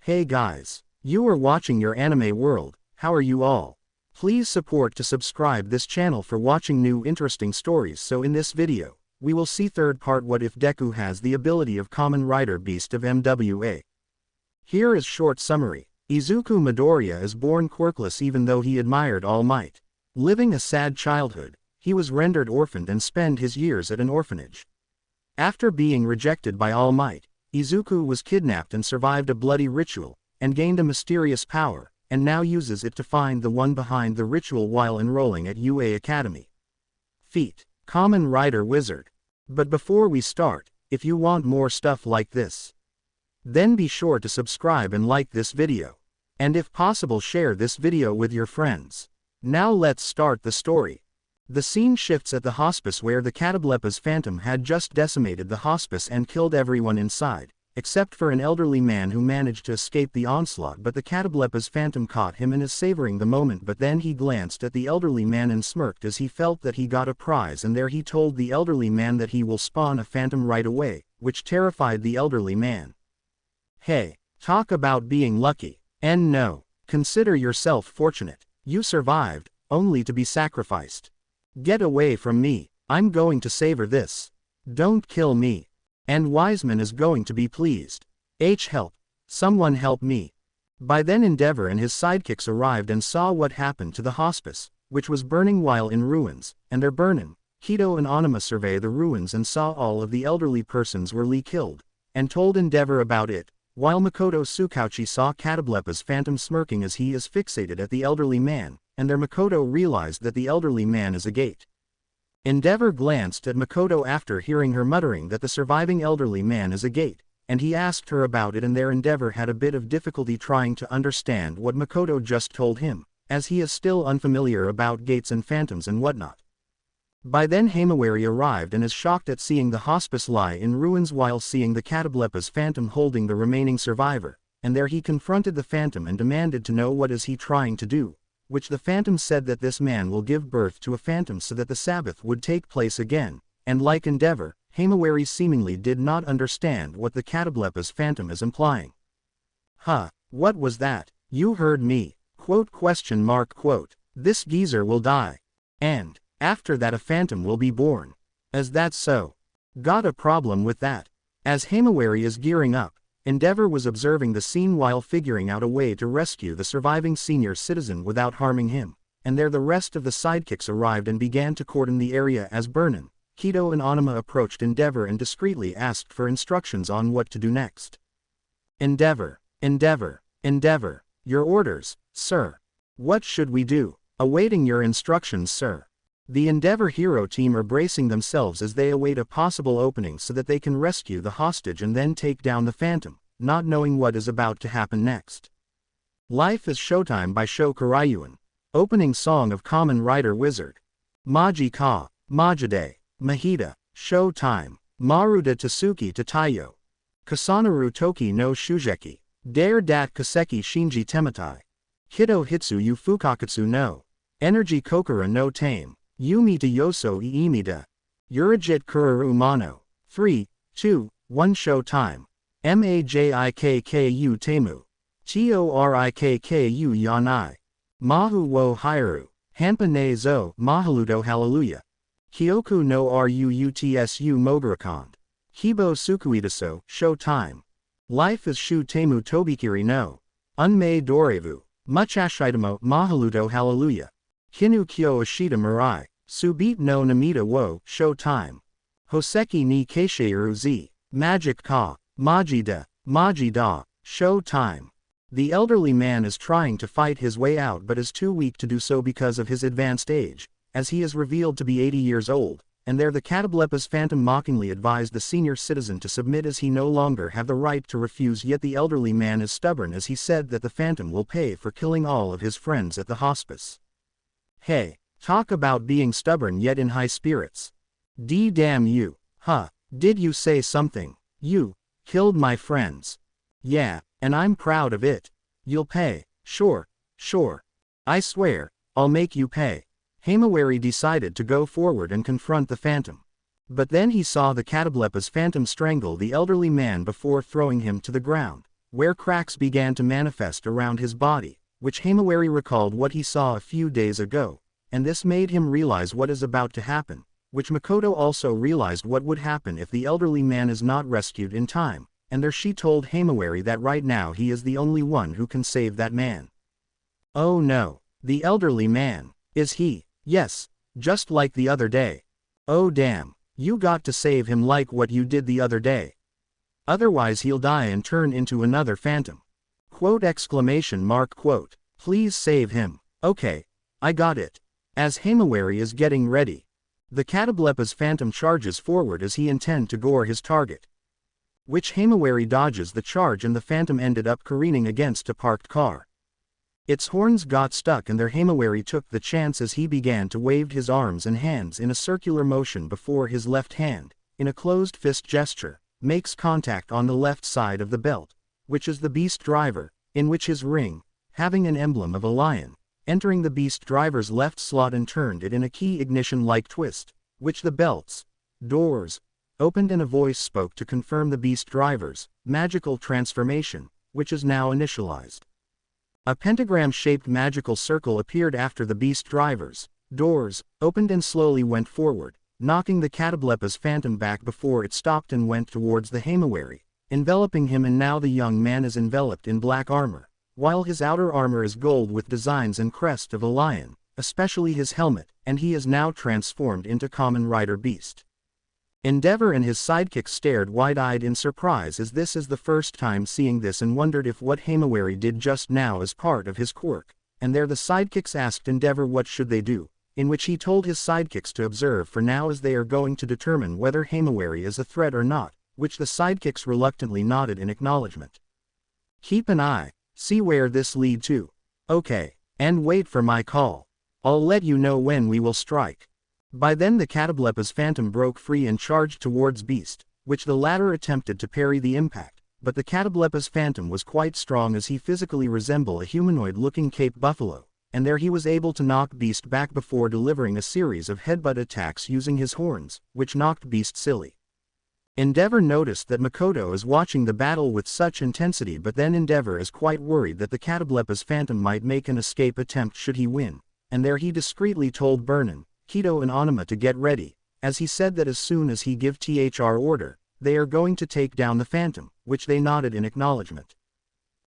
Hey guys. You are watching your anime world, how are you all? Please support to subscribe this channel for watching new interesting stories. So in this video, we will see third part what if Deku has the ability of Kamen Rider Beast of MWA. Here is short summary. Izuku Midoriya is born quirkless even though he admired All Might. Living a sad childhood, he was rendered orphaned and spent his years at an orphanage. After being rejected by All Might, Izuku was kidnapped and survived a bloody ritual, and gained a mysterious power, and now uses it to find the one behind the ritual while enrolling at UA Academy. Feat. Kamen Rider Wizard. But before we start, if you want more stuff like this, then be sure to subscribe and like this video. And if possible share this video with your friends. Now let's start the story. The scene shifts at the hospice where the Catoblepa's phantom had just decimated the hospice and killed everyone inside, except for an elderly man who managed to escape the onslaught, but the Catoblepa's phantom caught him and is savoring the moment, but then he glanced at the elderly man and smirked as he felt that he got a prize, and there he told the elderly man that he will spawn a phantom right away, which terrified the elderly man. Hey, talk about being lucky. And no, consider yourself fortunate. You survived, only to be sacrificed. Get away from me, I'm going to savor this. Don't kill me. And Wiseman is going to be pleased. Help. Someone help me. By then Endeavor and his sidekicks arrived and saw what happened to the hospice, which was burning while in ruins, and they're burning. Kido and Anima survey the ruins and saw all of the elderly persons were killed, and told Endeavor about it, while Makoto Tsukauchi saw Catoblepa's phantom smirking as he is fixated at the elderly man, and there Makoto realized that the elderly man is a gate. Endeavor glanced at Makoto after hearing her muttering that the surviving elderly man is a gate, and he asked her about it, and there Endeavor had a bit of difficulty trying to understand what Makoto just told him, as he is still unfamiliar about gates and phantoms and whatnot. By then Himawari arrived and is shocked at seeing the hospice lie in ruins while seeing the Catoblepa's phantom holding the remaining survivor, and there he confronted the phantom and demanded to know what is he trying to do, which the phantom said that this man will give birth to a phantom so that the Sabbath would take place again, and like Endeavor, Himawari seemingly did not understand what the Catoblepa's phantom is implying. Huh, what was that? You heard me. Quote. This geezer will die. And after that a phantom will be born. Is that so? Got a problem with that. As Himawari is gearing up, Endeavor was observing the scene while figuring out a way to rescue the surviving senior citizen without harming him, and there the rest of the sidekicks arrived and began to cordon the area as Burnin. Kido and Anima approached Endeavor and discreetly asked for instructions on what to do next. Endeavor, your orders, sir. What should we do? Awaiting your instructions, sir. The Endeavor hero team are bracing themselves as they await a possible opening so that they can rescue the hostage and then take down the phantom, not knowing what is about to happen next. Life is Showtime by Sho Kuraiyuan. Opening song of Kamen Rider Wizard. Maji Ka, Majide, Mahita, Showtime, Maruda Tasuki Tatayo. Kasanaru Toki no Shujeki. Dare Dat Kaseki Shinji Tematai. Kido Hitsu Yu Fukakatsu no. Energy Kokura no Tame. Yumi to Yoso Iimida. Urajit Kuraru Mano. 3, 2, 1 Show Time. Majikku Temu. Torikku Yanai. Mahu wo Hairu. Hanpa ne zo Mahaludo Hallelujah. Kyoku no Ruutsu Mogurakond. Hibo Sukuidaso, Show Time. Life is Shu Temu Tobikiri no. Unmei Dorevu. Muchashitamo Mahaludo Hallelujah. Kinu Kyo Ashita Mirai. Subit no Namita wo, Show Time. Hoseki ni Keisheiru Z. Magic Ka, Majida, Show Time. The elderly man is trying to fight his way out but is too weak to do so because of his advanced age, as he is revealed to be 80 years old, and there the Catoblepa's phantom mockingly advised the senior citizen to submit as he no longer have the right to refuse, yet the elderly man is stubborn as he said that the phantom will pay for killing all of his friends at the hospice. Hey. Talk about being stubborn yet in high spirits. Damn you. Huh, did you say something? You killed my friends. Yeah, and I'm proud of it. You'll pay. Sure. I swear, I'll make you pay. Himawari decided to go forward and confront the phantom. But then he saw the Catoblepa's phantom strangle the elderly man before throwing him to the ground, where cracks began to manifest around his body, which Himawari recalled what he saw a few days ago, and this made him realize what is about to happen, which Makoto also realized what would happen if the elderly man is not rescued in time, and there she told Himawari that right now he is the only one who can save that man. Oh no, the elderly man, is he? Yes, just like the other day. Oh damn, you got to save him like what you did the other day. Otherwise he'll die and turn into another phantom. Quote exclamation mark quote, please save him. Okay, I got it. As Himawari is getting ready, the Katablepa's phantom charges forward as he intend to gore his target, which Himawari dodges the charge and the phantom ended up careening against a parked car. Its horns got stuck and their Himawari took the chance as he began to wave his arms and hands in a circular motion before his left hand, in a closed fist gesture, makes contact on the left side of the belt, which is the beast driver, in which his ring, having an emblem of a lion, entering the beast driver's left slot and turned it in a key ignition-like twist, which the belt's doors opened and a voice spoke to confirm the beast driver's magical transformation, which is now initialized. A pentagram-shaped magical circle appeared after the beast driver's doors opened and slowly went forward, knocking the Katablepa's phantom back before it stopped and went towards the Himawari, enveloping him, and now the young man is enveloped in black armor, while his outer armor is gold with designs and crest of a lion, especially his helmet, and he is now transformed into Kamen Rider Beast. Endeavor and his sidekicks stared wide-eyed in surprise as this is the first time seeing this and wondered if what Himawari did just now is part of his quirk, and there the sidekicks asked Endeavor what should they do, in which he told his sidekicks to observe for now as they are going to determine whether Himawari is a threat or not, which the sidekicks reluctantly nodded in acknowledgement. Keep an eye, see where this lead to. Okay, and wait for my call. I'll let you know when we will strike. By then the Katablepa's phantom broke free and charged towards Beast, which the latter attempted to parry the impact, but the Katablepa's phantom was quite strong as he physically resembled a humanoid-looking Cape Buffalo, and there he was able to knock Beast back before delivering a series of headbutt attacks using his horns, which knocked Beast silly. Endeavor noticed that Makoto is watching the battle with such intensity, but then Endeavor is quite worried that the Katablepa's phantom might make an escape attempt should he win, and there he discreetly told Burnin, Kido and Onuma to get ready, as he said that as soon as he give THR order, they are going to take down the phantom, which they nodded in acknowledgement.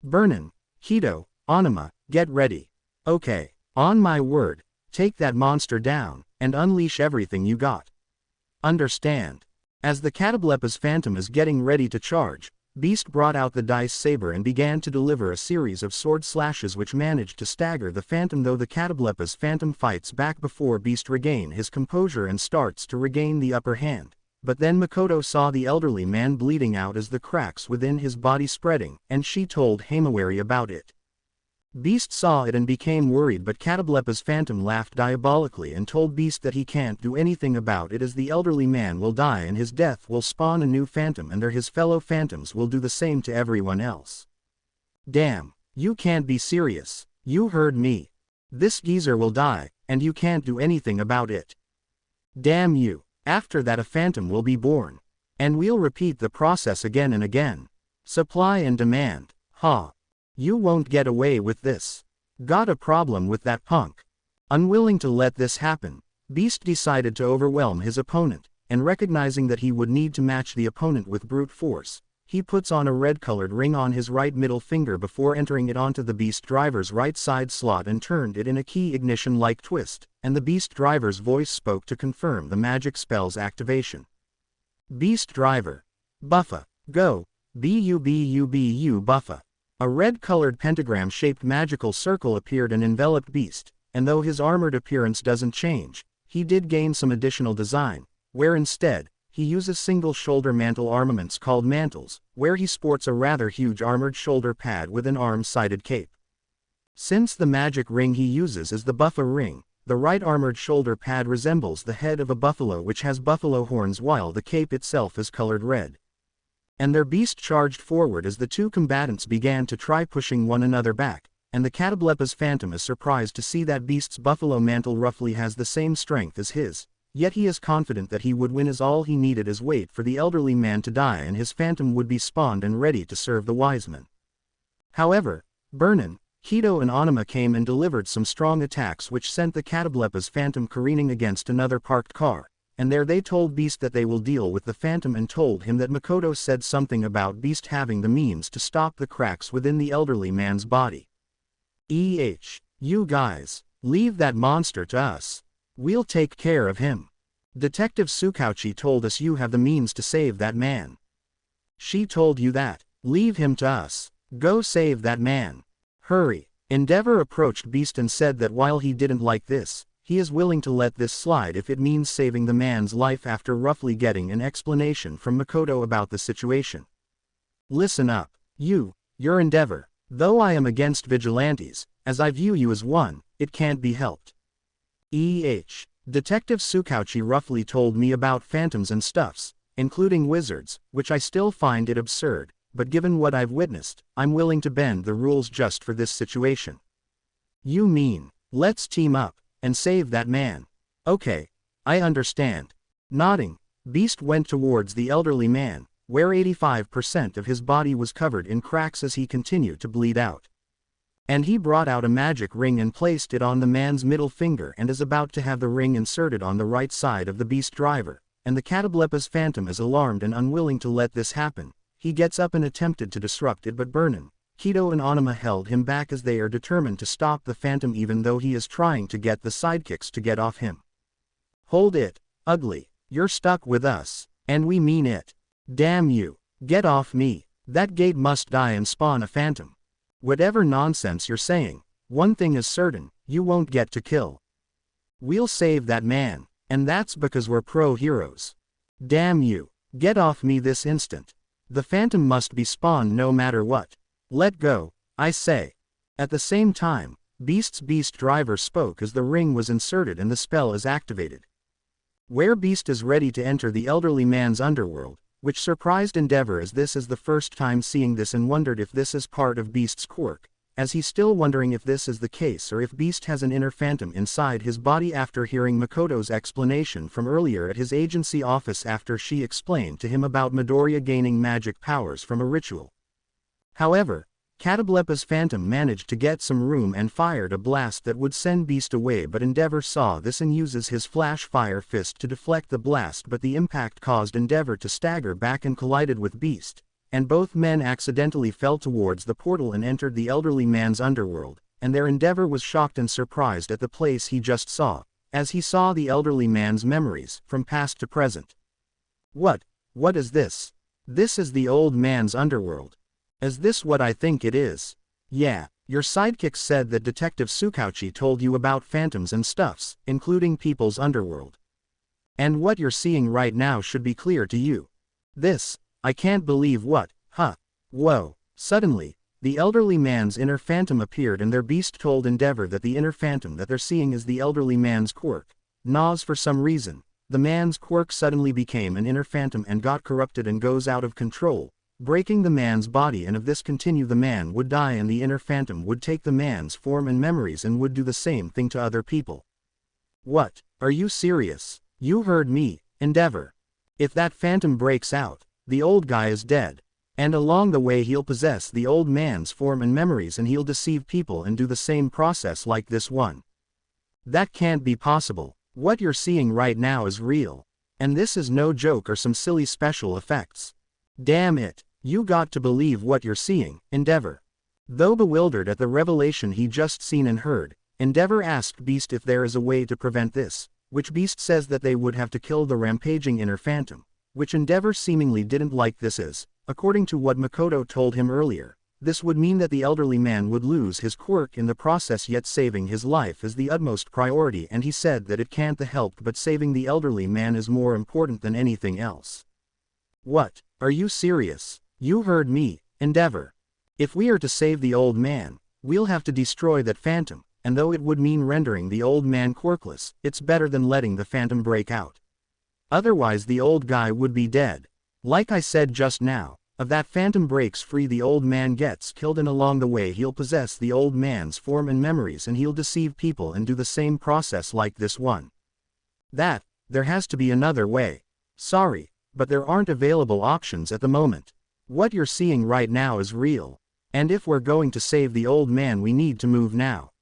Burnin, Kido, Onuma, get ready. Okay, on my word, take that monster down, and unleash everything you got. Understand. As the Katablepa's phantom is getting ready to charge, Beast brought out the dice saber and began to deliver a series of sword slashes which managed to stagger the phantom, though the Katablepa's phantom fights back before Beast regain his composure and starts to regain the upper hand. But then Makoto saw the elderly man bleeding out as the cracks within his body spreading, and she told Himawari about it. Beast saw it and became worried, but Katablepa's phantom laughed diabolically and told Beast that he can't do anything about it as the elderly man will die and his death will spawn a new phantom and his fellow phantoms will do the same to everyone else. Damn, you can't be serious. You heard me. This geezer will die, and you can't do anything about it. Damn you. After that a phantom will be born. And we'll repeat the process again and again. Supply and demand. Ha. You won't get away with this. Got a problem with that punk? Unwilling to let this happen, Beast decided to overwhelm his opponent, and recognizing that he would need to match the opponent with brute force, he puts on a red-colored ring on his right middle finger before entering it onto the Beast driver's right side slot and turned it in a key ignition-like twist, and the Beast driver's voice spoke to confirm the magic spell's activation. Beast driver. Buffa. Go. BU Buffa. A red-colored pentagram-shaped magical circle appeared and enveloped Beast, and though his armored appearance doesn't change, he did gain some additional design, where instead, he uses single shoulder mantle armaments called mantles, where he sports a rather huge armored shoulder pad with an arm-sided cape. Since the magic ring he uses is the Buffa ring, the right armored shoulder pad resembles the head of a buffalo which has buffalo horns while the cape itself is colored red. And their Beast charged forward as the two combatants began to try pushing one another back, and the Katablepa's phantom is surprised to see that Beast's buffalo mantle roughly has the same strength as his, yet he is confident that he would win as all he needed is wait for the elderly man to die and his phantom would be spawned and ready to serve the wise man. However, Burnin, Kido and Onuma came and delivered some strong attacks which sent the Katablepa's phantom careening against another parked car, and there they told Beast that they will deal with the phantom and told him that Makoto said something about Beast having the means to stop the cracks within the elderly man's body. You guys, leave that monster to us. We'll take care of him. Detective Tsukauchi told us you have the means to save that man. She told you that. Leave him to us. Go save that man. Hurry. Endeavor approached Beast and said that while he didn't like this, he is willing to let this slide if it means saving the man's life after roughly getting an explanation from Makoto about the situation. Listen up. Your Endeavor. Though I am against vigilantes, as I view you as one, it can't be helped. Detective Tsukauchi roughly told me about phantoms and stuffs, including wizards, which I still find it absurd, but given what I've witnessed, I'm willing to bend the rules just for this situation. You mean, let's team up, and save that man. Okay, I understand. Nodding, Beast went towards the elderly man, where 85% of his body was covered in cracks as he continued to bleed out. And he brought out a magic ring and placed it on the man's middle finger and is about to have the ring inserted on the right side of the Beast driver, and the Katablepa's phantom is alarmed and unwilling to let this happen. He gets up and attempted to disrupt it, but Burnin, Kido and Onuma held him back as they are determined to stop the phantom even though he is trying to get the sidekicks to get off him. Hold it, ugly, you're stuck with us, and we mean it. Damn you, get off me, that gate must die and spawn a phantom. Whatever nonsense you're saying, one thing is certain, you won't get to kill. We'll save that man, and that's because we're pro-heroes. Damn you, get off me this instant. The phantom must be spawned no matter what. Let go, I say. At the same time, Beast's Beast driver spoke as the ring was inserted and the spell is activated. Where Beast is ready to enter the elderly man's underworld, which surprised Endeavor as this is the first time seeing this and wondered if this is part of Beast's quirk, as he's still wondering if this is the case or if Beast has an inner phantom inside his body after hearing Makoto's explanation from earlier at his agency office after she explained to him about Midoriya gaining magic powers from a ritual. However, Katablepa's phantom managed to get some room and fired a blast that would send Beast away, but Endeavor saw this and uses his flash fire fist to deflect the blast, but the impact caused Endeavor to stagger back and collided with Beast, and both men accidentally fell towards the portal and entered the elderly man's underworld, and their Endeavor was shocked and surprised at the place he just saw, as he saw the elderly man's memories, from past to present. What is this? This is the old man's underworld. Is this what I think it is? Yeah, your sidekick said that Detective Tsukauchi told you about phantoms and stuffs, including people's underworld. And what you're seeing right now should be clear to you. I can't believe what, whoa. Suddenly, the elderly man's inner phantom appeared and their Beast told Endeavor that the inner phantom that they're seeing is the elderly man's quirk. Nas for some reason, the man's quirk suddenly became an inner phantom and got corrupted and goes out of control, breaking the man's body, and if this continue the man would die and the inner phantom would take the man's form and memories and would do the same thing to other people. What, are you serious? You heard me, Endeavor. If that phantom breaks out, the old guy is dead, and along the way he'll possess the old man's form and memories and he'll deceive people and do the same process like this one. That can't be possible. What you're seeing right now is real. And this is no joke or some silly special effects. Damn it. You got to believe what you're seeing, Endeavor. Though bewildered at the revelation he just seen and heard, Endeavor asked Beast if there is a way to prevent this, which Beast says that they would have to kill the rampaging inner phantom, which Endeavor seemingly didn't like. This is, according to what Makoto told him earlier, this would mean that the elderly man would lose his quirk in the process, yet saving his life is the utmost priority, and he said that it can't be helped but saving the elderly man is more important than anything else. What, are you serious? You heard me, Endeavor. If we are to save the old man, we'll have to destroy that phantom, and though it would mean rendering the old man quirkless, it's better than letting the phantom break out. Otherwise the old guy would be dead. Like I said just now, if that phantom breaks free the old man gets killed, and along the way he'll possess the old man's form and memories and he'll deceive people and do the same process like this one. There has to be another way. Sorry, but there aren't available options at the moment. What you're seeing right now is real. And if we're going to save the old man, we need to move now.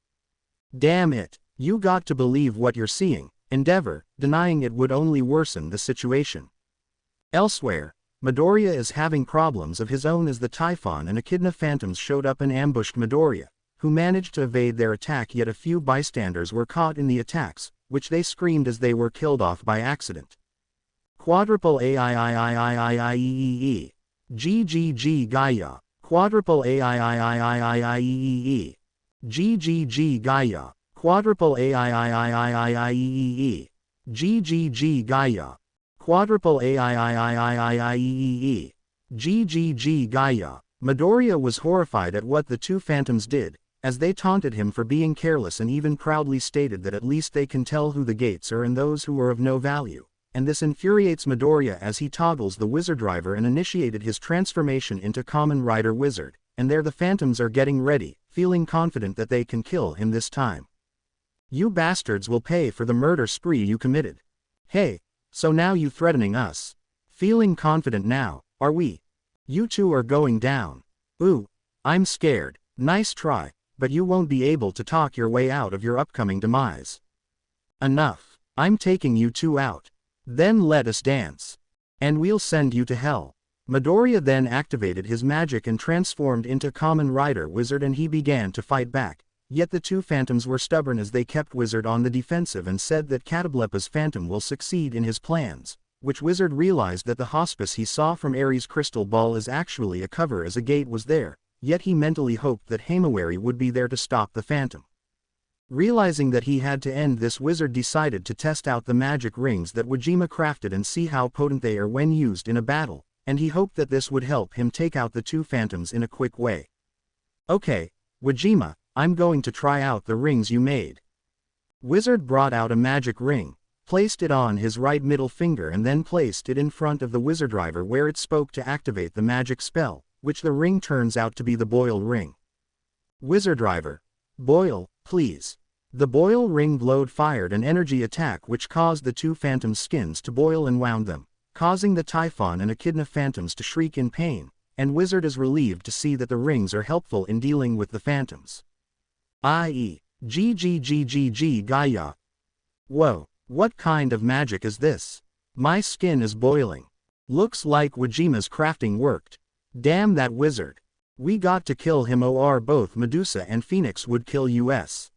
Damn it, you got to believe what you're seeing. Endeavor, denying it would only worsen the situation. Elsewhere, Midoriya is having problems of his own as the Typhon and Echidna Phantoms showed up and ambushed Midoriya, who managed to evade their attack, yet a few bystanders were caught in the attacks, which they screamed as they were killed off by accident. Quadruple AIIIIIIIEE. GGG Gaia. Quadruple AIIIIIIEE. GGG Gaia. Quadruple AIIIIIIEE. GGG Gaia. Quadruple AIIIIIIEE. GGG Gaia. Midoriya was horrified at what the two phantoms did, as they taunted him for being careless and even proudly stated that at least they can tell who the gates are and those who are of no value, and this infuriates Midoriya as he toggles the wizard driver and initiated his transformation into Kamen Rider Wizard, and there the phantoms are getting ready, feeling confident that they can kill him this time. You bastards will pay for the murder spree you committed. Hey, so now you threatening us? Feeling confident now, are we? You two are going down. Ooh, I'm scared. Nice try, but you won't be able to talk your way out of your upcoming demise. Enough. I'm taking you two out. Then let us dance. And we'll send you to hell. Midoriya then activated his magic and transformed into Kamen Rider Wizard, and he began to fight back. Yet the two phantoms were stubborn as they kept Wizard on the defensive and said that Katablepa's phantom will succeed in his plans, which Wizard realized that the hospice he saw from Ares' crystal ball is actually a cover as a gate was there, yet he mentally hoped that MWA would be there to stop the phantom. Realizing that he had to end this, Wizard decided to test out the magic rings that Wajima crafted and see how potent they are when used in a battle, and he hoped that this would help him take out the two phantoms in a quick way. Okay, Wajima, I'm going to try out the rings you made. Wizard brought out a magic ring, placed it on his right middle finger and then placed it in front of the wizard driver where it spoke to activate the magic spell, which the ring turns out to be the boil ring. Wizard driver. Boil, please. The boil ring glowed, fired an energy attack which caused the two phantom skins to boil and wound them, causing the Typhon and Echidna Phantoms to shriek in pain, and Wizard is relieved to see that the rings are helpful in dealing with the phantoms. I.e. GGGGG Gaia. Whoa, what kind of magic is this? My skin is boiling. Looks like Wajima's crafting worked. Damn that wizard. We got to kill him, or both Medusa and Phoenix would kill us.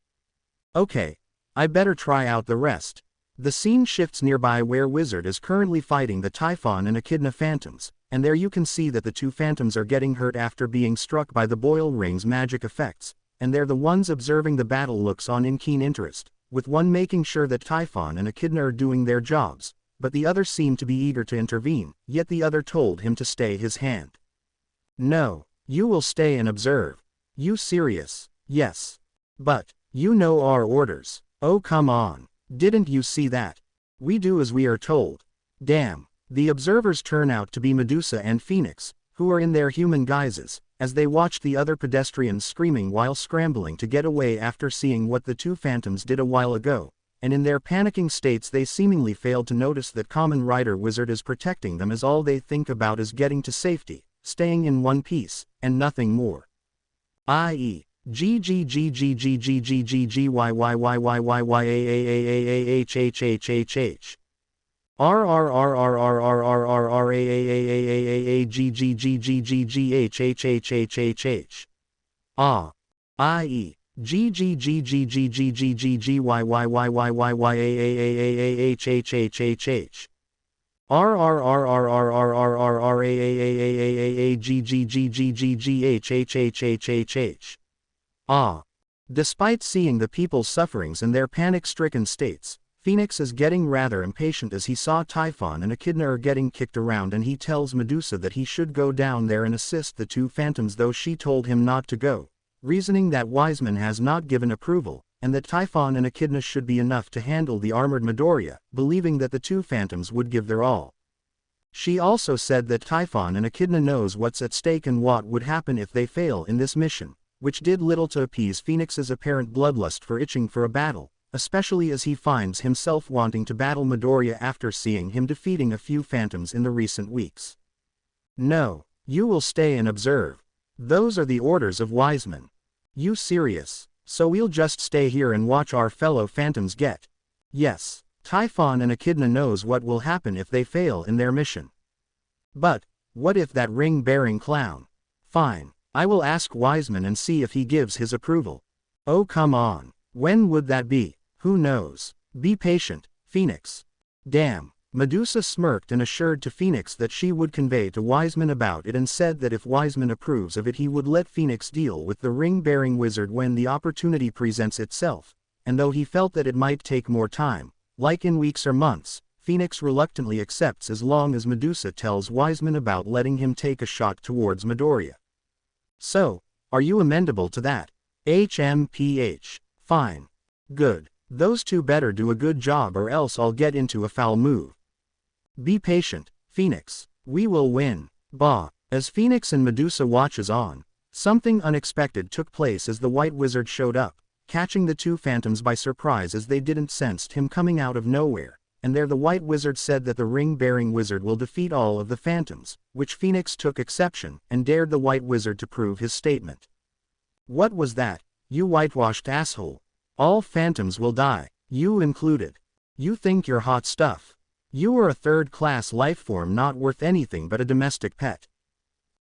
Okay, I better try out the rest. The scene shifts nearby where Wizard is currently fighting the Typhon and Echidna Phantoms, and there you can see that the two phantoms are getting hurt after being struck by the boil ring's magic effects, and they're the ones observing the battle looks on in keen interest, with one making sure that Typhon and Echidna are doing their jobs, but the other seemed to be eager to intervene, yet the other told him to stay his hand. No, you will stay and observe. You serious? Yes. But, you know our orders. Oh come on, didn't you see that? We do as we are told. Damn, the observers turn out to be Medusa and Phoenix, who are in their human guises, as they watched the other pedestrians screaming while scrambling to get away after seeing what the two phantoms did a while ago, and in their panicking states they seemingly failed to notice that Kamen Rider Wizard is protecting them, as all they think about is getting to safety, staying in one piece, and nothing more. I.e. GGGGGGGGYYYYYYYYAAAAAHHHHH. RRRRRRRRRRAAAAAGGGGGGHHHHH. Ah. I.e. GGGGGGGGYYYYYYYAAAAAHHHHH. RRRRRRRRRAAAAAGGGGGGHHHHH. Ah. Despite seeing the people's sufferings and their panic-stricken states, Phoenix is getting rather impatient as he saw Typhon and Echidna are getting kicked around, and he tells Medusa that he should go down there and assist the two phantoms, though she told him not to go, reasoning that Wiseman has not given approval, and that Typhon and Echidna should be enough to handle the armored Midoriya, believing that the two phantoms would give their all. She also said that Typhon and Echidna knows what's at stake and what would happen if they fail in this mission, which did little to appease Phoenix's apparent bloodlust for itching for a battle, especially as he finds himself wanting to battle Midoriya after seeing him defeating a few phantoms in the recent weeks. No, you will stay and observe. Those are the orders of Wiseman. You serious? So we'll just stay here and watch our fellow phantoms get. Yes, Typhon and Echidna knows what will happen if they fail in their mission. But, what if that ring-bearing clown? Fine, I will ask Wiseman and see if he gives his approval. Oh come on, when would that be? Who knows? Be patient, Phoenix. Damn. Medusa smirked and assured to Phoenix that she would convey to Wiseman about it and said that if Wiseman approves of it he would let Phoenix deal with the ring-bearing wizard when the opportunity presents itself, and though he felt that it might take more time, like in weeks or months, Phoenix reluctantly accepts as long as Medusa tells Wiseman about letting him take a shot towards Midoriya. So, are you amenable to that? HMPH. Fine. Good. Those two better do a good job or else I'll get into a foul move. Be patient, Phoenix. We will win. Bah. As Phoenix and Medusa watches on, something unexpected took place as the White Wizard showed up, catching the two phantoms by surprise as they didn't sensed him coming out of nowhere, and there the White Wizard said that the ring-bearing wizard will defeat all of the phantoms, which Phoenix took exception and dared the White Wizard to prove his statement. What was that, you whitewashed asshole? All phantoms will die, you included. You think you're hot stuff. You are a third-class lifeform not worth anything but a domestic pet.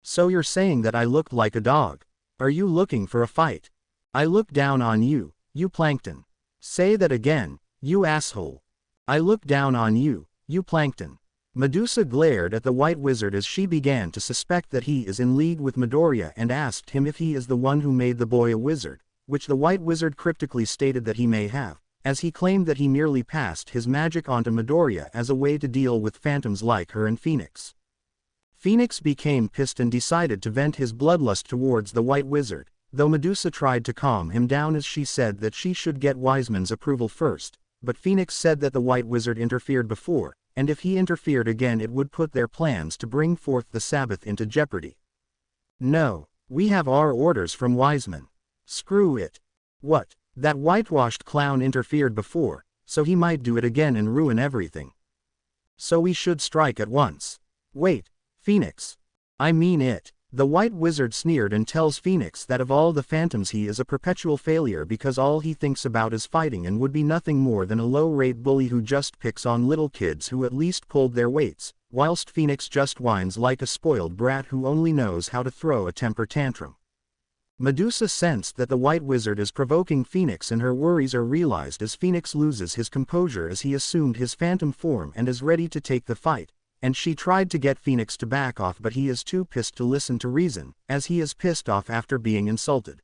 So you're saying that I looked like a dog? Are you looking for a fight? I look down on you, you plankton. Say that again, you asshole. I look down on you, you plankton. Medusa glared at the White Wizard as she began to suspect that he is in league with Midoriya and asked him if he is the one who made the boy a wizard, which the White Wizard cryptically stated that he may have, as he claimed that he merely passed his magic onto Midoriya as a way to deal with phantoms like her and Phoenix. Phoenix became pissed and decided to vent his bloodlust towards the White Wizard, though Medusa tried to calm him down as she said that she should get Wiseman's approval first, but Phoenix said that the White Wizard interfered before, and if he interfered again it would put their plans to bring forth the Sabbath into jeopardy. No, we have our orders from Wiseman. Screw it. What? That whitewashed clown interfered before, so he might do it again and ruin everything. So we should strike at once. Wait, Phoenix. I mean it. The White Wizard sneered and tells Phoenix that of all the phantoms he is a perpetual failure because all he thinks about is fighting and would be nothing more than a low-rate bully who just picks on little kids who at least pulled their weights, whilst Phoenix just whines like a spoiled brat who only knows how to throw a temper tantrum. Medusa sensed that the White Wizard is provoking Phoenix and her worries are realized as Phoenix loses his composure as he assumed his phantom form and is ready to take the fight, and she tried to get Phoenix to back off but he is too pissed to listen to reason, as he is pissed off after being insulted.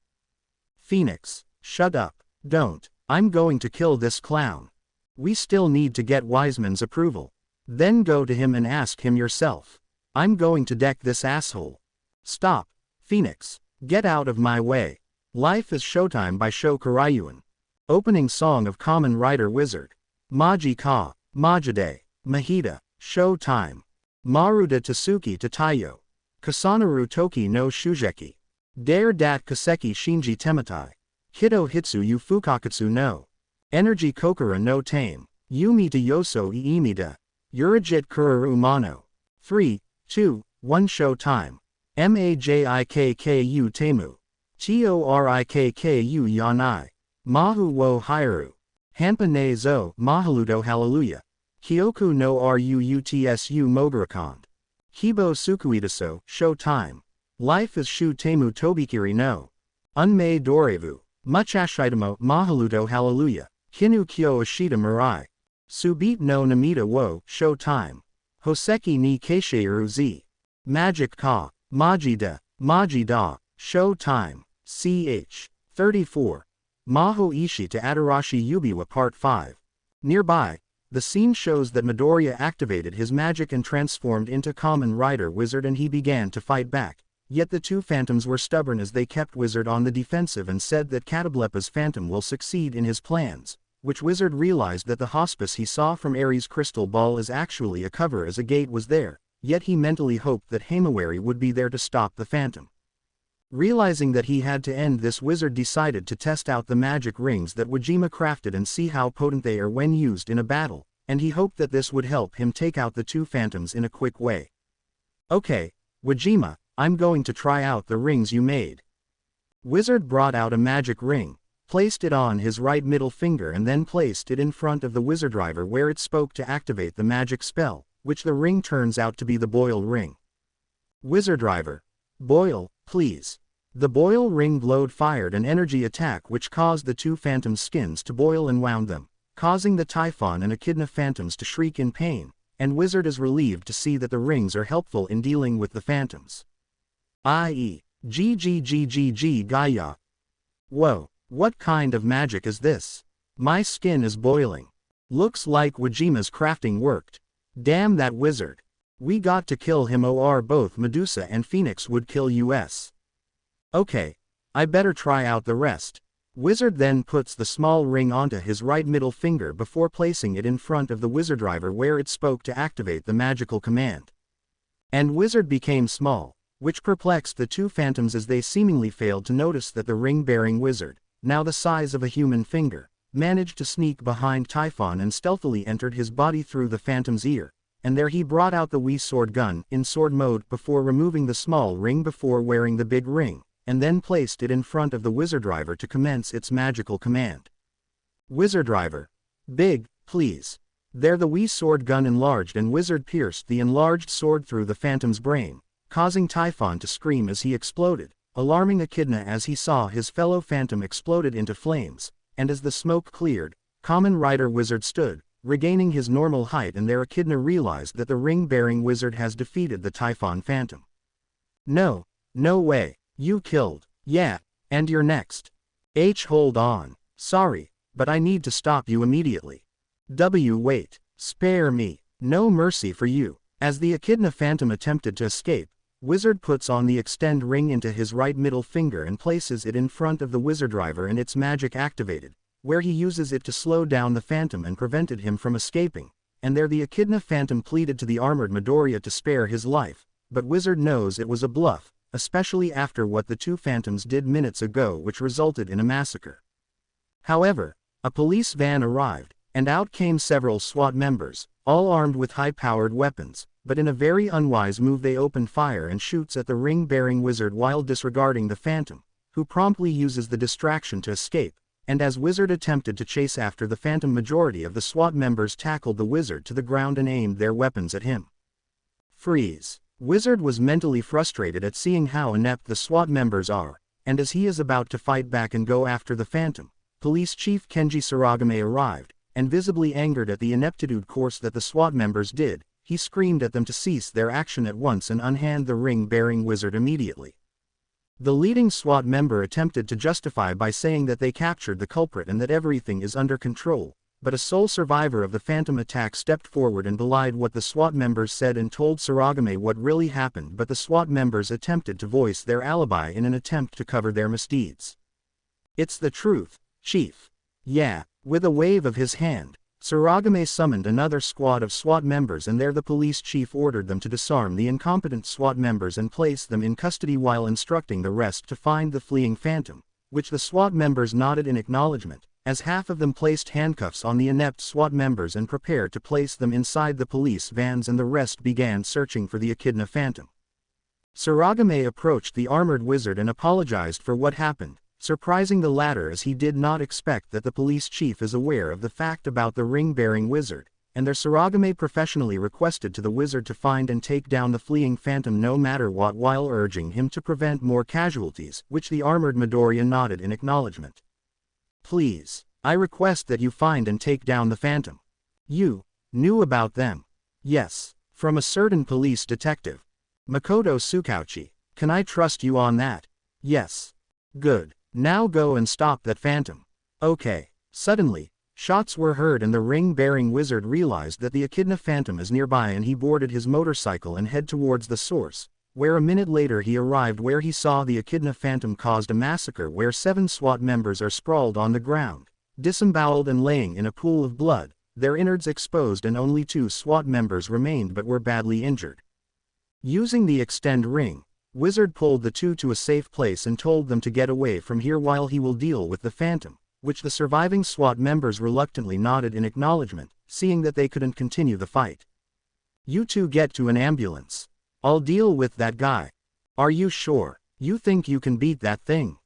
Phoenix, shut up, don't, I'm going to kill this clown. We still need to get Wiseman's approval. Then go to him and ask him yourself. I'm going to deck this asshole. Stop, Phoenix. Get out of my way. Life is Showtime by Sho Karaiyuan. Opening song of Kamen Rider Wizard. Maji Ka, Majide, Mahita, Showtime. Maruda Tasuki Tatayo. Kasanaru Toki no Shujeki. Dare Dat Kaseki Shinji Tematai. Kido Hitsu Yu Fukakatsu no. Energy Kokura no Tame. Yumi to Yoso Iimida. Urajit Kuraru Mano. 3, 2, 1 Showtime. Majikku Temu. Torikku Yanai. Mahu wo Hairu. Hanpa ne zo Mahaludo Hallelujah. Kyoku no Ruutsu Mogarakond. Kibo Sukuitaso, Showtime. Life is Shu Temu Tobikiri no. Unmei Dorevu. Muchashitamo Mahaludo Hallelujah. Kinu Kyo Ashita Mirai. Subit no Namita wo, Showtime. Hoseki ni Keisheiru Z. Magic Ka. Majida, Majida, Showtime, ch. 34. Maho Ishi to Adarashi Yubiwa Part 5. Nearby, the scene shows that Midoriya activated his magic and transformed into Kamen Rider Wizard and he began to fight back, yet the two phantoms were stubborn as they kept Wizard on the defensive and said that Katablepa's phantom will succeed in his plans, which Wizard realized that the hospice he saw from Ares' crystal ball is actually a cover as a gate was there. Yet he mentally hoped that Himawari would be there to stop the phantom. Realizing that he had to end this, Wizard decided to test out the magic rings that Wajima crafted and see how potent they are when used in a battle, and he hoped that this would help him take out the two phantoms in a quick way. Okay, Wajima, I'm going to try out the rings you made. Wizard brought out a magic ring, placed it on his right middle finger and then placed it in front of the wizard driver where it spoke to activate the magic spell, which the ring turns out to be the boil ring. Wizard driver. Boil, please. The boil ring glowed fired an energy attack which caused the two phantom skins to boil and wound them, causing the Typhon and Echidna phantoms to shriek in pain, and Wizard is relieved to see that the rings are helpful in dealing with the phantoms. I.e. GGGGG Gaia. Whoa, what kind of magic is this? My skin is boiling. Looks like Wajima's crafting worked. Damn that wizard. We got to kill him or both Medusa and Phoenix would kill us. Okay, I better try out the rest. Wizard then puts the small ring onto his right middle finger before placing it in front of the wizard driver where it spoke to activate the magical command. And Wizard became small, which perplexed the two phantoms as they seemingly failed to notice that the ring-bearing wizard, now the size of a human finger, managed to sneak behind Typhon and stealthily entered his body through the phantom's ear, and there he brought out the Wii sword gun in sword mode before removing the small ring before wearing the big ring, and then placed it in front of the wizard driver to commence its magical command. Wizard driver. Big, please. There the Wii sword gun enlarged and Wizard pierced the enlarged sword through the phantom's brain, causing Typhon to scream as he exploded, alarming Echidna as he saw his fellow phantom exploded into flames, and as the smoke cleared, Kamen Rider Wizard stood, regaining his normal height, and there Echidna realized that the ring-bearing wizard has defeated the Typhon phantom. No, no way. You killed. Yeah, and you're next. Hold on. Sorry, but I need to stop you immediately. Wait. Spare me. No mercy for you. As the Echidna phantom attempted to escape, Wizard puts on the extend ring into his right middle finger and places it in front of the wizard driver and its magic activated, where he uses it to slow down the phantom and prevented him from escaping, and there the Echidna phantom pleaded to the armored Midoriya to spare his life, but Wizard knows it was a bluff, especially after what the two phantoms did minutes ago, which resulted in a massacre. However, a police van arrived, and out came several SWAT members, all armed with high-powered weapons, but in a very unwise move they open fire and shoots at the ring-bearing wizard while disregarding the phantom, who promptly uses the distraction to escape, and as Wizard attempted to chase after the phantom, majority of the SWAT members tackled the wizard to the ground and aimed their weapons at him. Freeze. Wizard was mentally frustrated at seeing how inept the SWAT members are, and as he is about to fight back and go after the phantom, Police Chief Kenji Saragame arrived, and visibly angered at the ineptitude course that the SWAT members did, he screamed at them to cease their action at once and unhand the ring-bearing wizard immediately. The leading SWAT member attempted to justify by saying that they captured the culprit and that everything is under control, but a sole survivor of the phantom attack stepped forward and belied what the SWAT members said and told Saragame what really happened, but the SWAT members attempted to voice their alibi in an attempt to cover their misdeeds. It's the truth, Chief. Yeah. With a wave of his hand, Saragame summoned another squad of SWAT members, and there the police chief ordered them to disarm the incompetent SWAT members and place them in custody while instructing the rest to find the fleeing phantom, which the SWAT members nodded in acknowledgement, as half of them placed handcuffs on the inept SWAT members and prepared to place them inside the police vans, and the rest began searching for the Echidna phantom. Saragame approached the armored wizard and apologized for what happened, surprising the latter as he did not expect that the police chief is aware of the fact about the ring-bearing wizard, and there Saragame professionally requested to the wizard to find and take down the fleeing phantom no matter what, while urging him to prevent more casualties, which the armored Midoriya nodded in acknowledgement. Please, I request that you find and take down the phantom. You knew about them? Yes, from a certain police detective. Makoto Tsukauchi. Can I trust you on that? Yes. Good. Now go and stop that phantom. Okay. Suddenly, shots were heard and the ring-bearing wizard realized that the Echidna phantom is nearby, and he boarded his motorcycle and head towards the source, where a minute later he arrived, where he saw the Echidna phantom caused a massacre where 7 SWAT members are sprawled on the ground, disemboweled and laying in a pool of blood, their innards exposed, and only 2 SWAT members remained but were badly injured. Using the extend ring, Wizard pulled the 2 to a safe place and told them to get away from here while he will deal with the phantom, which the surviving SWAT members reluctantly nodded in acknowledgement, seeing that they couldn't continue the fight. You 2 get to an ambulance. I'll deal with that guy. Are you sure? You think you can beat that thing?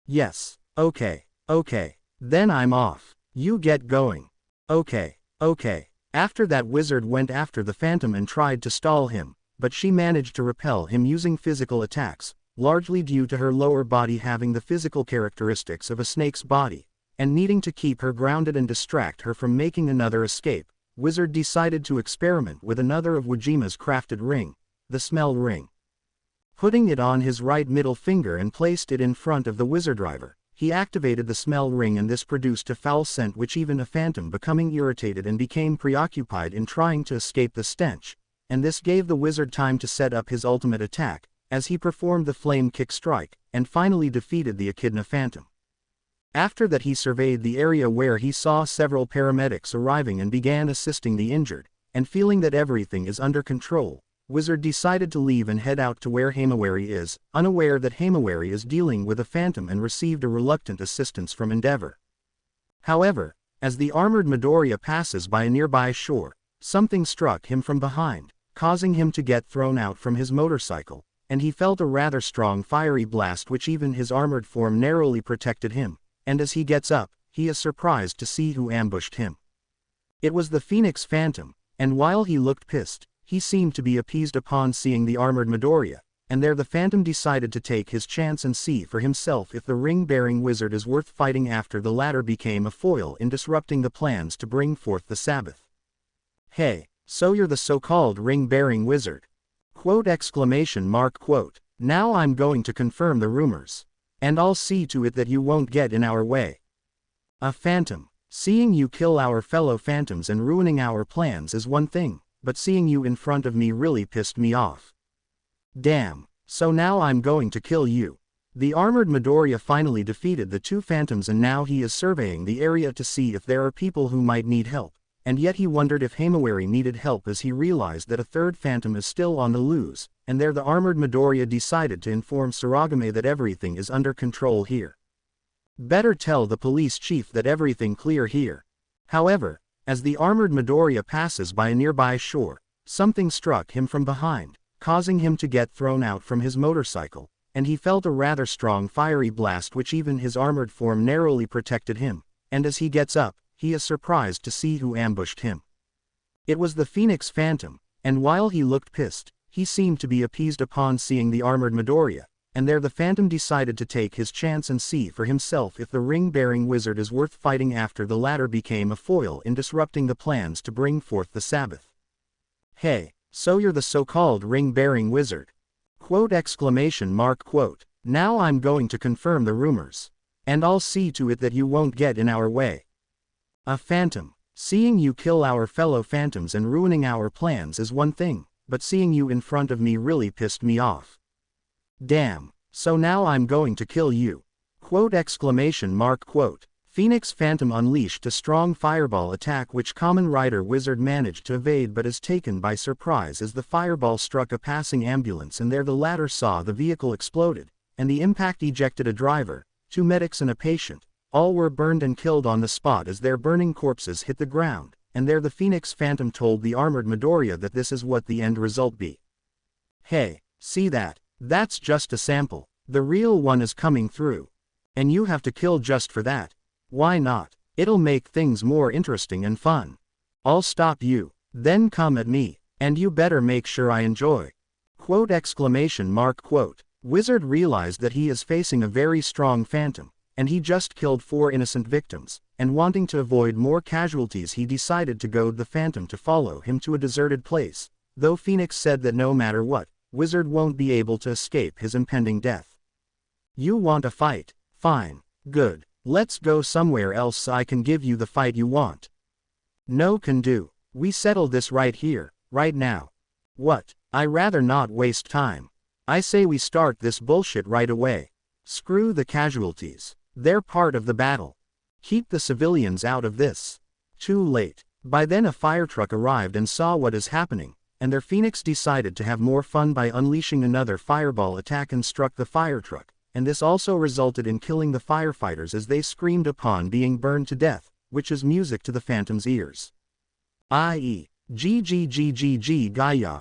Yes. Okay. Then I'm off. You get going. Okay. After that, Wizard went after the Phantom and tried to stall him, but she managed to repel him using physical attacks, largely due to her lower body having the physical characteristics of a snake's body, and needing to keep her grounded and distract her from making another escape. Wizard decided to experiment with another of Wajima's crafted ring, the smell ring. Putting it on his right middle finger and placed it in front of the wizard driver, he activated the smell ring, and this produced a foul scent which even a Phantom becoming irritated and became preoccupied in trying to escape the stench, and this gave the wizard time to set up his ultimate attack, as he performed the flame kick strike, and finally defeated the Echidna Phantom. After that, he surveyed the area where he saw several paramedics arriving and began assisting the injured, and feeling that everything is under control, Wizard decided to leave and head out to where MWA is, unaware that MWA is dealing with a Phantom and received a reluctant assistance from Endeavor. However, as the armored Midoriya passes by a nearby shore, something struck him from behind, causing him to get thrown out from his motorcycle, and he felt a rather strong fiery blast which even his armored form narrowly protected him, and as he gets up, he is surprised to see who ambushed him. It was the Phoenix Phantom, and while he looked pissed, he seemed to be appeased upon seeing the armored Midoriya, and there the Phantom decided to take his chance and see for himself if the ring-bearing wizard is worth fighting after the latter became a foil in disrupting the plans to bring forth the Sabbath. Hey, so you're the so-called ring-bearing wizard? Quote! Now I'm going to confirm the rumors. And I'll see to it that you won't get in our way. A Phantom. Seeing you kill our fellow Phantoms and ruining our plans is one thing, but seeing you in front of me really pissed me off. Damn, so now I'm going to kill you. The armored Midoriya finally defeated the two Phantoms, and now he is surveying the area to see if there are people who might need help, and yet he wondered if MWA needed help as he realized that a third Phantom is still on the loose, and there the armored Midoriya decided to inform Saragame that everything is under control here. Better tell the police chief that everything clear here. However, as the armored Midoriya passes by a nearby shore, something struck him from behind, causing him to get thrown out from his motorcycle, and he felt a rather strong fiery blast which even his armored form narrowly protected him, and as he gets up, he is surprised to see who ambushed him. It was the Phoenix Phantom, and while he looked pissed, he seemed to be appeased upon seeing the armored Midoriya, and there the Phantom decided to take his chance and see for himself if the ring-bearing wizard is worth fighting after the latter became a foil in disrupting the plans to bring forth the Sabbath. Hey, so you're the so-called ring-bearing wizard? Quote! Now I'm going to confirm the rumors. And I'll see to it that you won't get in our way. A Phantom. Seeing you kill our fellow Phantoms and ruining our plans is one thing, but seeing you in front of me really pissed me off. Damn, so now I'm going to kill you. Quote! Phoenix Phantom unleashed a strong fireball attack which Kamen Rider Wizard managed to evade but is taken by surprise as the fireball struck a passing ambulance, and there the latter saw the vehicle exploded, and the impact ejected a driver, two medics and a patient. All were burned and killed on the spot as their burning corpses hit the ground, and there the Phoenix Phantom told the armored Midoriya that this is what the end result be. Hey, see that? That's just a sample. The real one is coming through. And you have to kill just for that. Why not? It'll make things more interesting and fun. I'll stop you. Then come at me. And you better make sure I enjoy. Quote! Wizard realized that he is facing a very strong Phantom, and he just killed 4 innocent victims, and wanting to avoid more casualties he decided to goad the Phantom to follow him to a deserted place, though Phoenix said that no matter what, Wizard won't be able to escape his impending death. You want a fight? Fine. Good. Let's go somewhere else so I can give you the fight you want. No can do. We settle this right here, right now. What? I rather not waste time. I say we start this bullshit right away. Screw the casualties. They're part of the battle. Keep the civilians out of this. Too late. By then a fire truck arrived and saw what is happening, and their Phoenix decided to have more fun by unleashing another fireball attack and struck the fire truck, and this also resulted in killing the firefighters as they screamed upon being burned to death, which is music to the Phantom's ears. I.e. GGGGG Gaia.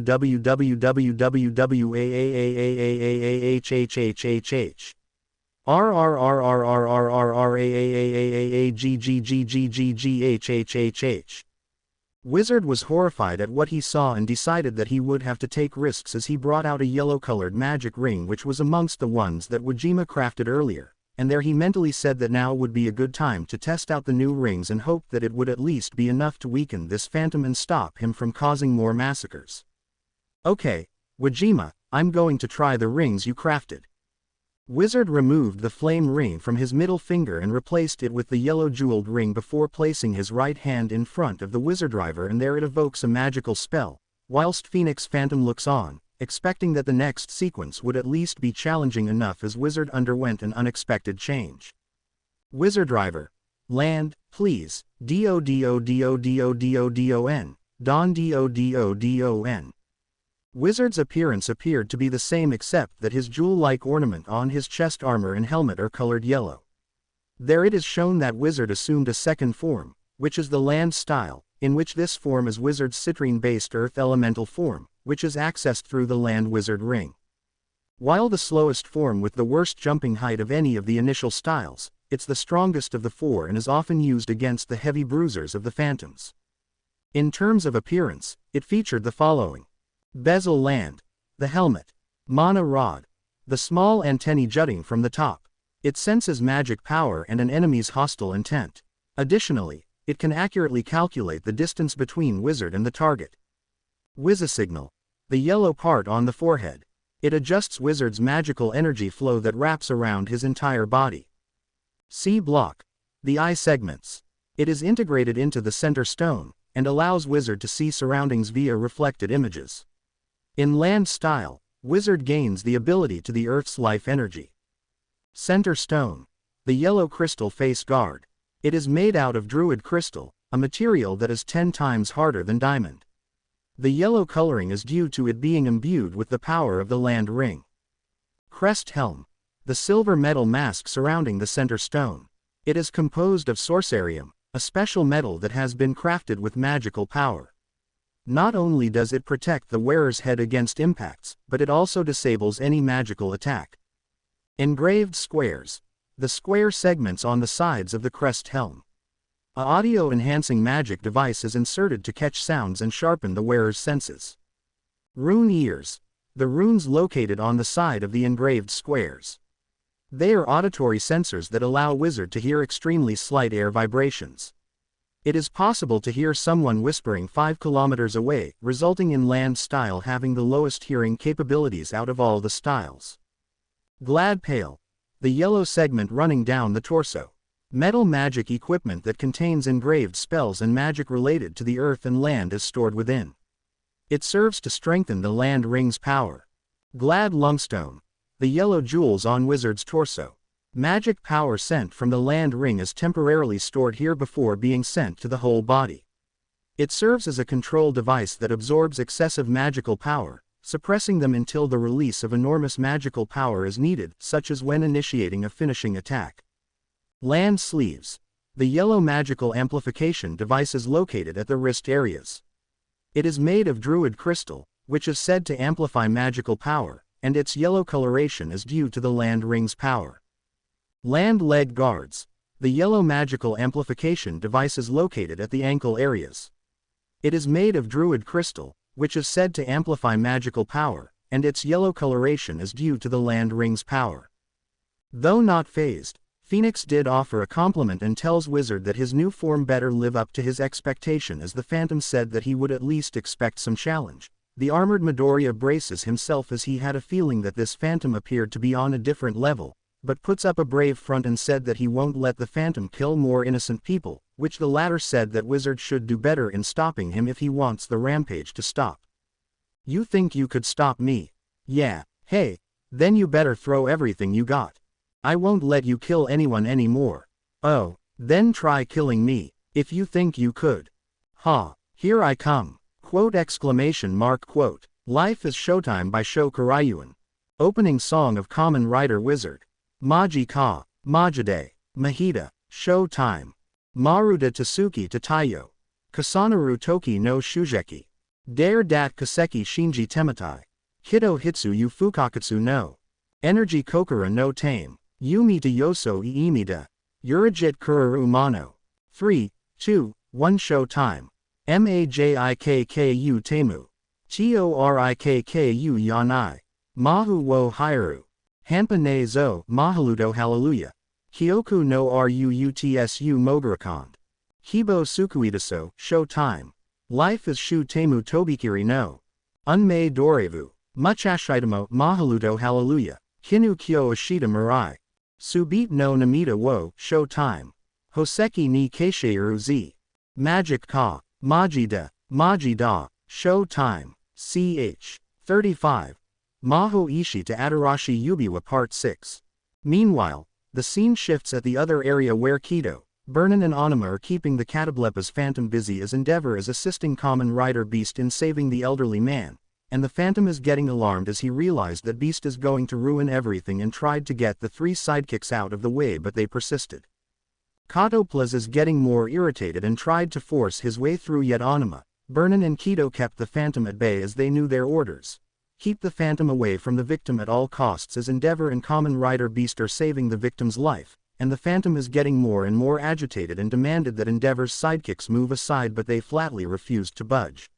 www.www.www.aaaaaaaahhhhhh RRRRRRRRAAAAAAAGGGGGGHHHH. Wizard was horrified at what he saw and decided that he would have to take risks as he brought out a yellow-colored magic ring which was amongst the ones that Wajima crafted earlier, and there he mentally said that now would be a good time to test out the new rings and hoped that it would at least be enough to weaken this phantom and stop him from causing more massacres. Okay, Wajima, I'm going to try the rings you crafted. Wizard removed the flame ring from his middle finger and replaced it with the yellow jeweled ring before placing his right hand in front of the wizard driver, and there it evokes a magical spell, whilst Phoenix Phantom looks on, expecting that the next sequence would at least be challenging enough as Wizard underwent an unexpected change. Wizard driver. Land, please, DODODODODODON, Don DODODON. Wizard's appearance appeared to be the same except that his jewel-like ornament on his chest armor and helmet are colored yellow. There it is shown that Wizard assumed a second form, which is the land style, in which this form is Wizard's citrine-based earth elemental form, which is accessed through the land wizard ring. While the slowest form with the worst jumping height of any of the initial styles, it's the strongest of the four and is often used against the heavy bruisers of the phantoms. In terms of appearance, it featured the following. Bezel land. The helmet. Mana rod. The small antennae jutting from the top. It senses magic power and an enemy's hostile intent. Additionally, it can accurately calculate the distance between Wizard and the target. Wiz-signal. The yellow part on the forehead. It adjusts Wizard's magical energy flow that wraps around his entire body. C-block. The eye segments. It is integrated into the center stone, and allows Wizard to see surroundings via reflected images. In land style, Wizard gains the ability to the Earth's life energy. Center stone. The yellow crystal face guard. It is made out of druid crystal, a material that is 10 times harder than diamond. The yellow coloring is due to it being imbued with the power of the land ring. Crest helm. The silver metal mask surrounding the center stone. It is composed of sorcerium, a special metal that has been crafted with magical power. Not only does it protect the wearer's head against impacts, but it also disables any magical attack. Engraved squares. The square segments on the sides of the crest helm. A audio-enhancing magic device is inserted to catch sounds and sharpen the wearer's senses. Rune ears. The runes located on the side of the engraved squares. They are auditory sensors that allow Wizard to hear extremely slight air vibrations. It is possible to hear someone whispering 5 kilometers away, resulting in land style having the lowest hearing capabilities out of all the styles. Glad Pale. The yellow segment running down the torso. Metal magic equipment that contains engraved spells and magic related to the earth and land is stored within. It serves to strengthen the land ring's power. Glad Lungstone. The yellow jewels on Wizard's torso. Magic power sent from the land ring is temporarily stored here before being sent to the whole body. It serves as a control device that absorbs excessive magical power, suppressing them until the release of enormous magical power is needed, such as when initiating a finishing attack. Land sleeves. The yellow magical amplification device is located at the wrist areas. It is made of druid crystal, which is said to amplify magical power, and its yellow coloration is due to the land ring's power. Land leg guards. The yellow magical amplification device is located at the ankle areas. It is made of druid crystal, which is said to amplify magical power, and its yellow coloration is due to the land ring's power. Though not phased, Phoenix did offer a compliment and tells Wizard that his new form better live up to his expectation, as the Phantom said that he would at least expect some challenge. The armored Midoriya braces himself as he had a feeling that this Phantom appeared to be on a different level, but puts up a brave front and said that he won't let the Phantom kill more innocent people, which the latter said that Wizard should do better in stopping him if he wants the rampage to stop. You think you could stop me? Yeah, hey, then you better throw everything you got. I won't let you kill anyone anymore. Oh, then try killing me, if you think you could. Ha, Here I come. Quote exclamation mark quote. Life is Showtime by Sho Karaiyuan. Opening song of Kamen Rider Wizard. Maji ka, Majide, Mahita, Showtime. Maruda Tsuki Tatayo. Kasanaru Toki no Shujeki. Dare dat Kaseki Shinji Tematai. Hito Hitsu Yu Fukakatsu no. Energy Kokura no Tame. Yumi to Yoso Iimida. Urajit Kuraru Mano. 3, 2, 1 Showtime. Majikku Temu. Torikku Yanai. Mahu wo Hairu. Hanpa ne zo Mahaludo Hallelujah. Kyoku no Ruutsu Mogarakond. Hibo Sukuitaso, Showtime. Life is Shu Temu Tobikiri no. Unmei Dorevu. Muchashitamo Mahaludo Hallelujah. Hinu Kyo Ashita Mirai. Subit no Namita wo, Showtime. Hoseki ni Keisheiru Z. Magic ka, Majida, Majida, Showtime. Ch. 35. Maho Ishi to Adarashi Yubiwa Part 6. Meanwhile, the scene shifts at the other area where Kido, Burnin and Onuma are keeping the Catablepa's Phantom busy as Endeavor is assisting Kamen Rider Beast in saving the elderly man, and the Phantom is getting alarmed as he realized that Beast is going to ruin everything and tried to get the 3 sidekicks out of the way but they persisted. Katoplas is getting more irritated and tried to force his way through yet Onuma, Burnin and Kido kept the Phantom at bay as they knew their orders. Keep the Phantom away from the victim at all costs as Endeavor and Kamen Rider Beast are saving the victim's life, and the Phantom is getting more and more agitated and demanded that Endeavor's sidekicks move aside but they flatly refused to budge.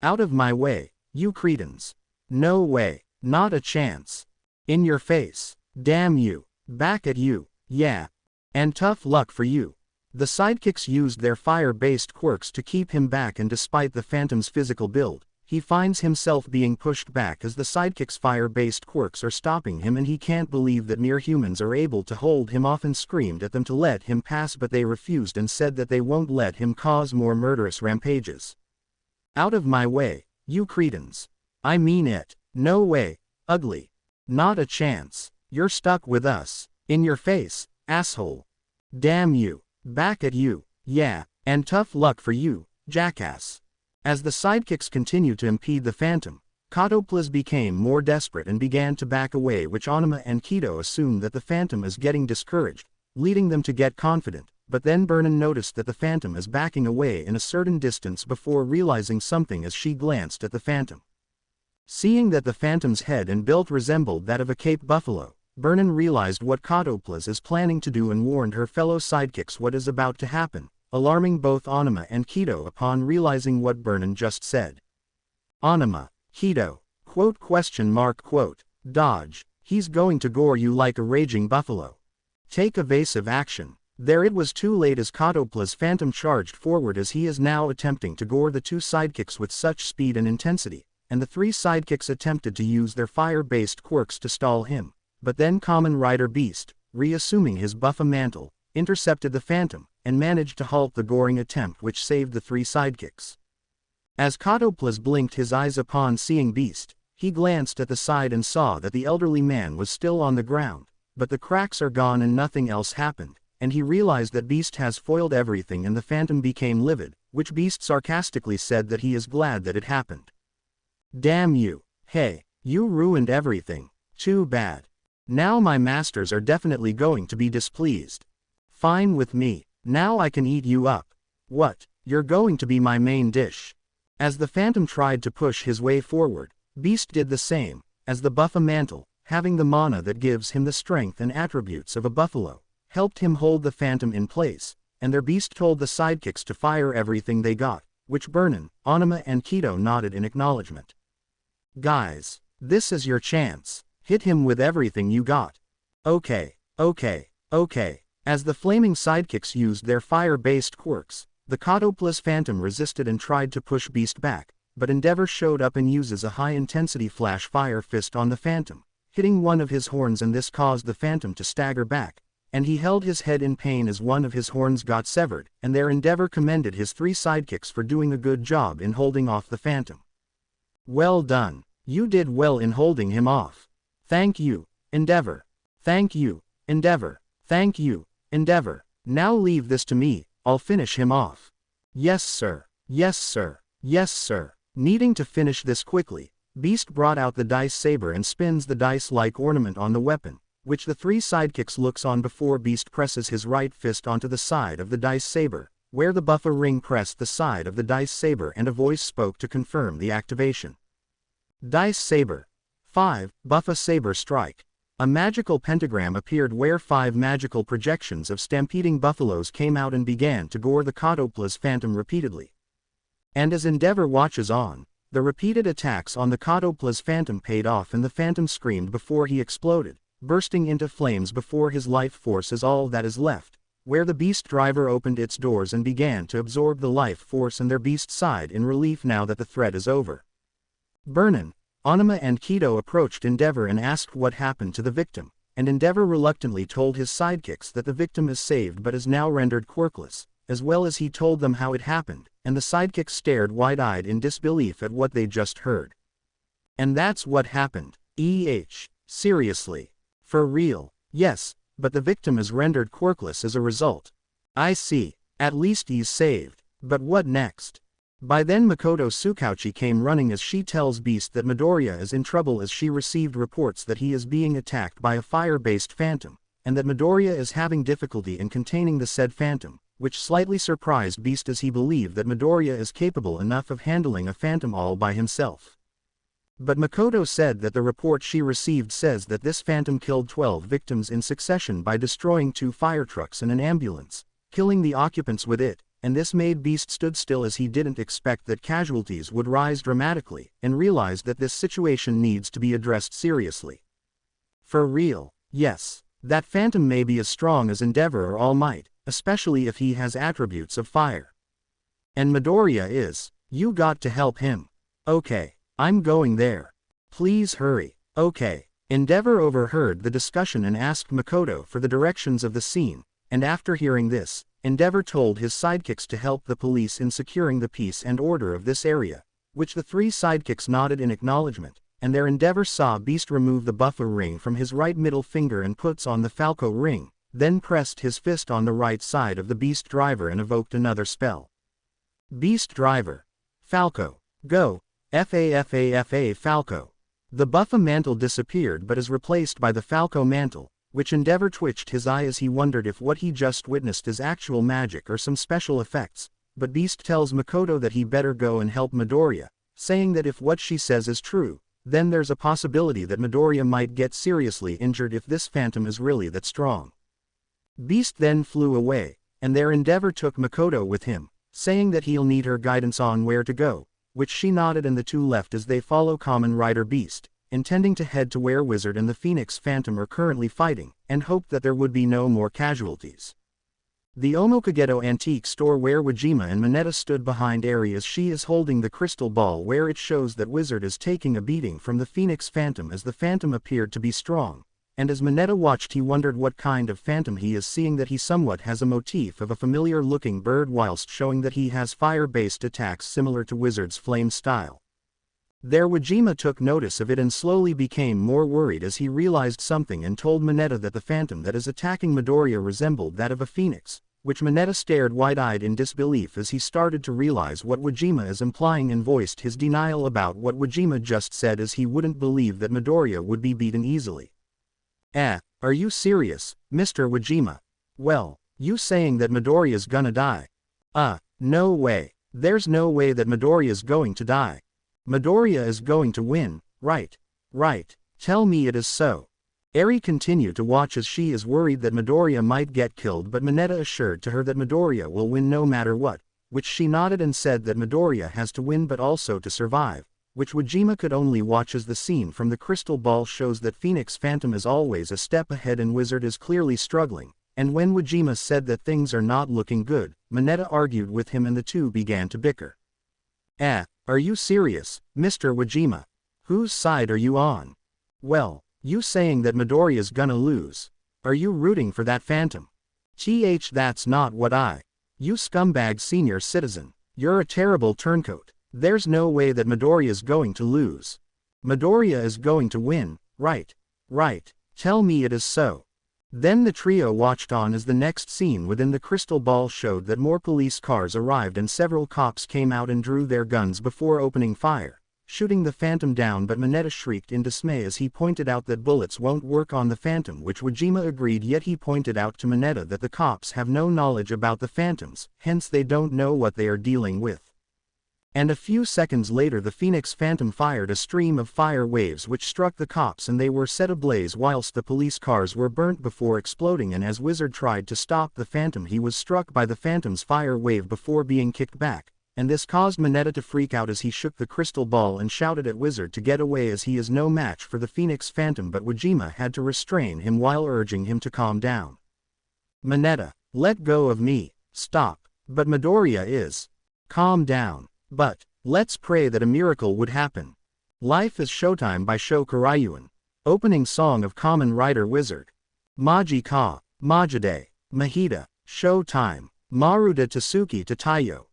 Out of my way, you cretins. No way, not a chance. In your face. Damn you. Back at you, yeah. And tough luck for you. The sidekicks used their fire-based quirks to keep him back and despite the Phantom's physical build, he finds himself being pushed back as the sidekick's fire-based quirks are stopping him and he can't believe that mere humans are able to hold him off and screamed at them to let him pass but they refused and said that they won't let him cause more murderous rampages. Out of my way, you cretins. I mean it. No way. Ugly. Not a chance. You're stuck with us. In your face, asshole. Damn you. Back at you, yeah, and tough luck for you, jackass. As the sidekicks continued to impede the Phantom, Katoplas became more desperate and began to back away which Onuma and Kido assumed that the Phantom is getting discouraged, leading them to get confident, but then Burnin noticed that the Phantom is backing away in a certain distance before realizing something as she glanced at the Phantom. Seeing that the Phantom's head and build resembled that of a Cape buffalo, Burnin realized what Katoplas is planning to do and warned her fellow sidekicks what is about to happen, alarming both Onuma and Kido upon realizing what Burnin just said. Onuma, Kido, quote, dodge, he's going to gore you like a raging buffalo. Take evasive action. There it was too late as Katoplas' Phantom charged forward as he is now attempting to gore the 2 sidekicks with such speed and intensity, and the 3 sidekicks attempted to use their fire-based quirks to stall him. But then Kamen Rider Beast, reassuming his buffa mantle, intercepted the Phantom, and managed to halt the goring attempt which saved the 3 sidekicks. As Katoplas blinked his eyes upon seeing Beast, he glanced at the side and saw that the elderly man was still on the ground, but the cracks are gone and nothing else happened, and he realized that Beast has foiled everything and the Phantom became livid, which Beast sarcastically said that he is glad that it happened. Damn you. Hey, you ruined everything. Too bad. Now my masters are definitely going to be displeased. Fine with me. Now I can eat you up. What? You're going to be my main dish. As the Phantom tried to push his way forward, Beast did the same, as the buffa mantle, having the mana that gives him the strength and attributes of a buffalo, helped him hold the Phantom in place, and their Beast told the sidekicks to fire everything they got, which Burnin, Onuma and Kido nodded in acknowledgement. Guys, this is your chance. Hit him with everything you got. Okay. As the flaming sidekicks used their fire-based quirks, the Katoplas Phantom resisted and tried to push Beast back, but Endeavor showed up and uses a high-intensity flash fire fist on the Phantom, hitting one of his horns and this caused the Phantom to stagger back, and he held his head in pain as one of his horns got severed, and their Endeavor commended his 3 sidekicks for doing a good job in holding off the Phantom. Well done. You did well in holding him off. Thank you, Endeavor. Thank you, Endeavor. Thank you, Endeavor. Now leave this to me, I'll finish him off. Yes sir. Yes sir. Yes sir. Needing to finish this quickly, Beast brought out the dice saber and spins the dice-like ornament on the weapon, which the three sidekicks looks on before Beast presses his right fist onto the side of the dice saber, where the buffer ring pressed the side of the dice saber and a voice spoke to confirm the activation. Dice saber. 5. Buffa saber strike. A magical pentagram appeared where 5 magical projections of stampeding buffaloes came out and began to gore the Catopla's phantom repeatedly. And as Endeavor watches on, the repeated attacks on the Catopla's phantom paid off and the phantom screamed before he exploded, bursting into flames before his life force is all that is left, where the beast driver opened its doors and began to absorb the life force and their beast side in relief now that the threat is over. Burnin, Onuma and Kido approached Endeavor and asked what happened to the victim, and Endeavor reluctantly told his sidekicks that the victim is saved but is now rendered quirkless, as well as he told them how it happened, and the sidekicks stared wide-eyed in disbelief at what they just heard. And that's what happened. Seriously? For real? Yes, but the victim is rendered quirkless as a result. I see. At least he's saved. But what next? By then Makoto Tsukauchi came running as she tells Beast that Midoriya is in trouble as she received reports that he is being attacked by a fire-based phantom, and that Midoriya is having difficulty in containing the said phantom, which slightly surprised Beast as he believed that Midoriya is capable enough of handling a phantom all by himself. But Makoto said that the report she received says that this phantom killed 12 victims in succession by destroying 2 fire trucks and an ambulance, killing the occupants with it, and this made Beast stood still as he didn't expect that casualties would rise dramatically, and realized that this situation needs to be addressed seriously. For real? Yes. That phantom may be as strong as Endeavor or All Might, especially if he has attributes of fire. And Midoriya is. You got to help him. Okay. I'm going there. Please hurry. Okay. Endeavor overheard the discussion and asked Makoto for the directions of the scene, and after hearing this, Endeavor told his sidekicks to help the police in securing the peace and order of this area, which the 3 sidekicks nodded in acknowledgement, and their Endeavor saw Beast remove the buffer ring from his right middle finger and puts on the Falco ring, then pressed his fist on the right side of the Beast driver and evoked another spell. Beast driver. Falco. Go. Fa Falco. The buffa mantle disappeared but is replaced by the Falco mantle, which Endeavor twitched his eye as he wondered if what he just witnessed is actual magic or some special effects, but Beast tells Makoto that he better go and help Midoriya, saying that if what she says is true, then there's a possibility that Midoriya might get seriously injured if this phantom is really that strong. Beast then flew away, and their Endeavor took Makoto with him, saying that he'll need her guidance on where to go, which she nodded and the two left as they follow Kamen Rider Beast, intending to head to where Wizard and the Phoenix Phantom are currently fighting, and hoped that there would be no more casualties. The Omokageto antique store where Wajima and Mineta stood behind Eri as she is holding the crystal ball where it shows that Wizard is taking a beating from the Phoenix Phantom as the Phantom appeared to be strong, and as Mineta watched he wondered what kind of phantom he is seeing, that he somewhat has a motif of a familiar-looking bird whilst showing that he has fire-based attacks similar to Wizard's flame style. There Wajima took notice of it and slowly became more worried as he realized something and told Mineta that the phantom that is attacking Midoriya resembled that of a phoenix, which Mineta stared wide-eyed in disbelief as he started to realize what Wajima is implying and voiced his denial about what Wajima just said as he wouldn't believe that Midoriya would be beaten easily. Are you serious, Mr. Wajima? Well, you saying that Midoriya's gonna die? No way. There's no way that Midoriya's going to die. Midoriya is going to win, right? Right. Tell me it is so. Eri continued to watch as she is worried that Midoriya might get killed, but Mineta assured to her that Midoriya will win no matter what, which she nodded and said that Midoriya has to win but also to survive, which Wajima could only watch as the scene from the crystal ball shows that Phoenix Phantom is always a step ahead and Wizard is clearly struggling, and when Wajima said that things are not looking good, Mineta argued with him and the two began to bicker. Are you serious, Mr. Wajima? Whose side are you on? Well, you saying that Midoriya's gonna lose. Are you rooting for that phantom? That's not what You scumbag senior citizen. You're a terrible turncoat. There's no way that Midoriya's going to lose. Midoriya is going to win, right? Right. Tell me it is so. Then the trio watched on as the next scene within the crystal ball showed that more police cars arrived and several cops came out and drew their guns before opening fire, shooting the Phantom down, but Mineta shrieked in dismay as he pointed out that bullets won't work on the Phantom, which Wajima agreed, yet he pointed out to Mineta that the cops have no knowledge about the Phantoms, hence they don't know what they are dealing with. And a few seconds later the Phoenix Phantom fired a stream of fire waves which struck the cops and they were set ablaze whilst the police cars were burnt before exploding, and as Wizard tried to stop the Phantom he was struck by the Phantom's fire wave before being kicked back, and this caused Mineta to freak out as he shook the crystal ball and shouted at Wizard to get away as he is no match for the Phoenix Phantom, but Wajima had to restrain him while urging him to calm down. "Mineta, let go of me, stop." But Midoriya is. "Calm down. But, let's pray that a miracle would happen." Life is Showtime by Sho Karaiyuan. Opening song of Kamen Rider Wizard. Maji Ka, Majide, Mahita, Showtime, Maruda Tasuki Tatayo.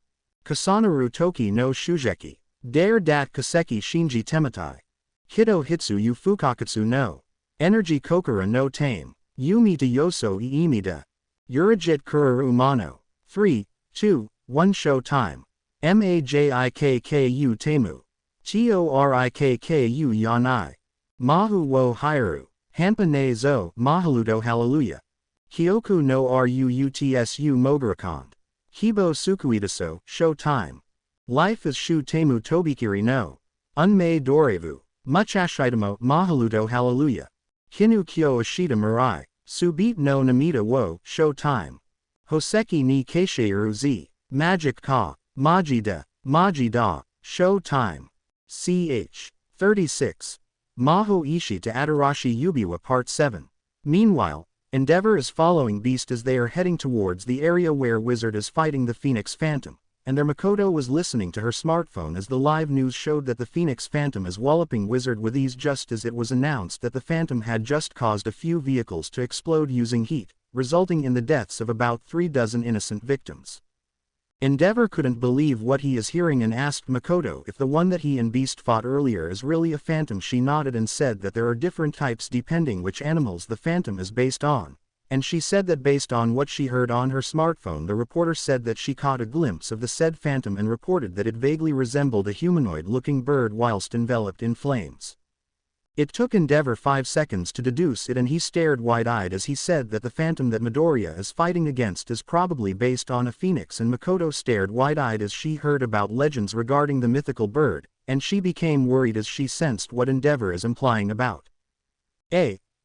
Kasanaru Toki no Shujeki. Dare Dat Kaseki Shinji Tematai. Kido Hitsu Yu Fukakatsu no. Energy Kokura no Tame. Yumi to Yoso Iimida. Urajit Kururu Mano. 3, 2, 1 Showtime. Majikku Temu. Torikku Yanai. Mahu wo Hairu. Hanpa ne zo Mahaludo Hallelujah. Kyoku no Ruutsu Mogurakond. Hibo Sukuidaso, Showtime. Life is Shu Temu Tobikiri no. Unmei Dorevu. Muchashitamo Mahaludo Hallelujah. Kinu Kyo Ashita Mirai. Subit no Namita wo, Showtime. Hoseki ni Keisheiru Z. Magic Ka. Majida, Majida, Showtime. Ch. 36. Maho Ishi to Adarashi Yubiwa Part 7. Meanwhile, Endeavor is following Beast as they are heading towards the area where Wizard is fighting the Phoenix Phantom, and their Makoto was listening to her smartphone as the live news showed that the Phoenix Phantom is walloping Wizard with ease, just as it was announced that the Phantom had just caused a few vehicles to explode using heat, resulting in the deaths of about 3 dozen innocent victims. Endeavor couldn't believe what he is hearing and asked Makoto if the one that he and Beast fought earlier is really a phantom. She nodded and said that there are different types depending which animals the phantom is based on, and she said that based on what she heard on her smartphone, the reporter said that she caught a glimpse of the said phantom and reported that it vaguely resembled a humanoid-looking bird whilst enveloped in flames. It took Endeavor 5 seconds to deduce it, and he stared wide-eyed as he said that the phantom that Midoriya is fighting against is probably based on a phoenix, and Makoto stared wide-eyed as she heard about legends regarding the mythical bird, and she became worried as she sensed what Endeavor is implying about.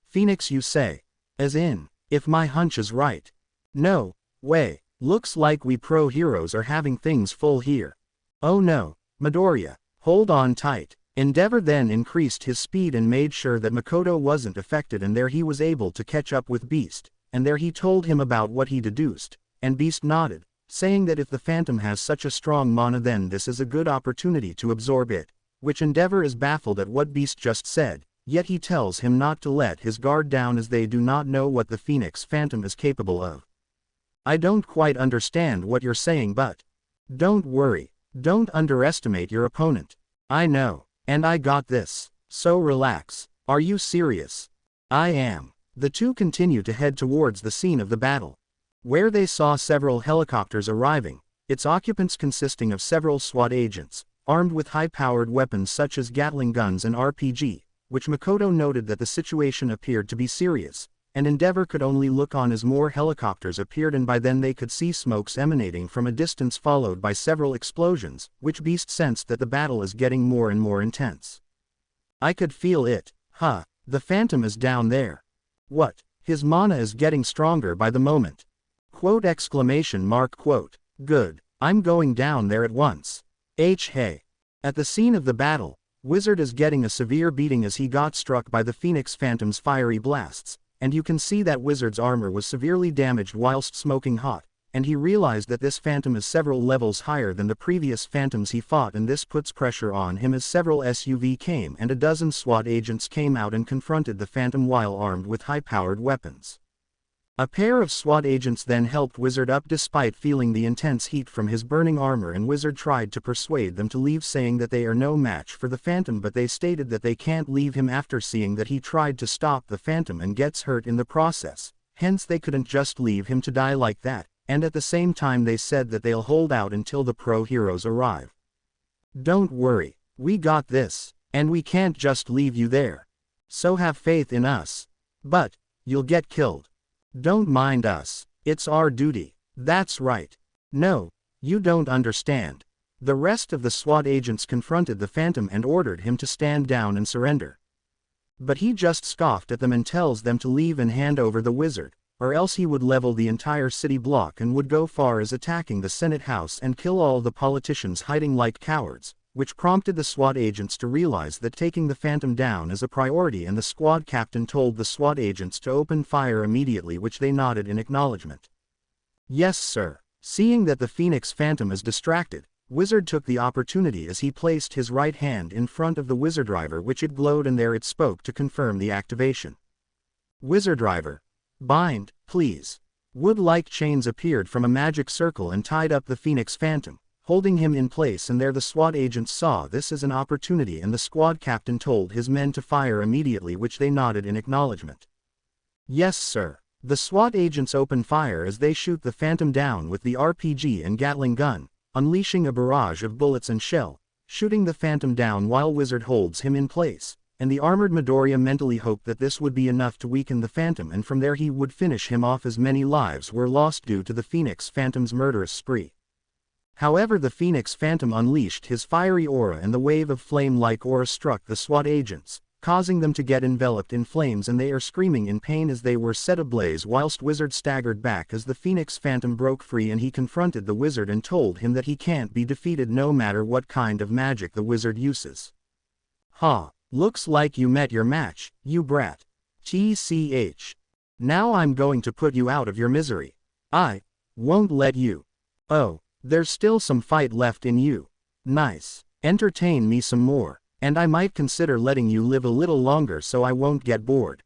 Phoenix you say? As in, if my hunch is right. No way, looks like we pro heroes are having things full here. Oh no, Midoriya, hold on tight. Endeavor then increased his speed and made sure that Makoto wasn't affected, and there he was able to catch up with Beast, and there he told him about what he deduced, and Beast nodded, saying that if the phantom has such a strong mana then this is a good opportunity to absorb it, which Endeavor is baffled at what Beast just said, yet he tells him not to let his guard down as they do not know what the Phoenix Phantom is capable of. I don't quite understand what you're saying, but don't worry, don't underestimate your opponent. I know. And I got this. So relax. Are you serious? I am. The two continue to head towards the scene of the battle, where they saw several helicopters arriving, its occupants consisting of several SWAT agents, armed with high-powered weapons such as Gatling guns and RPG, which Makoto noted that the situation appeared to be serious, and Endeavor could only look on as more helicopters appeared, and by then they could see smokes emanating from a distance followed by several explosions, which Beast sensed that the battle is getting more and more intense. I could feel it. The phantom is down there. What? His mana is getting stronger by the moment. Quote exclamation mark quote. Good. I'm going down there at once. Hey. At the scene of the battle, Wizard is getting a severe beating as he got struck by the Phoenix Phantom's fiery blasts, and you can see that Wizard's armor was severely damaged whilst smoking hot, and he realized that this phantom is several levels higher than the previous phantoms he fought, and this puts pressure on him as several SUV came and a dozen SWAT agents came out and confronted the phantom while armed with high-powered weapons. A pair of SWAT agents then helped Wizard up despite feeling the intense heat from his burning armor, and Wizard tried to persuade them to leave, saying that they are no match for the phantom, but they stated that they can't leave him after seeing that he tried to stop the phantom and gets hurt in the process, hence they couldn't just leave him to die like that, and at the same time they said that they'll hold out until the pro heroes arrive. Don't worry, we got this, and we can't just leave you there. So have faith in us. But, you'll get killed. Don't mind us, it's our duty. That's right. No, you don't understand. The rest of the SWAT agents confronted the Phantom and ordered him to stand down and surrender. But he just scoffed at them and tells them to leave and hand over the wizard, or else he would level the entire city block and would go far as attacking the Senate House and kill all the politicians hiding like cowards, which prompted the SWAT agents to realize that taking the Phantom down is a priority, and the squad captain told the SWAT agents to open fire immediately, which they nodded in acknowledgement. Yes sir. Seeing that the Phoenix Phantom is distracted, Wizard took the opportunity as he placed his right hand in front of the Wizard Driver, which it glowed, and there it spoke to confirm the activation. Wizard Driver. Bind, please. Wood-like chains appeared from a magic circle and tied up the Phoenix Phantom, holding him in place, and there the SWAT agents saw this as an opportunity, and the squad captain told his men to fire immediately, which they nodded in acknowledgement. Yes sir. The SWAT agents open fire as they shoot the Phantom down with the RPG and Gatling gun, unleashing a barrage of bullets and shell, shooting the Phantom down while Wizard holds him in place, and the armored Midoriya mentally hoped that this would be enough to weaken the Phantom, and from there he would finish him off, as many lives were lost due to the Phoenix Phantom's murderous spree. However, the Phoenix Phantom unleashed his fiery aura, and the wave of flame-like aura struck the SWAT agents, causing them to get enveloped in flames, and they are screaming in pain as they were set ablaze, whilst Wizard staggered back as the Phoenix Phantom broke free, and he confronted the Wizard and told him that he can't be defeated no matter what kind of magic the Wizard uses. Ha, looks like you met your match, you brat. TCH. Now I'm going to put you out of your misery. I won't let you. Oh, there's still some fight left in you. Nice. Entertain me some more, and I might consider letting you live a little longer so I won't get bored.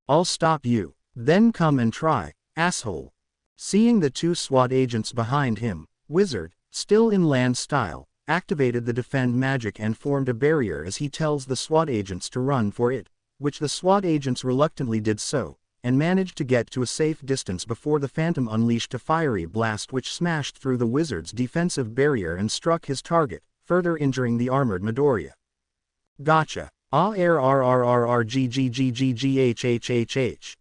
I'll stop you. Then come and try, asshole. Seeing the two SWAT agents behind him, Wizard, still in land style, activated the defend magic and formed a barrier as he tells the SWAT agents to run for it, which the SWAT agents reluctantly did so, and managed to get to a safe distance before the Phantom unleashed a fiery blast which smashed through the Wizard's defensive barrier and struck his target, further injuring the armored Midoriya. Gotcha. ARRRRGGGGGHHHH.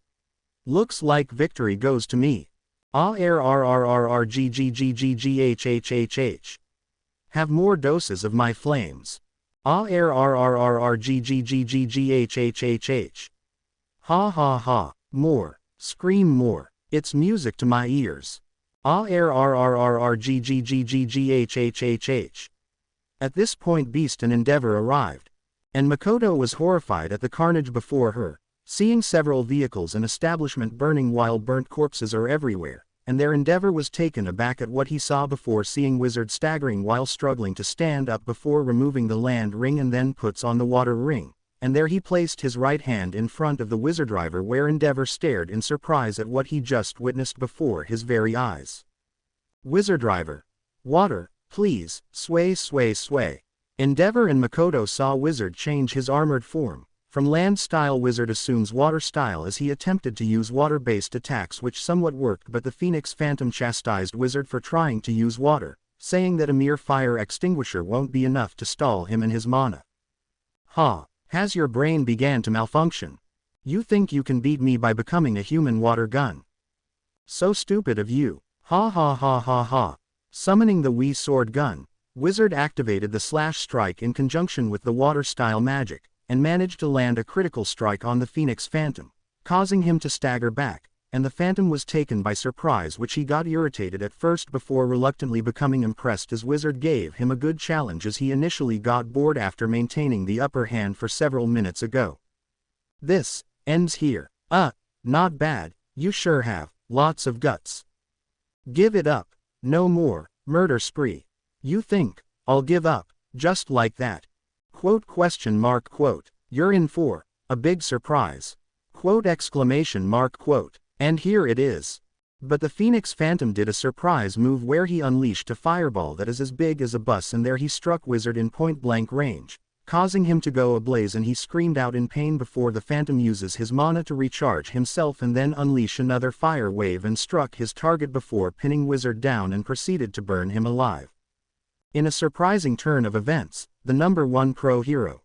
Looks like victory goes to me. ARRRRGGGGGHHHH. Have more doses of my flames. ARRRRGGGGGHHHH. Ha ha ha. More. Scream more. It's music to my ears. ARRRRGGGGGHHHH. At this point Beast and Endeavor arrived, and Makoto was horrified at the carnage before her, seeing several vehicles and establishment burning while burnt corpses are everywhere, and their Endeavor was taken aback at what he saw before seeing Wizard staggering while struggling to stand up before removing the land ring and then puts on the water ring, and there he placed his right hand in front of the Wizard Driver, where Endeavor stared in surprise at what he just witnessed before his very eyes. Wizard Driver. Water, please, sway sway sway. Endeavor and Makoto saw Wizard change his armored form. From land style Wizard assumes water style as he attempted to use water-based attacks, which somewhat worked, but the Phoenix Phantom chastised Wizard for trying to use water, saying that a mere fire extinguisher won't be enough to stall him and his mana. Ha, has your brain began to malfunction? You think you can beat me by becoming a human water gun? So stupid of you. Ha ha ha ha ha. Summoning the Wii Sword Gun, Wizard activated the Slash Strike in conjunction with the water style magic, and managed to land a critical strike on the Phoenix Phantom, causing him to stagger back, and the Phantom was taken by surprise, which he got irritated at first before reluctantly becoming impressed as Wizard gave him a good challenge, as he initially got bored after maintaining the upper hand for several minutes ago. This ends here. Not bad, you sure have lots of guts. Give it up. No more murder spree. You think I'll give up just like that? Quote ? You're in for a big surprise. Quote ! And here it is. But the Phoenix Phantom did a surprise move where he unleashed a fireball that is as big as a bus, and there he struck Wizard in point-blank range, causing him to go ablaze, and he screamed out in pain before the Phantom uses his mana to recharge himself and then unleash another fire wave and struck his target before pinning Wizard down and proceeded to burn him alive. In a surprising turn of events, the number 1 pro hero,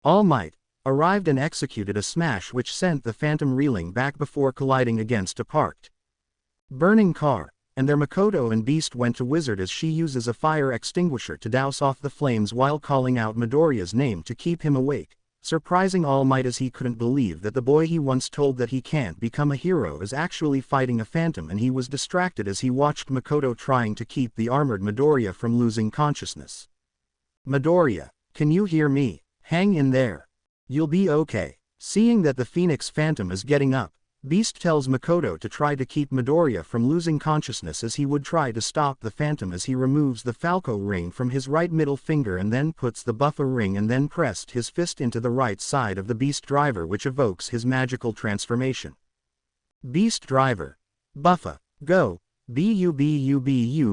All Might, arrived and executed a smash which sent the Phantom reeling back before colliding against a parked burning car, and their Makoto and Beast went to Wizard as she uses a fire extinguisher to douse off the flames while calling out Midoriya's name to keep him awake, surprising All Might as he couldn't believe that the boy he once told that he can't become a hero is actually fighting a Phantom, and he was distracted as he watched Makoto trying to keep the armored Midoriya from losing consciousness. "Midoriya, can you hear me? Hang in there. You'll be okay." Seeing that the Phoenix Phantom is getting up, Beast tells Makoto to try to keep Midoriya from losing consciousness as he would try to stop the Phantom as he removes the Falco ring from his right middle finger and then puts the Buffa ring and then pressed his fist into the right side of the Beast Driver, which evokes his magical transformation. Beast Driver. Buffa. Go. Bu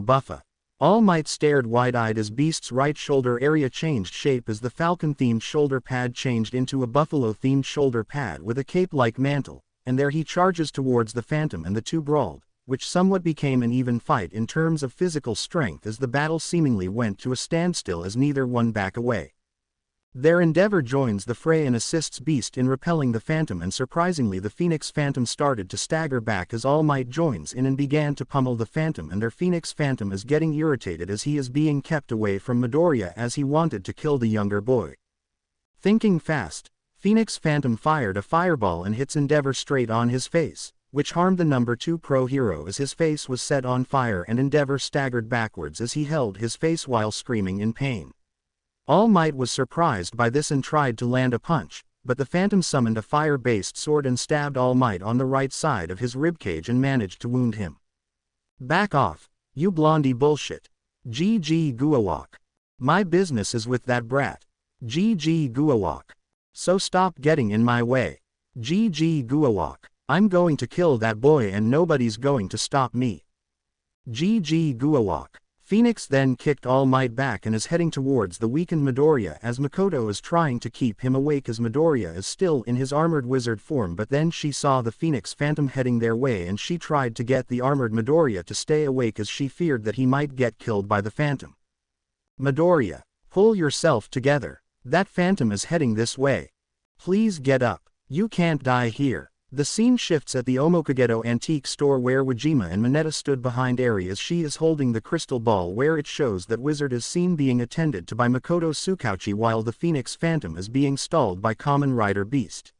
Buffa. All Might stared wide-eyed as Beast's right shoulder area changed shape as the Falcon-themed shoulder pad changed into a Buffalo-themed shoulder pad with a cape-like mantle, and there he charges towards the Phantom, and the two brawled, which somewhat became an even fight in terms of physical strength as the battle seemingly went to a standstill as neither one back away. Their Endeavor joins the fray and assists Beast in repelling the Phantom, and surprisingly the Phoenix Phantom started to stagger back as All Might joins in and began to pummel the Phantom, and their Phoenix Phantom is getting irritated as he is being kept away from Midoriya as he wanted to kill the younger boy. Thinking fast, Phoenix Phantom fired a fireball and hits Endeavor straight on his face, which harmed the number 2 pro hero as his face was set on fire, and Endeavor staggered backwards as he held his face while screaming in pain. All Might was surprised by this and tried to land a punch, but the Phantom summoned a fire-based sword and stabbed All Might on the right side of his ribcage and managed to wound him. "Back off, you blondie bullshit. GG Guawak. My business is with that brat. GG Guawak. So stop getting in my way. GG Guawak. I'm going to kill that boy and nobody's going to stop me. GG Guawak." Phoenix then kicked All Might back and is heading towards the weakened Midoriya as Makoto is trying to keep him awake as Midoriya is still in his armored wizard form, but then she saw the Phoenix Phantom heading their way and she tried to get the armored Midoriya to stay awake as she feared that he might get killed by the Phantom. "Midoriya, pull yourself together. That Phantom is heading this way. Please get up. You can't die here." The scene shifts at the Omokagedo antique store where Wajima and Mineta stood behind Eri as she is holding the crystal ball, where it shows that Wizard is seen being attended to by Makoto Tsukauchi while the Phoenix Phantom is being stalled by Kamen Rider Beast.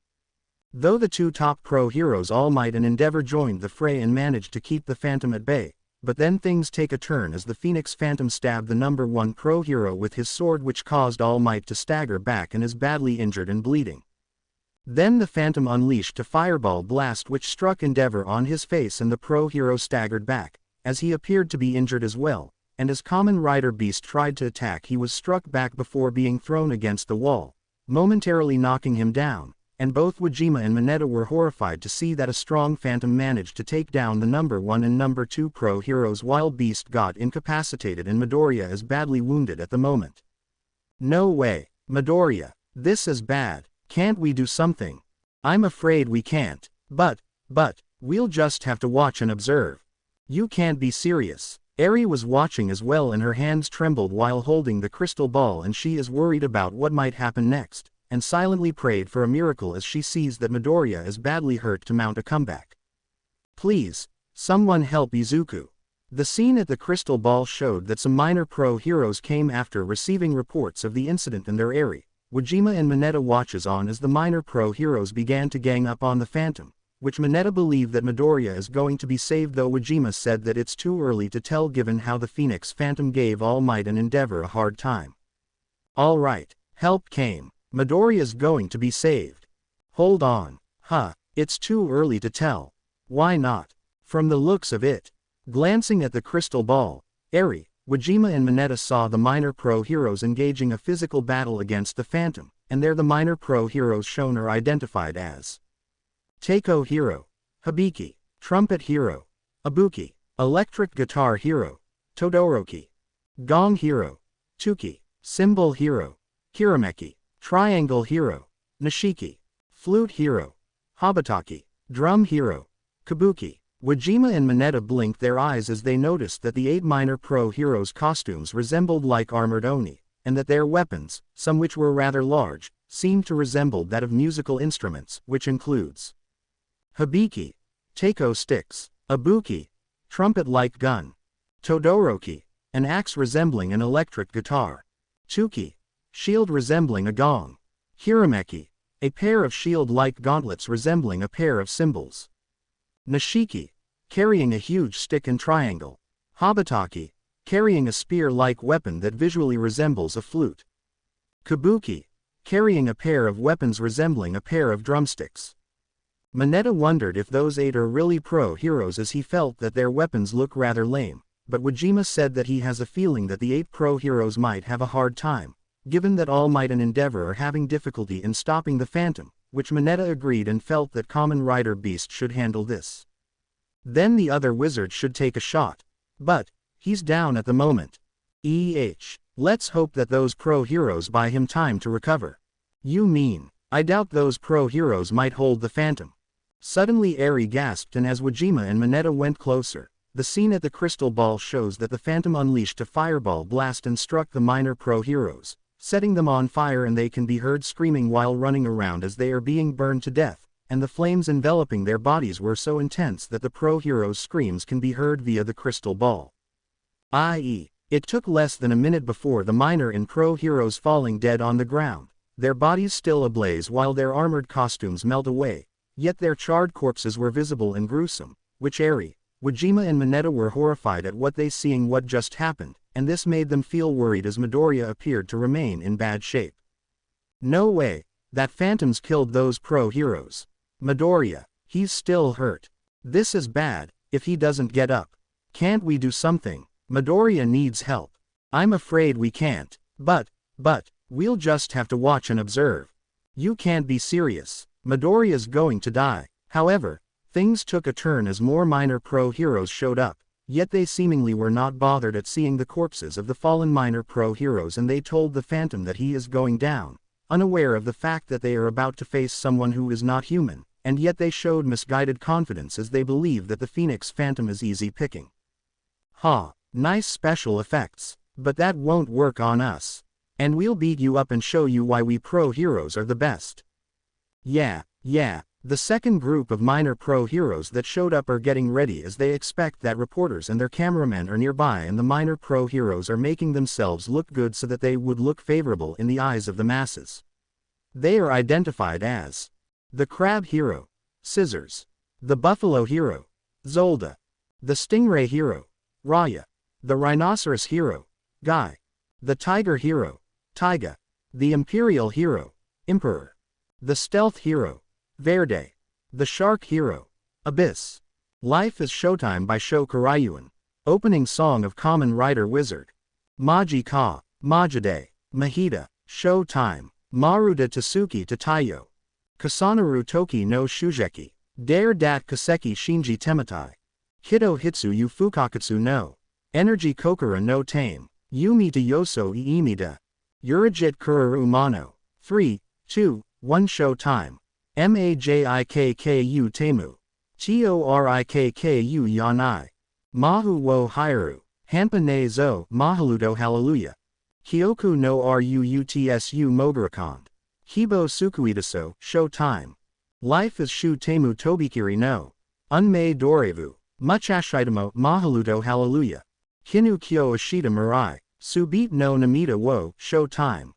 Though the two top pro heroes All Might and Endeavor joined the fray and managed to keep the Phantom at bay, but then things take a turn as the Phoenix Phantom stabbed the number 1 pro hero with his sword, which caused All Might to stagger back and is badly injured and bleeding. Then the Phantom unleashed a fireball blast which struck Endeavor on his face and the pro hero staggered back, as he appeared to be injured as well, and as Kamen Rider Beast tried to attack he was struck back before being thrown against the wall, momentarily knocking him down, and both Wajima and Mineta were horrified to see that a strong Phantom managed to take down the number 1 and number 2 pro heroes while Beast got incapacitated and Midoriya is badly wounded at the moment. "No way, Midoriya, this is bad. Can't we do something?" "I'm afraid we can't. But, we'll just have to watch and observe." "You can't be serious." Eri was watching as well and her hands trembled while holding the crystal ball, and she is worried about what might happen next, and silently prayed for a miracle as she sees that Midoriya is badly hurt to mount a comeback. "Please, someone help Izuku." The scene at the crystal ball showed that some minor pro heroes came after receiving reports of the incident, and their Eri, Wajima and Mineta watches on as the minor pro heroes began to gang up on the Phantom, which Mineta believed that Midoriya is going to be saved, though Wajima said that it's too early to tell given how the Phoenix Phantom gave All Might and Endeavor a hard time. "Alright, help came. Midoriya's going to be saved." "Hold on. It's too early to tell." "Why not?" "From the looks of it." Glancing at the crystal ball, Eri, Wajima and Mineta saw the minor pro heroes engaging a physical battle against the Phantom, and there the minor pro heroes shown are identified as Taiko Hero, Hibiki, Trumpet Hero, Ibuki, Electric Guitar Hero, Todoroki, Gong Hero, Tuki, Cymbal Hero, Hirameki, Triangle Hero, Nishiki, Flute Hero, Habataki, Drum Hero, Kabuki. Wajima and Mineta blinked their eyes as they noticed that the 8 minor pro heroes' costumes resembled like armored oni, and that their weapons, some which were rather large, seemed to resemble that of musical instruments, which includes Hibiki, taiko sticks, abuki, trumpet-like gun, todoroki, an axe resembling an electric guitar, tuki, shield resembling a gong, hirameki, a pair of shield-like gauntlets resembling a pair of cymbals, nishiki, carrying a huge stick and triangle, habataki, carrying a spear-like weapon that visually resembles a flute, kabuki, carrying a pair of weapons resembling a pair of drumsticks. Mineta wondered if those 8 are really pro heroes, as he felt that their weapons look rather lame, but Wajima said that he has a feeling that the 8 pro heroes might have a hard time, given that All Might and Endeavor are having difficulty in stopping the Phantom, which Mineta agreed and felt that Kamen Rider Beast should handle this. Then the other wizard should take a shot. But he's down at the moment. Let's hope that those pro heroes buy him time to recover. You mean, I doubt those pro heroes might hold the Phantom. Suddenly Eri gasped, and as Wajima and Mineta went closer, the scene at the crystal ball shows that the Phantom unleashed a fireball blast and struck the minor pro heroes, setting them on fire, and they can be heard screaming while running around as they are being burned to death, and the flames enveloping their bodies were so intense that the pro heroes' screams can be heard via the crystal ball. I.e., it took less than a minute before the minor and pro heroes falling dead on the ground, their bodies still ablaze while their armored costumes melt away, yet their charred corpses were visible and gruesome, which Eri, Wajima and Mineta were horrified at what they seeing what just happened, and this made them feel worried as Midoriya appeared to remain in bad shape. No way, that Phantom's killed those pro heroes. Midoriya, he's still hurt. This is bad, if he doesn't get up. Can't we do something? Midoriya needs help. I'm afraid we can't. But, we'll just have to watch and observe. You can't be serious. Midoriya's going to die. However, things took a turn as more minor pro heroes showed up, yet they seemingly were not bothered at seeing the corpses of the fallen minor pro heroes, and they told the Phantom that he is going down, unaware of the fact that they are about to face someone who is not human, and yet they showed misguided confidence as they believe that the Phoenix Phantom is easy picking. Nice special effects, but that won't work on us. And we'll beat you up and show you why we pro heroes are the best. Yeah, the second group of minor pro heroes that showed up are getting ready as they expect that reporters and their cameramen are nearby, and the minor pro heroes are making themselves look good so that they would look favorable in the eyes of the masses. They are identified as the Crab Hero, Scissors, the Buffalo Hero, Zolda, the Stingray Hero, Raya, the Rhinoceros Hero, Guy, the Tiger Hero, Taiga, the Imperial Hero, Emperor, the Stealth Hero, Verde, the Shark Hero, Abyss. Life is Showtime by Sho Karaiyuan. Opening song of Kamen Rider Wizard. Maji Ka, Majide, Mahita, Showtime, Maruda Tasuki Tatayo. Kasanaru Toki no Shujeki, Dare Dat Kaseki Shinji Tematai. Hito Hitsu Yu Fukakatsu no. Energy Kokura no Tame. Yumi to Yoso Iimida. Urajit Kuraru Mano. 3, 2, 1 Showtime. Majikku Temu. Torikku Yanai. Mahu wo Hairu. Hanpa ne zo Mahaludo Hallelujah. Kyoku no Ruutsu Mogarakond. Hibo Sukuidaso, Showtime. Life is Shu Temu Tobikiri no. Unmei Dorevu. Muchashitamo Mahaludo Hallelujah. Hinu Kyo Ashita Mirai. Subit no Namita wo, Showtime.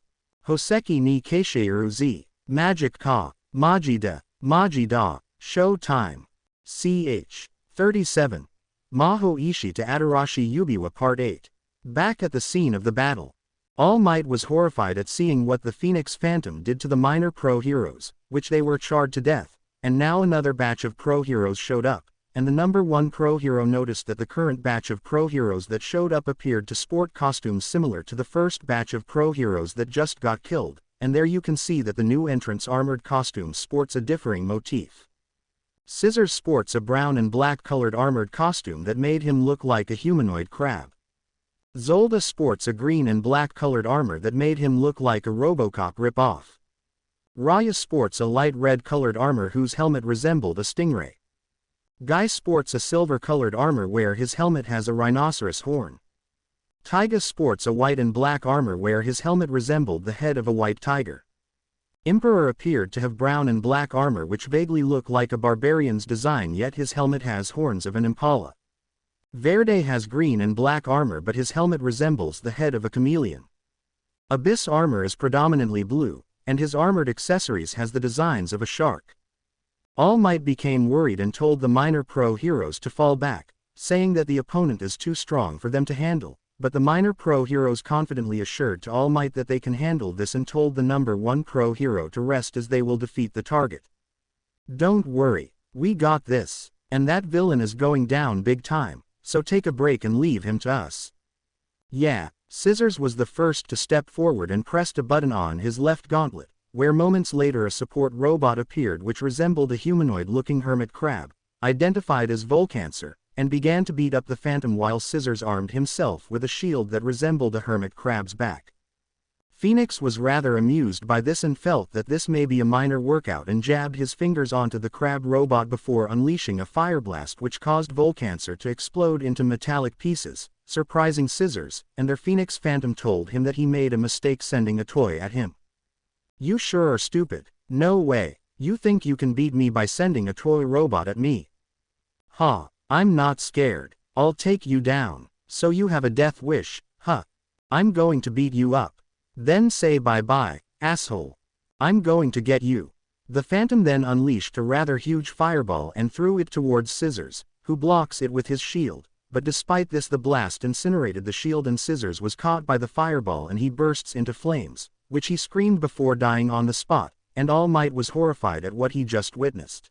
Hoseki ni Keisheiru Z. Magic Ka. Majida, Majida, Showtime. Ch. 37. Maho Ishi to Adarashi Yubiwa Part 8. Back at the scene of the battle. All Might was horrified at seeing what the Phoenix Phantom did to the minor pro heroes, which they were charred to death, and now another batch of pro heroes showed up, and the number 1 pro hero noticed that the current batch of pro heroes that showed up appeared to sport costumes similar to the first batch of pro heroes that just got killed. And there you can see that the new entrant's armored costume sports a differing motif. Scissors sports a brown and black colored armored costume that made him look like a humanoid crab. Zolda sports a green and black colored armor that made him look like a RoboCop rip-off. Raya sports a light red colored armor whose helmet resembled a stingray. Guy sports a silver colored armor where his helmet has a rhinoceros horn. Taiga sports a white and black armor where his helmet resembled the head of a white tiger. Emperor appeared to have brown and black armor which vaguely look like a barbarian's design, yet his helmet has horns of an impala. Verde has green and black armor but his helmet resembles the head of a chameleon. Abyss armor is predominantly blue, and his armored accessories has the designs of a shark. All Might became worried and told the minor pro heroes to fall back, saying that the opponent is too strong for them to handle, but the minor pro heroes confidently assured to All Might that they can handle this and told the number 1 pro hero to rest as they will defeat the target. Don't worry, we got this, and that villain is going down big time, so take a break and leave him to us. Yeah, Scissors was the first to step forward and pressed a button on his left gauntlet, where moments later a support robot appeared which resembled a humanoid-looking hermit crab, identified as Volcancer, and began to beat up the Phantom while Scissors armed himself with a shield that resembled a hermit crab's back. Phoenix was rather amused by this and felt that this may be a minor workout and jabbed his fingers onto the crab robot before unleashing a fire blast which caused Volcancer to explode into metallic pieces, surprising Scissors, and their Phoenix Phantom told him that he made a mistake sending a toy at him. You sure are stupid. No way. You think you can beat me by sending a toy robot at me? Ha. I'm not scared. I'll take you down. So you have a death wish, huh? I'm going to beat you up. Then say bye-bye, asshole. I'm going to get you. The Phantom then unleashed a rather huge fireball and threw it towards Scissors, who blocks it with his shield, but despite this the blast incinerated the shield and Scissors was caught by the fireball and he bursts into flames, which he screamed before dying on the spot, and All Might was horrified at what he just witnessed.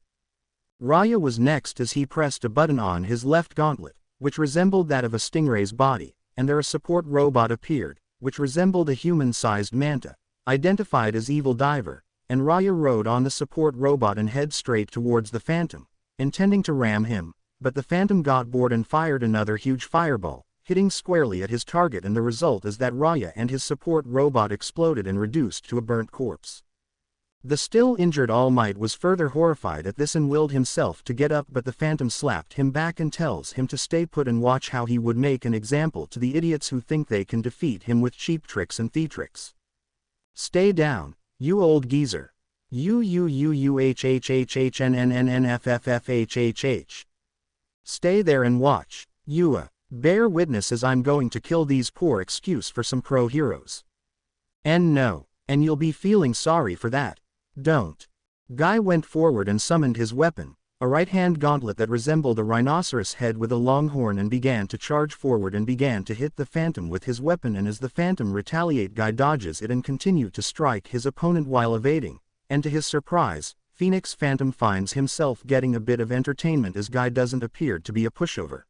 Raya was next as he pressed a button on his left gauntlet, which resembled that of a stingray's body, and there a support robot appeared, which resembled a human-sized manta, identified as Evil Diver, and Raya rode on the support robot and head straight towards the Phantom, intending to ram him, but the Phantom got bored and fired another huge fireball, hitting squarely at his target, and the result is that Raya and his support robot exploded and reduced to a burnt corpse. The still injured All Might was further horrified at this and willed himself to get up, but the Phantom slapped him back and tells him to stay put and watch how he would make an example to the idiots who think they can defeat him with cheap tricks and theatrics. Stay down, you old geezer. UUUUHHHHNNNNFFFHHH. Stay there and watch. Bear witness as I'm going to kill these poor excuse for some pro heroes. And no, and you'll be feeling sorry for that. Don't. Guy went forward and summoned his weapon, a right-hand gauntlet that resembled a rhinoceros head with a long horn, and began to charge forward and began to hit the Phantom with his weapon, and as the Phantom retaliated, Guy dodges it and continued to strike his opponent while evading, and to his surprise, Phoenix Phantom finds himself getting a bit of entertainment as Guy doesn't appear to be a pushover.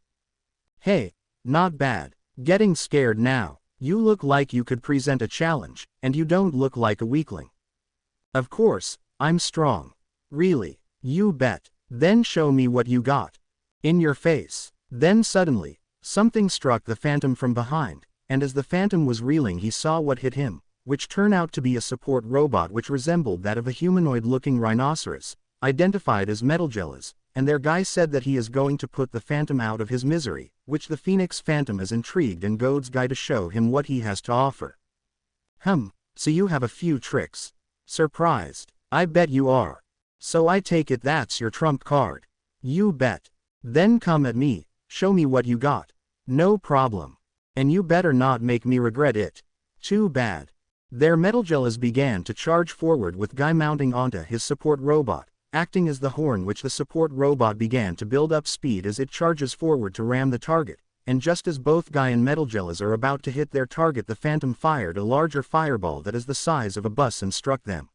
Hey, not bad. Getting scared now. You look like you could present a challenge, and you don't look like a weakling. Of course, I'm strong. Really? You bet. Then show me what you got. In your face. Then suddenly, something struck the Phantom from behind, and as the Phantom was reeling he saw what hit him, which turned out to be a support robot which resembled that of a humanoid-looking rhinoceros, identified as Metalgelas, and their Guy said that he is going to put the Phantom out of his misery, which the Phoenix Phantom is intrigued and goads Guy to show him what he has to offer. So you have a few tricks. Surprised. I bet you are. So I take it that's your trump card. You bet. Then come at me, show me what you got. No problem. And you better not make me regret it. Too bad. Their Metalgelas began to charge forward with Guy mounting onto his support robot, acting as the horn, which the support robot began to build up speed as it charges forward to ram the target, and just as both Guy and Metalgelas are about to hit their target, the Phantom fired a larger fireball that is the size of a bus and struck them.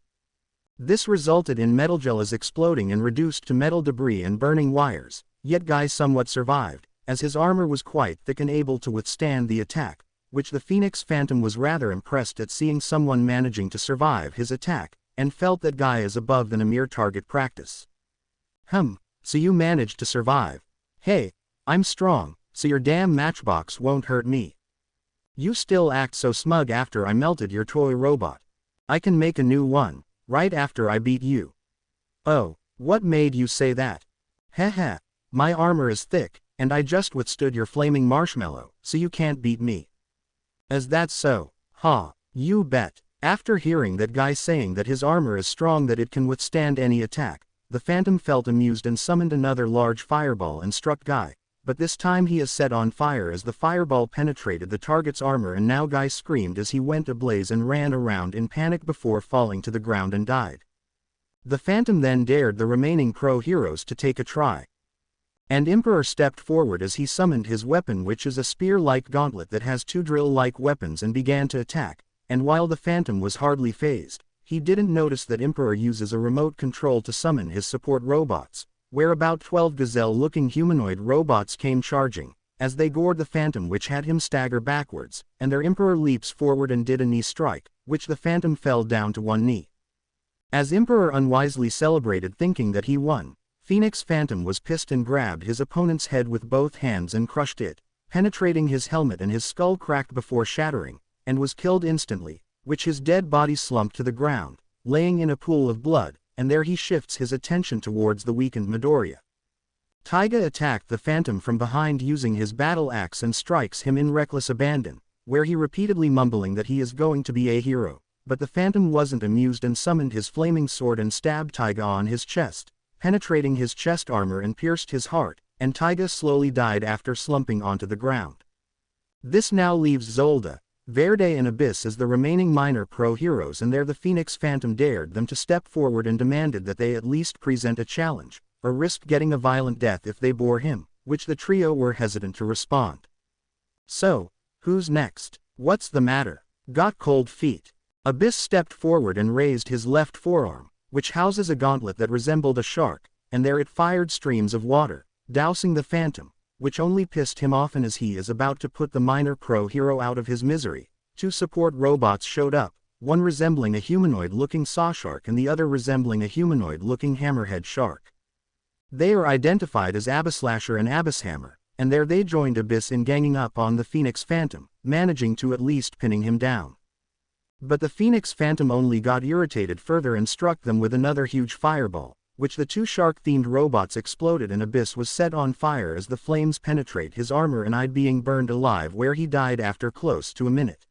This resulted in Metalgelas exploding and reduced to metal debris and burning wires, yet Guy somewhat survived, as his armor was quite thick and able to withstand the attack, which the Phoenix Phantom was rather impressed at seeing someone managing to survive his attack, and felt that Guy is above than a mere target practice. So you managed to survive. Hey, I'm strong, so your damn matchbox won't hurt me. You still act so smug after I melted your toy robot. I can make a new one, right after I beat you. Oh, what made you say that? Heh, my armor is thick, and I just withstood your flaming marshmallow, so you can't beat me. Is that so? Ha, you bet. After hearing that guy saying that his armor is strong that it can withstand any attack, the Phantom felt amused and summoned another large fireball and struck Guy, but this time he is set on fire as the fireball penetrated the target's armor and now Guy screamed as he went ablaze and ran around in panic before falling to the ground and died. The Phantom then dared the remaining pro-heroes to take a try. And Emperor stepped forward as he summoned his weapon, which is a spear-like gauntlet that has two drill-like weapons, and began to attack, and while the Phantom was hardly phased, he didn't notice that Emperor uses a remote control to summon his support robots, where about 12 gazelle-looking humanoid robots came charging, as they gored the Phantom, which had him stagger backwards, and their Emperor leaps forward and did a knee strike, which the Phantom fell down to one knee. As Emperor unwisely celebrated thinking that he won, Phoenix Phantom was pissed and grabbed his opponent's head with both hands and crushed it, penetrating his helmet, and his skull cracked before shattering, and was killed instantly, which his dead body slumped to the ground, laying in a pool of blood, and there he shifts his attention towards the weakened Midoriya. Taiga attacked the Phantom from behind using his battle axe and strikes him in reckless abandon, where he repeatedly mumbling that he is going to be a hero, but the Phantom wasn't amused and summoned his flaming sword and stabbed Taiga on his chest, penetrating his chest armor and pierced his heart, and Taiga slowly died after slumping onto the ground. This now leaves Zolda, Verde and Abyss as the remaining minor pro-heroes, and there the Phoenix Phantom dared them to step forward and demanded that they at least present a challenge, or risk getting a violent death if they bore him, which the trio were hesitant to respond. So, who's next? What's the matter? Got cold feet? Abyss stepped forward and raised his left forearm, which houses a gauntlet that resembled a shark, and there it fired streams of water, dousing the Phantom, which only pissed him off, and as he is about to put the minor pro-hero out of his misery, two support robots showed up, one resembling a humanoid-looking saw shark and the other resembling a humanoid-looking hammerhead shark. They are identified as Abysslasher and Abysshammer, and there they joined Abyss in ganging up on the Phoenix Phantom, managing to at least pinning him down. But the Phoenix Phantom only got irritated further and struck them with another huge fireball, which the two shark-themed robots exploded, and Abyss was set on fire as the flames penetrate his armor and eyed being burned alive, where he died after close to a minute.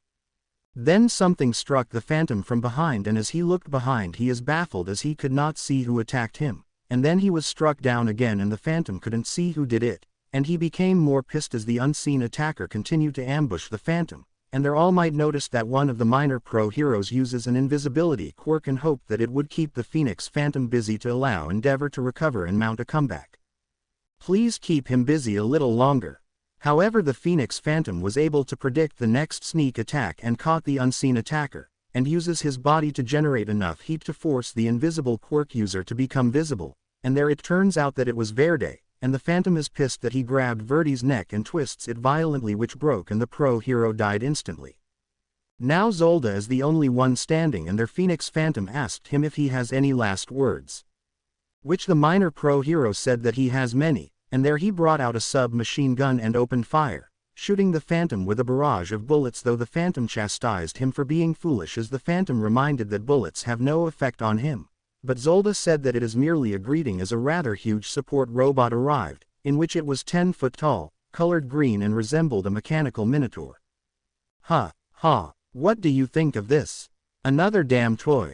Then something struck the Phantom from behind, and as he looked behind he is baffled as he could not see who attacked him, and then he was struck down again and the Phantom couldn't see who did it, and he became more pissed as the unseen attacker continued to ambush the Phantom. And there All Might noticed that one of the minor pro-heroes uses an invisibility quirk and hoped that it would keep the Phoenix Phantom busy to allow Endeavor to recover and mount a comeback. Please keep him busy a little longer. However, the Phoenix Phantom was able to predict the next sneak attack and caught the unseen attacker, and uses his body to generate enough heat to force the invisible quirk user to become visible, and there it turns out that it was Verde. And the Phantom is pissed that he grabbed Verde's neck and twists it violently, which broke, and the pro-hero died instantly. Now Zolda is the only one standing, and their Phoenix Phantom asked him if he has any last words. Which the minor pro-hero said that he has many, and there he brought out a submachine gun and opened fire, shooting the Phantom with a barrage of bullets, though the Phantom chastised him for being foolish as the Phantom reminded that bullets have no effect on him. But Zolda said that it is merely a greeting as a rather huge support robot arrived, in which it was 10 foot tall, colored green, and resembled a mechanical minotaur. Ha, what do you think of this? Another damn toy.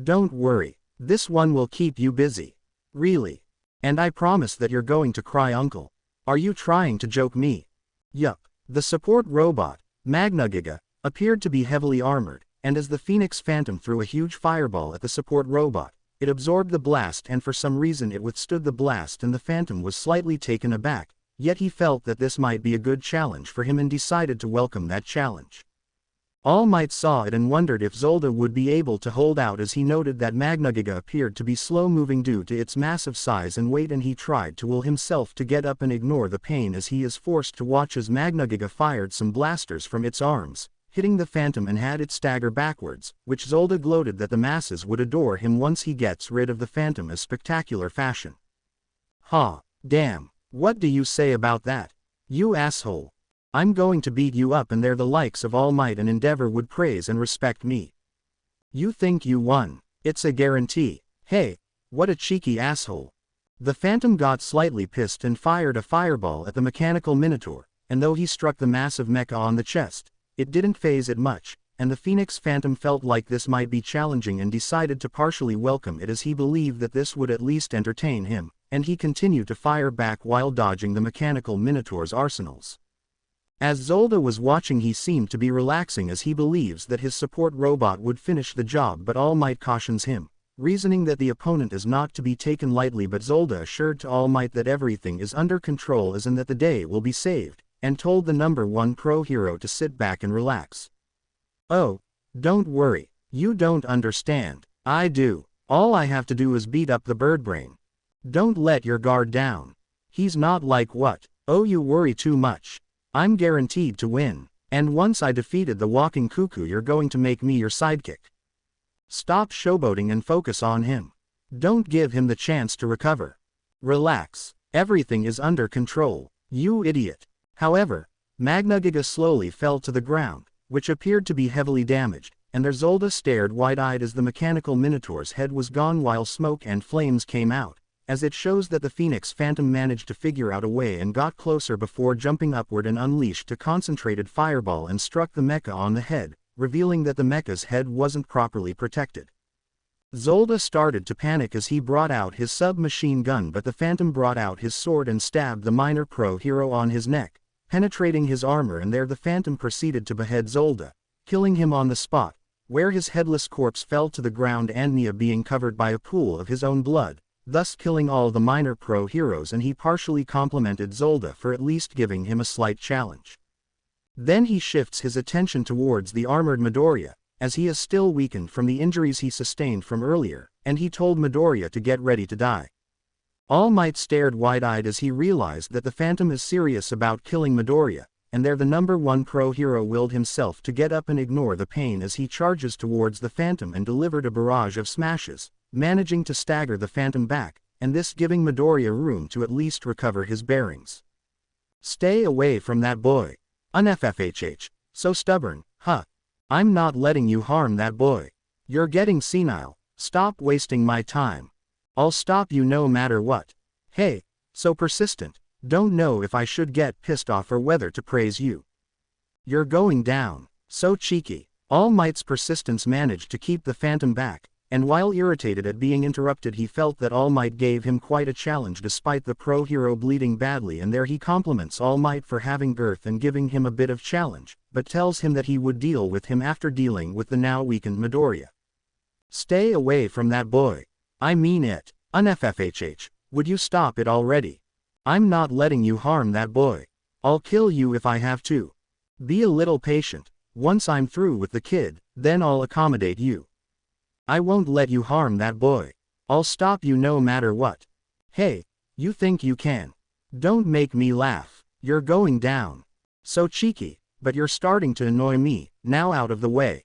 Don't worry, this one will keep you busy. Really. And I promise that you're going to cry, uncle. Are you trying to joke me? Yup. The support robot, Magnagiga, appeared to be heavily armored, and as the Phoenix Phantom threw a huge fireball at the support robot, it absorbed the blast, and for some reason it withstood the blast, and the Phantom was slightly taken aback, yet he felt that this might be a good challenge for him and decided to welcome that challenge. All Might saw it and wondered if Zolda would be able to hold out, as he noted that Magnagiga appeared to be slow-moving due to its massive size and weight, and he tried to will himself to get up and ignore the pain as he is forced to watch as Magnagiga fired some blasters from its arms, hitting the Phantom and had it stagger backwards, which Zolda gloated that the masses would adore him once he gets rid of the Phantom as spectacular fashion. Ha, damn, what do you say about that? You asshole. I'm going to beat you up and they're the likes of All Might and Endeavor would praise and respect me. You think you won? It's a guarantee. Hey, what a cheeky asshole. The Phantom got slightly pissed and fired a fireball at the mechanical Minotaur, and though he struck the massive mecha on the chest, it didn't faze it much, and the Phoenix Phantom felt like this might be challenging and decided to partially welcome it as he believed that this would at least entertain him, and he continued to fire back while dodging the mechanical Minotaur's arsenals. As Zolda was watching, he seemed to be relaxing as he believes that his support robot would finish the job, but All Might cautions him, reasoning that the opponent is not to be taken lightly, but Zolda assured to All Might that everything is under control as in that the day will be saved, and told the number 1 pro hero to sit back and relax. Oh, don't worry, you don't understand. I do. All I have to do is beat up the birdbrain. Don't let your guard down. He's not like what? Oh, you worry too much. I'm guaranteed to win, and once I defeated the walking cuckoo, you're going to make me your sidekick. Stop showboating and focus on him. Don't give him the chance to recover. Relax, everything is under control, you idiot. However, Magna Giga slowly fell to the ground, which appeared to be heavily damaged, and their Zolda stared wide-eyed as the mechanical Minotaur's head was gone while smoke and flames came out, as it shows that the Phoenix Phantom managed to figure out a way and got closer before jumping upward and unleashed a concentrated fireball and struck the mecha on the head, revealing that the mecha's head wasn't properly protected. Zolda started to panic as he brought out his submachine gun, but the Phantom brought out his sword and stabbed the minor pro hero on his neck, penetrating his armor, and there the Phantom proceeded to behead Zolda, killing him on the spot, where his headless corpse fell to the ground, Nia being covered by a pool of his own blood, thus killing all the minor pro heroes, and he partially complimented Zolda for at least giving him a slight challenge. Then he shifts his attention towards the armored Midoriya, as he is still weakened from the injuries he sustained from earlier, and he told Midoriya to get ready to die. All Might stared wide-eyed as he realized that the Phantom is serious about killing Midoriya, and there the number 1 pro hero willed himself to get up and ignore the pain as he charges towards the Phantom and delivered a barrage of smashes, managing to stagger the Phantom back, and this giving Midoriya room to at least recover his bearings. Stay away from that boy. UNFFHH, so stubborn, huh? I'm not letting you harm that boy. You're getting senile, stop wasting my time. I'll stop you no matter what. Hey, so persistent, don't know if I should get pissed off or whether to praise you. You're going down, so cheeky. All Might's persistence managed to keep the Phantom back, and while irritated at being interrupted, he felt that All Might gave him quite a challenge despite the pro hero bleeding badly, and there he compliments All Might for having girth and giving him a bit of challenge, but tells him that he would deal with him after dealing with the now weakened Midoriya. Stay away from that boy. I mean it. UNFFHH, would you stop it already? I'm not letting you harm that boy. I'll kill you if I have to. Be a little patient. Once I'm through with the kid, then I'll accommodate you. I won't let you harm that boy. I'll stop you no matter what. Hey, you think you can? Don't make me laugh. You're going down. So cheeky, but you're starting to annoy me, now out of the way.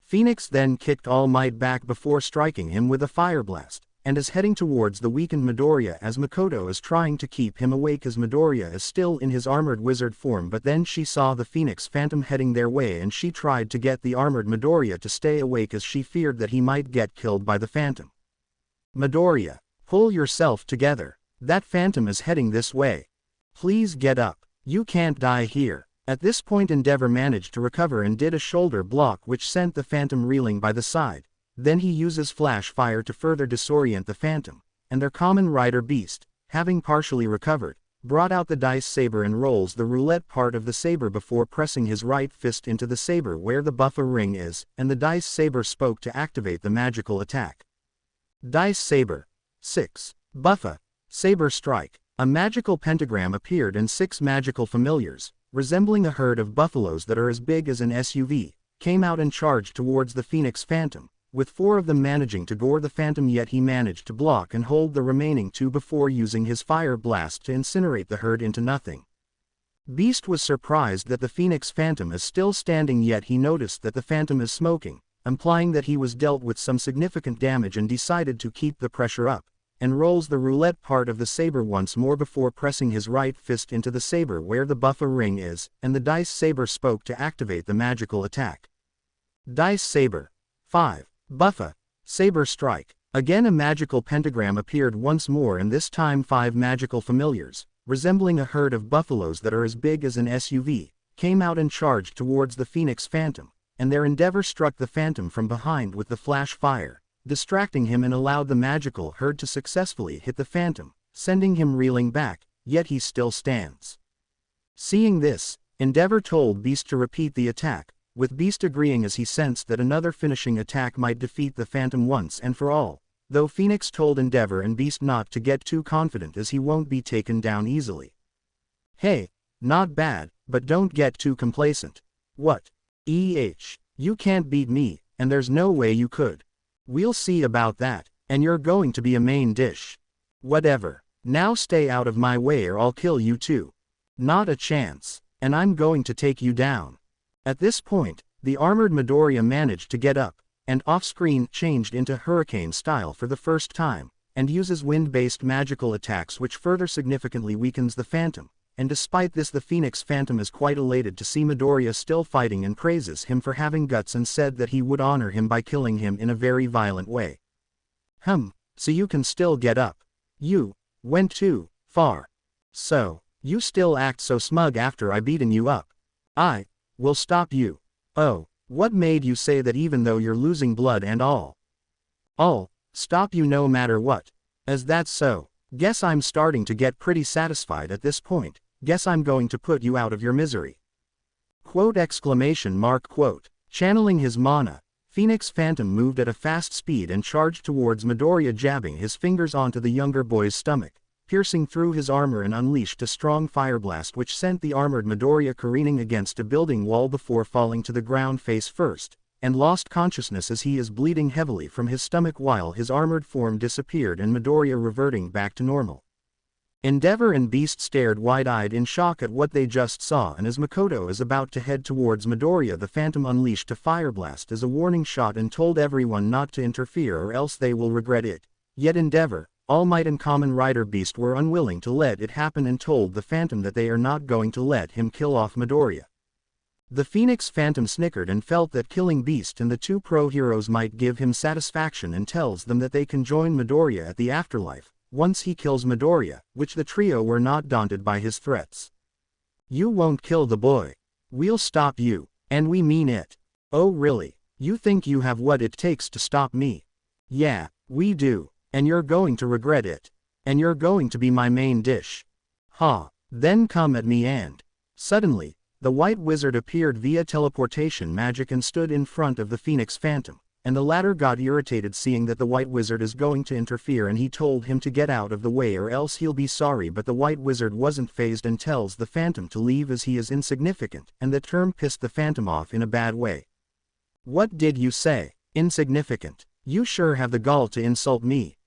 Phoenix then kicked All Might back before striking him with a fire blast, and is heading towards the weakened Midoriya as Makoto is trying to keep him awake as Midoriya is still in his armored wizard form, but then she saw the Phoenix Phantom heading their way and she tried to get the armored Midoriya to stay awake as she feared that he might get killed by the Phantom. Midoriya, pull yourself together. That Phantom is heading this way. Please get up. You can't die here. At this point Endeavor managed to recover and did a shoulder block which sent the Phantom reeling by the side. Then he uses flash fire to further disorient the Phantom, and their Kamen Rider Beast, having partially recovered, brought out the dice saber and rolls the roulette part of the saber before pressing his right fist into the saber where the buffer ring is, and the dice saber spoke to activate the magical attack. Dice saber. 6. Buffa. Saber strike. A magical pentagram appeared and 6 magical familiars, resembling a herd of buffaloes that are as big as an SUV, came out and charged towards the Phoenix Phantom, with 4 of them managing to gore the Phantom, yet he managed to block and hold the remaining 2 before using his fire blast to incinerate the herd into nothing. Beast was surprised that the Phoenix Phantom is still standing, yet he noticed that the Phantom is smoking, implying that he was dealt with some significant damage, and decided to keep the pressure up, and rolls the roulette part of the saber once more before pressing his right fist into the saber where the buffer ring is, and the dice saber spoke to activate the magical attack. Dice saber. 5. Buffa. Saber strike. Again a magical pentagram appeared once more, and this time 5 magical familiars, resembling a herd of buffaloes that are as big as an SUV, came out and charged towards the Phoenix Phantom, and their endeavor struck the Phantom from behind with the flash fire, distracting him and allowed the magical herd to successfully hit the Phantom, sending him reeling back, yet he still stands. Seeing this, Endeavor told Beast to repeat the attack, with Beast agreeing as he sensed that another finishing attack might defeat the Phantom once and for all, though Phoenix told Endeavor and Beast not to get too confident as he won't be taken down easily. Hey, not bad, but don't get too complacent. What? You can't beat me, and there's no way you could. We'll see about that, and you're going to be a main dish. Whatever. Now stay out of my way or I'll kill you too. Not a chance, and I'm going to take you down. At this point, the armored Midoriya managed to get up, and off-screen changed into Hurricane style for the first time, and uses wind-based magical attacks which further significantly weakens the Phantom, and despite this the Phoenix Phantom is quite elated to see Midoriya still fighting and praises him for having guts and said that he would honor him by killing him in a very violent way. So you can still get up. You went too far. So, you still act so smug after I beaten you up. I will stop you. Oh, what made you say that even though you're losing blood and all? I'll stop you no matter what. As that's so, guess I'm starting to get pretty satisfied at this point. Guess I'm going to put you out of your misery. Quote exclamation mark quote. Channeling his mana, Phoenix Phantom moved at a fast speed and charged towards Midoriya, jabbing his fingers onto the younger boy's stomach, piercing through his armor and unleashed a strong fireblast which sent the armored Midoriya careening against a building wall before falling to the ground face first, and lost consciousness as he is bleeding heavily from his stomach while his armored form disappeared and Midoriya reverting back to normal. Endeavor and Beast stared wide-eyed in shock at what they just saw, and as Makoto is about to head towards Midoriya, the Phantom unleashed a fireblast as a warning shot and told everyone not to interfere or else they will regret it. Yet Endeavor, All Might and Kamen Rider Beast were unwilling to let it happen and told the Phantom that they are not going to let him kill off Midoriya. The Phoenix Phantom snickered and felt that killing Beast and the 2 pro-heroes might give him satisfaction and tells them that they can join Midoriya at the afterlife once he kills Midoriya, which the trio were not daunted by his threats. You won't kill the boy. We'll stop you, and we mean it. Oh really? You think you have what it takes to stop me? Yeah, we do, and you're going to regret it. And you're going to be my main dish. Then come at me and... Suddenly, the White Wizard appeared via teleportation magic and stood in front of the Phoenix Phantom, and the latter got irritated seeing that the White Wizard is going to interfere and he told him to get out of the way or else he'll be sorry, but the White Wizard wasn't fazed and tells the Phantom to leave as he is insignificant, and the term pissed the Phantom off in a bad way. What did you say? Insignificant? You sure have the gall to insult me.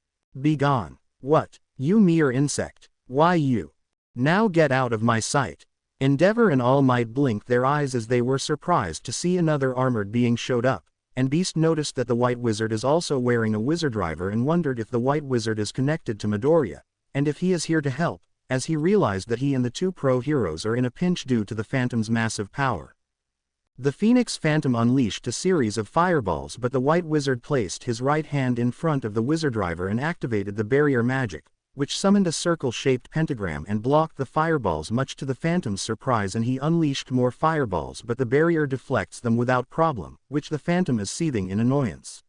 Be gone. What? You mere insect. Why you? Now get out of my sight. Endeavor and All Might blinked their eyes as they were surprised to see another armored being showed up, and Beast noticed that the White Wizard is also wearing a wizard driver and wondered if the White Wizard is connected to Midoriya, and if he is here to help, as he realized that he and the 2 pro-heroes are in a pinch due to the Phantom's massive power. The Phoenix Phantom unleashed a series of fireballs, but the White Wizard placed his right hand in front of the wizard driver and activated the barrier magic, which summoned a circle-shaped pentagram and blocked the fireballs much to the Phantom's surprise, and he unleashed more fireballs but the barrier deflects them without problem, which the Phantom is seething in annoyance.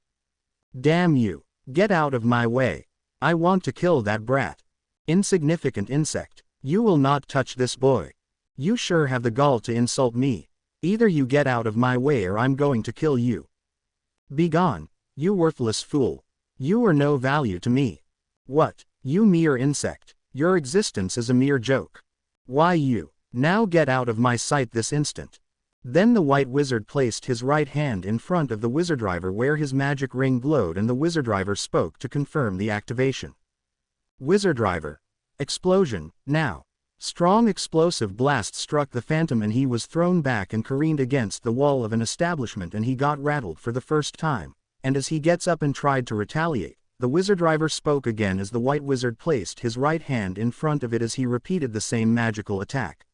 Damn you! Get out of my way! I want to kill that brat! Insignificant insect! You will not touch this boy! You sure have the gall to insult me! Either you get out of my way or I'm going to kill you! Be gone, you worthless fool! You are no value to me! What? You mere insect, your existence is a mere joke. Why you? Now get out of my sight this instant. Then the White Wizard placed his right hand in front of the wizard driver where his magic ring glowed, and the wizard driver spoke to confirm the activation. Wizard driver. Explosion, now. Strong explosive blast struck the Phantom and he was thrown back and careened against the wall of an establishment, and he got rattled for the first time, and as he gets up and tried to retaliate, the wizard driver spoke again as the white wizard placed his right hand in front of it as he repeated the same magical attack.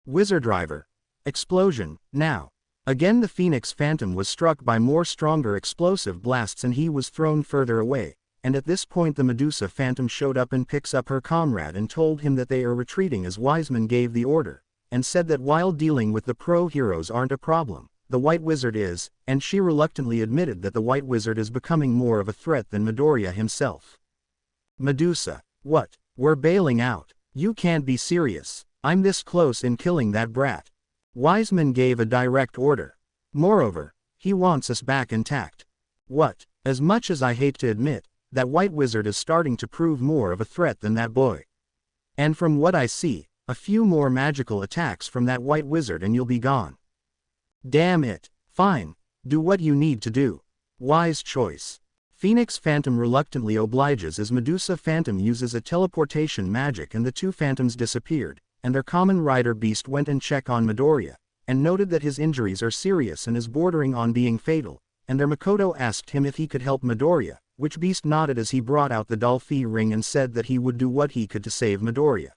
Wizard driver. Explosion, now. Again the Phoenix Phantom was struck by more stronger explosive blasts and he was thrown further away, and at this point the Medusa Phantom showed up and picks up her comrade and told him that they are retreating as Wiseman gave the order, and said that while dealing with the pro-heroes aren't a problem, the White Wizard is, and she reluctantly admitted that the White Wizard is becoming more of a threat than Midoriya himself. Medusa. What? We're bailing out. You can't be serious. I'm this close in killing that brat. Wiseman gave a direct order. Moreover, he wants us back intact. What? As much as I hate to admit, that White Wizard is starting to prove more of a threat than that boy. And from what I see, a few more magical attacks from that White Wizard and you'll be gone. Damn it. Fine. Do what you need to do. Wise choice. Phoenix Phantom reluctantly obliges as Medusa Phantom uses a teleportation magic and the two phantoms disappeared, and their common rider Beast went and checked on Midoriya, and noted that his injuries are serious and is bordering on being fatal, and their Makoto asked him if he could help Midoriya, which Beast nodded as he brought out the Dolphy ring and said that he would do what he could to save Midoriya.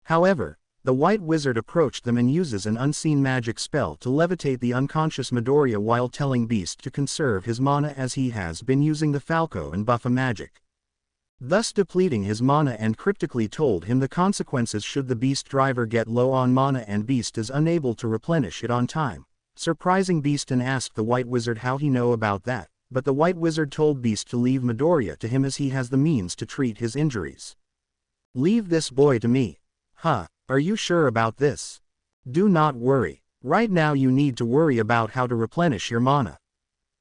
However, the White Wizard approached them and uses an unseen magic spell to levitate the unconscious Midoriya while telling Beast to conserve his mana as he has been using the Falco and Buffa magic, thus depleting his mana, and cryptically told him the consequences should the Beast driver get low on mana and Beast is unable to replenish it on time, surprising Beast and asked the White Wizard how he know about that, but the White Wizard told Beast to leave Midoriya to him as he has the means to treat his injuries. Leave this boy to me. Huh, are you sure about this? Do not worry. Right now you need to worry about how to replenish your mana.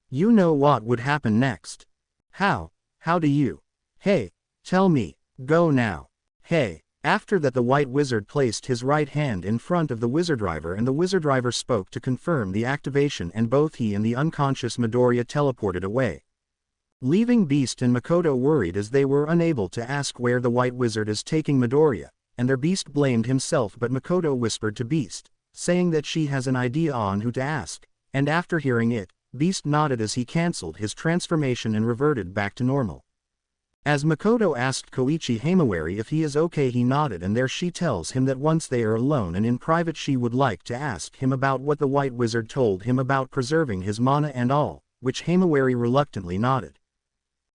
You know what would happen next. How? How do you? Hey, tell me. Go now. Hey. After that the White Wizard placed his right hand in front of the Wizard Driver and the Wizard Driver spoke to confirm the activation and both he and the unconscious Midoriya teleported away, leaving Beast and Makoto worried as they were unable to ask where the White Wizard is taking Midoriya, and their Beast blamed himself but Makoto whispered to Beast, saying that she has an idea on who to ask, and after hearing it, Beast nodded as he cancelled his transformation and reverted back to normal. As Makoto asked Koichi Himawari if he is okay, he nodded, and there she tells him that once they are alone and in private she would like to ask him about what the White Wizard told him about preserving his mana and all, which Himawari reluctantly nodded.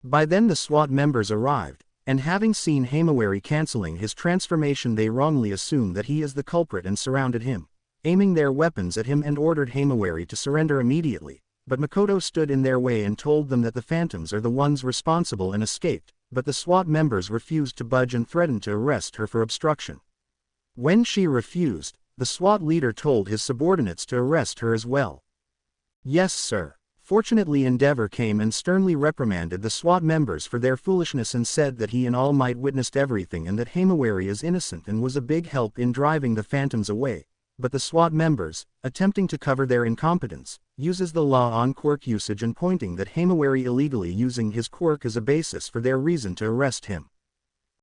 By then the SWAT members arrived, and having seen Himawari cancelling his transformation they wrongly assumed that he is the culprit and surrounded him, aiming their weapons at him and ordered Himawari to surrender immediately, but Makoto stood in their way and told them that the Phantoms are the ones responsible and escaped. But the SWAT members refused to budge and threatened to arrest her for obstruction. When she refused, the SWAT leader told his subordinates to arrest her as well. Yes, sir. Fortunately, Endeavor came and sternly reprimanded the SWAT members for their foolishness and said that he and All Might witnessed everything and that Himawari is innocent and was a big help in driving the Phantoms away. But the SWAT members, attempting to cover their incompetence, uses the law on quirk usage and pointing that Himawari illegally using his quirk as a basis for their reason to arrest him.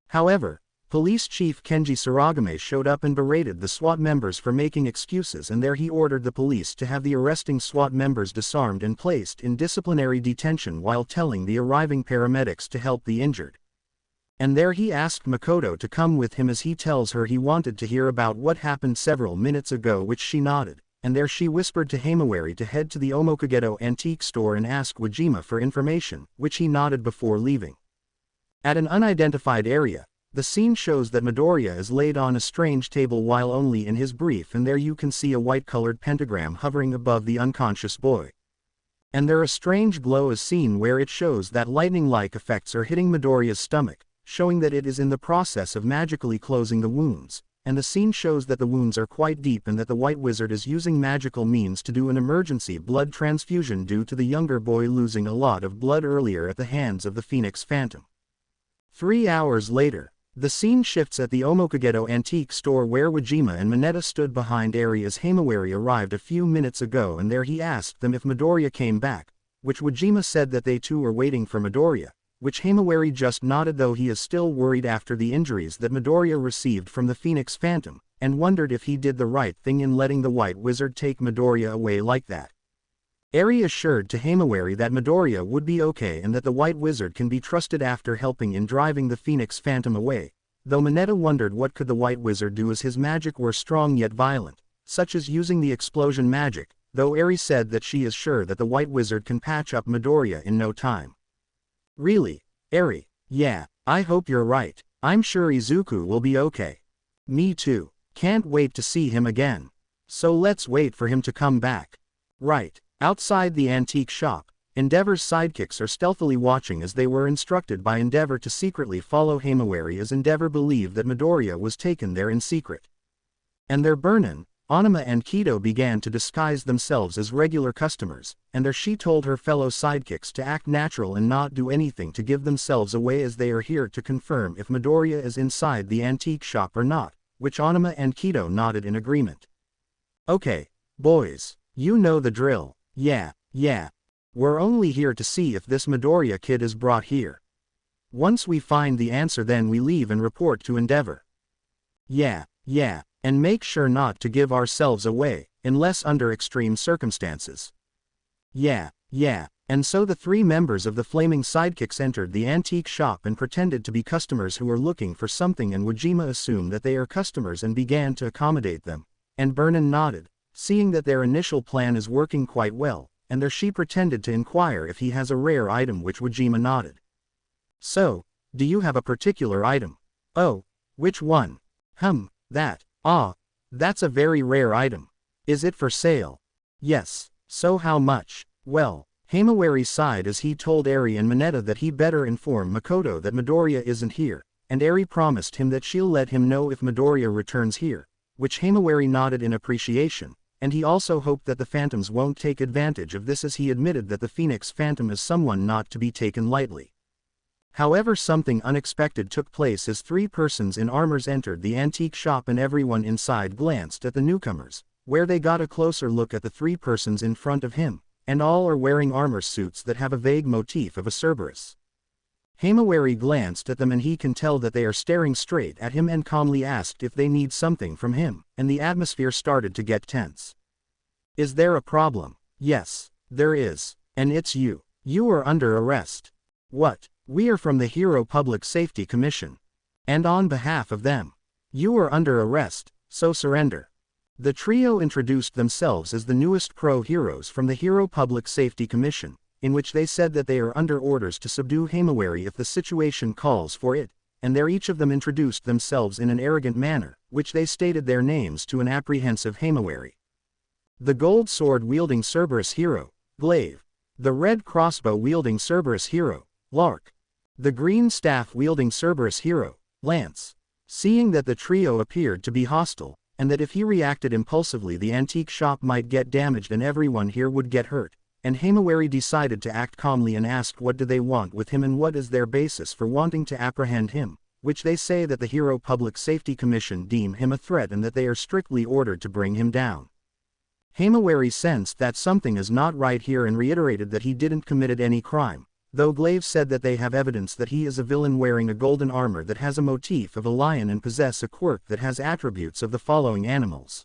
However, Police Chief Kenji Saragame showed up and berated the SWAT members for making excuses, and there he ordered the police to have the arresting SWAT members disarmed and placed in disciplinary detention while telling the arriving paramedics to help the injured. And there he asked Makoto to come with him as he tells her he wanted to hear about what happened several minutes ago, which she nodded, and there she whispered to Himawari to head to the Omokagedo antique store and ask Wajima for information, which he nodded before leaving. At an unidentified area, the scene shows that Midoriya is laid on a strange table while only in his brief, and there you can see a white-colored pentagram hovering above the unconscious boy. And there a strange glow is seen where it shows that lightning-like effects are hitting Midoriya's stomach, showing that it is in the process of magically closing the wounds, and the scene shows that the wounds are quite deep and that the White Wizard is using magical means to do an emergency blood transfusion due to the younger boy losing a lot of blood earlier at the hands of the Phoenix Phantom. 3 hours later, the scene shifts at the Omokagedo antique store where Wajima and Mineta stood behind Eri as Himawari arrived a few minutes ago, and there he asked them if Midoriya came back, which Wajima said that they too were waiting for Midoriya, which Himawari just nodded, though he is still worried after the injuries that Midoriya received from the Phoenix Phantom, and wondered if he did the right thing in letting the White Wizard take Midoriya away like that. Eri assured to Himawari that Midoriya would be okay and that the White Wizard can be trusted after helping in driving the Phoenix Phantom away, though Mineta wondered what could the White Wizard do as his magic were strong yet violent, such as using the explosion magic, though Eri said that she is sure that the White Wizard can patch up Midoriya in no time. Really? Eri? Yeah, I hope you're right. I'm sure Izuku will be okay. Me too. Can't wait to see him again. So let's wait for him to come back. Right. Outside the antique shop, Endeavor's sidekicks are stealthily watching as they were instructed by Endeavor to secretly follow Himawari as Endeavor believed that Midoriya was taken there in secret. And their Burnin, Onuma and Kido began to disguise themselves as regular customers, and there she told her fellow sidekicks to act natural and not do anything to give themselves away as they are here to confirm if Midoriya is inside the antique shop or not, which Onuma and Kido nodded in agreement. Okay, boys, you know the drill. Yeah. We're only here to see if this Midoriya kid is brought here. Once we find the answer then we leave and report to Endeavor. Yeah, and make sure not to give ourselves away, unless under extreme circumstances. Yeah, and so the three members of the Flaming Sidekicks entered the antique shop and pretended to be customers who were looking for something, and Wajima assumed that they are customers and began to accommodate them, and Burnin nodded, seeing that their initial plan is working quite well, and there she pretended to inquire if he has a rare item, which Wajima nodded. So, do you have a particular item? Oh, which one? That. That's a very rare item. Is it for sale? Yes. So how much? Well, Himawari sighed as he told Eri and Mineta that he better inform Makoto that Midoriya isn't here, and Eri promised him that she'll let him know if Midoriya returns here, which Himawari nodded in appreciation, and he also hoped that the Phantoms won't take advantage of this as he admitted that the Phoenix Phantom is someone not to be taken lightly. However, something unexpected took place as three persons in armors entered the antique shop and everyone inside glanced at the newcomers, where they got a closer look at the three persons in front of him, and all are wearing armor suits that have a vague motif of a Cerberus. Himawari glanced at them and he can tell that they are staring straight at him and calmly asked if they need something from him, and the atmosphere started to get tense. Is there a problem? Yes, there is, and it's you. You are under arrest. What? We are from the Hero Public Safety Commission. And on behalf of them. You are under arrest, so surrender. The trio introduced themselves as the newest pro-heroes from the Hero Public Safety Commission, in which they said that they are under orders to subdue Himawari if the situation calls for it, and there each of them introduced themselves in an arrogant manner, which they stated their names to an apprehensive Himawari. The gold sword-wielding Cerberus hero, Glaive. The red crossbow-wielding Cerberus hero, Lark. The green staff-wielding Cerberus hero, Lance. Seeing that the trio appeared to be hostile, and that if he reacted impulsively the antique shop might get damaged and everyone here would get hurt, and Himawari decided to act calmly and asked what do they want with him and what is their basis for wanting to apprehend him, which they say that the Hero Public Safety Commission deem him a threat and that they are strictly ordered to bring him down. Himawari sensed that something is not right here and reiterated that he didn't commit any crime, though Glaive said that they have evidence that he is a villain wearing a golden armor that has a motif of a lion and possess a quirk that has attributes of the following animals: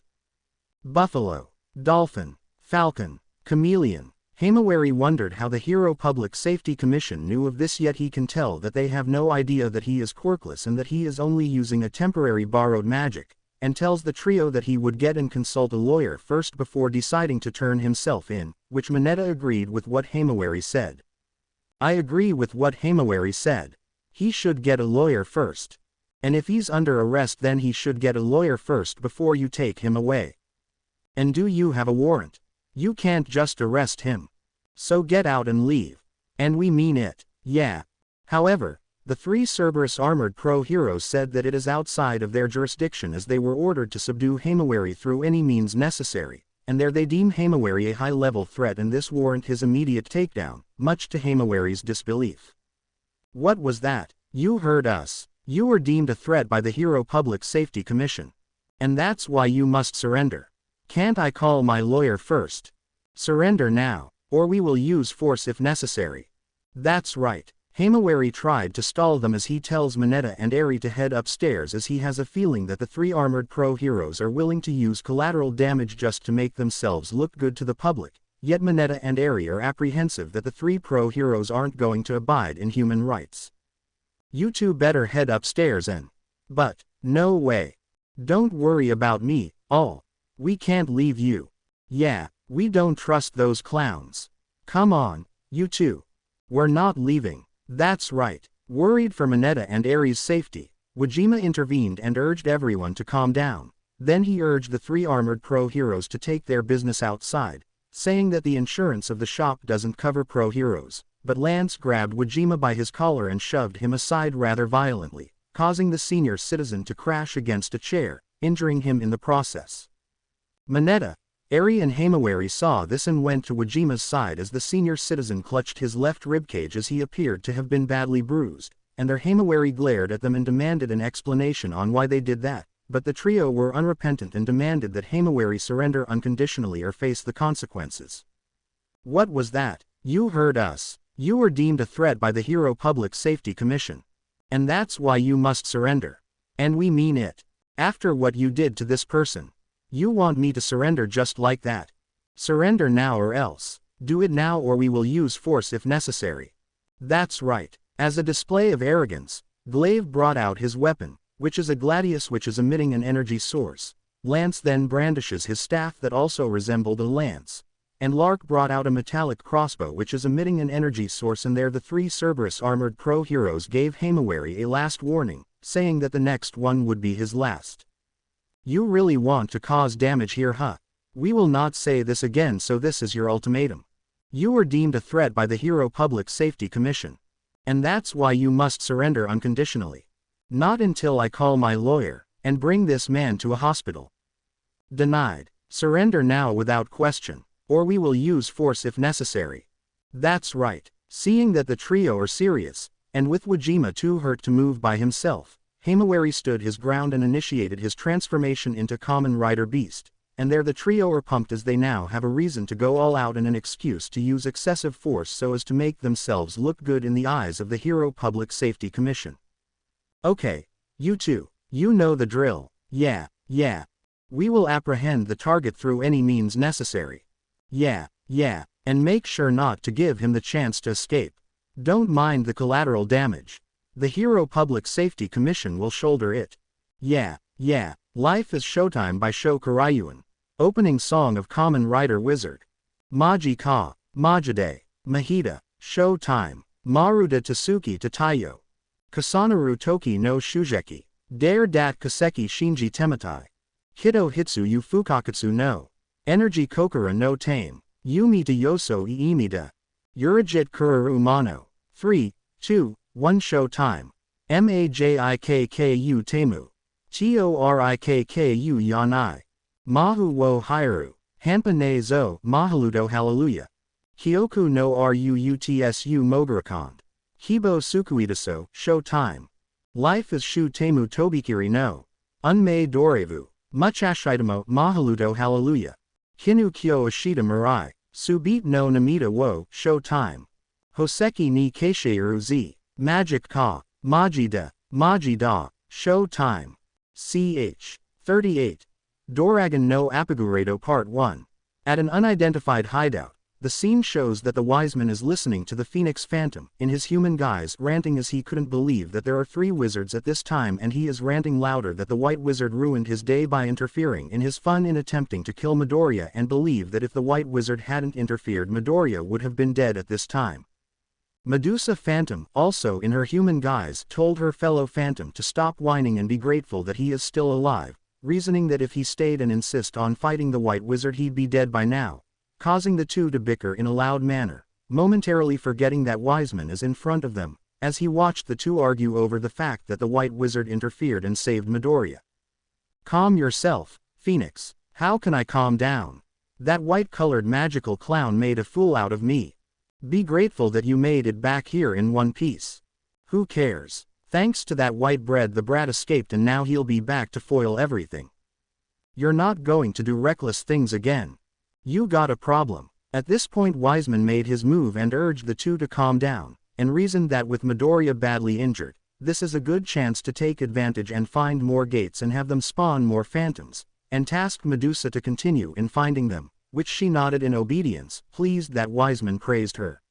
buffalo, dolphin, falcon, chameleon. Himawari wondered how the Hero Public Safety Commission knew of this, yet he can tell that they have no idea that he is quirkless and that he is only using a temporary borrowed magic, and tells the trio that he would get and consult a lawyer first before deciding to turn himself in, which Mineta agreed with what Himawari said. I agree with what Himawari said. He should get a lawyer first. And if he's under arrest then he should get a lawyer first before you take him away. And do you have a warrant? You can't just arrest him. So get out and leave. And we mean it. Yeah. However, the three Cerberus armored pro-heroes said that it is outside of their jurisdiction as they were ordered to subdue Himawari through any means necessary, and there they deem Himawari a high-level threat and this warrant his immediate takedown, much to Himawari's disbelief. What was that? You heard us. You were deemed a threat by the Hero Public Safety Commission. And that's why you must surrender. Can't I call my lawyer first? Surrender now, or we will use force if necessary. That's right. Himawari tried to stall them as he tells Mineta and Eri to head upstairs as he has a feeling that the three armored pro-heroes are willing to use collateral damage just to make themselves look good to the public, yet Mineta and Eri are apprehensive that the three pro-heroes aren't going to abide in human rights. You two better head upstairs and... But, no way. Don't worry about me, all. We can't leave you. Yeah, we don't trust those clowns. Come on, you two. We're not leaving. That's right. Worried for Mineta and Eri's safety, Wajima intervened and urged everyone to calm down. Then he urged the three armored pro-heroes to take their business outside, saying that the insurance of the shop doesn't cover pro-heroes, but Lance grabbed Wajima by his collar and shoved him aside rather violently, causing the senior citizen to crash against a chair, injuring him in the process. Mineta, Eri and Himawari saw this and went to Wajima's side as the senior citizen clutched his left ribcage as he appeared to have been badly bruised, and their Himawari glared at them and demanded an explanation on why they did that. But the trio were unrepentant and demanded that Himawari surrender unconditionally or face the consequences. What was that? You heard us. You were deemed a threat by the Hero Public Safety Commission. And that's why you must surrender. And we mean it. After what you did to this person. You want me to surrender just like that? Surrender now or else. Do it now or we will use force if necessary. That's right. As a display of arrogance, Glaive brought out his weapon, which is a gladius which is emitting an energy source. Lance then brandishes his staff that also resembled a lance. And Lark brought out a metallic crossbow which is emitting an energy source, and there the three Cerberus armored pro-heroes gave Himawari a last warning, saying that the next one would be his last. You really want to cause damage here, huh? We will not say this again, so this is your ultimatum. You were deemed a threat by the Hero Public Safety Commission. And that's why you must surrender unconditionally. Not until I call my lawyer, and bring this man to a hospital. Denied. Surrender now without question, or we will use force if necessary. That's right. Seeing that the trio are serious, and with Wajima too hurt to move by himself, Himawari stood his ground and initiated his transformation into Kamen Rider Beast, and there the trio are pumped as they now have a reason to go all out and an excuse to use excessive force so as to make themselves look good in the eyes of the Hero Public Safety Commission. Okay, you two, you know the drill. Yeah. We will apprehend the target through any means necessary. Yeah, and make sure not to give him the chance to escape. Don't mind the collateral damage. The Hero Public Safety Commission will shoulder it. Yeah. Life is Showtime by Sho Karaiyuan. Opening song of Kamen Rider Wizard. Maji Ka, Majide, Mahita, Showtime, Maruda Tasuki Tatayo. Kasanaru Toki no Shujeki, Dare Dat Kaseki Shinji Tematai. Hito Hitsu Yu Fukakatsu no. Energy Kokura no Tame, Yumi to Yoso Iimida. Urajit Kuraru Mano. 3, 2, 1 Showtime. Majikku Temu. Torikku Yanai. Mahu wo Hairu, Hanpa ne zo, Mahaludo Hallelujah. Kyoku no Ruutsu Mogurakond. Hibo Sukuitaso, Showtime. Life is Shu Temu Tobikiri no. Unmei Dorevu, Muchashitamo, Mahaludo Hallelujah. Hinu Kyo Ashita Mirai, Subit no Namita wo, Showtime. Hoseki ni Keisheiru Z, Magic Ka, Majida, Majida, Showtime. Ch. 38. Doragon no Apiguredo Part 1. At an unidentified hideout, the scene shows that the wise man is listening to the Phoenix Phantom, in his human guise, ranting as he couldn't believe that there are 3 wizards at this time, and he is ranting louder that the white wizard ruined his day by interfering in his fun in attempting to kill Midoriya, and believe that if the white wizard hadn't interfered, Midoriya would have been dead at this time. Medusa Phantom, also in her human guise, told her fellow Phantom to stop whining and be grateful that he is still alive, reasoning that if he stayed and insist on fighting the white wizard he'd be dead by now, causing the two to bicker in a loud manner, momentarily forgetting that Wiseman is in front of them, as he watched the two argue over the fact that the white wizard interfered and saved Midoriya. Calm yourself, Phoenix. How can I calm down? That white-colored magical clown made a fool out of me. Be grateful that you made it back here in one piece. Who cares? Thanks to that white bread the brat escaped, and now he'll be back to foil everything. You're not going to do reckless things again. You got a problem. At this point Wiseman made his move and urged the two to calm down, and reasoned that with Midoriya badly injured, this is a good chance to take advantage and find more gates and have them spawn more phantoms, and tasked Medusa to continue in finding them, which she nodded in obedience, pleased that Wiseman praised her.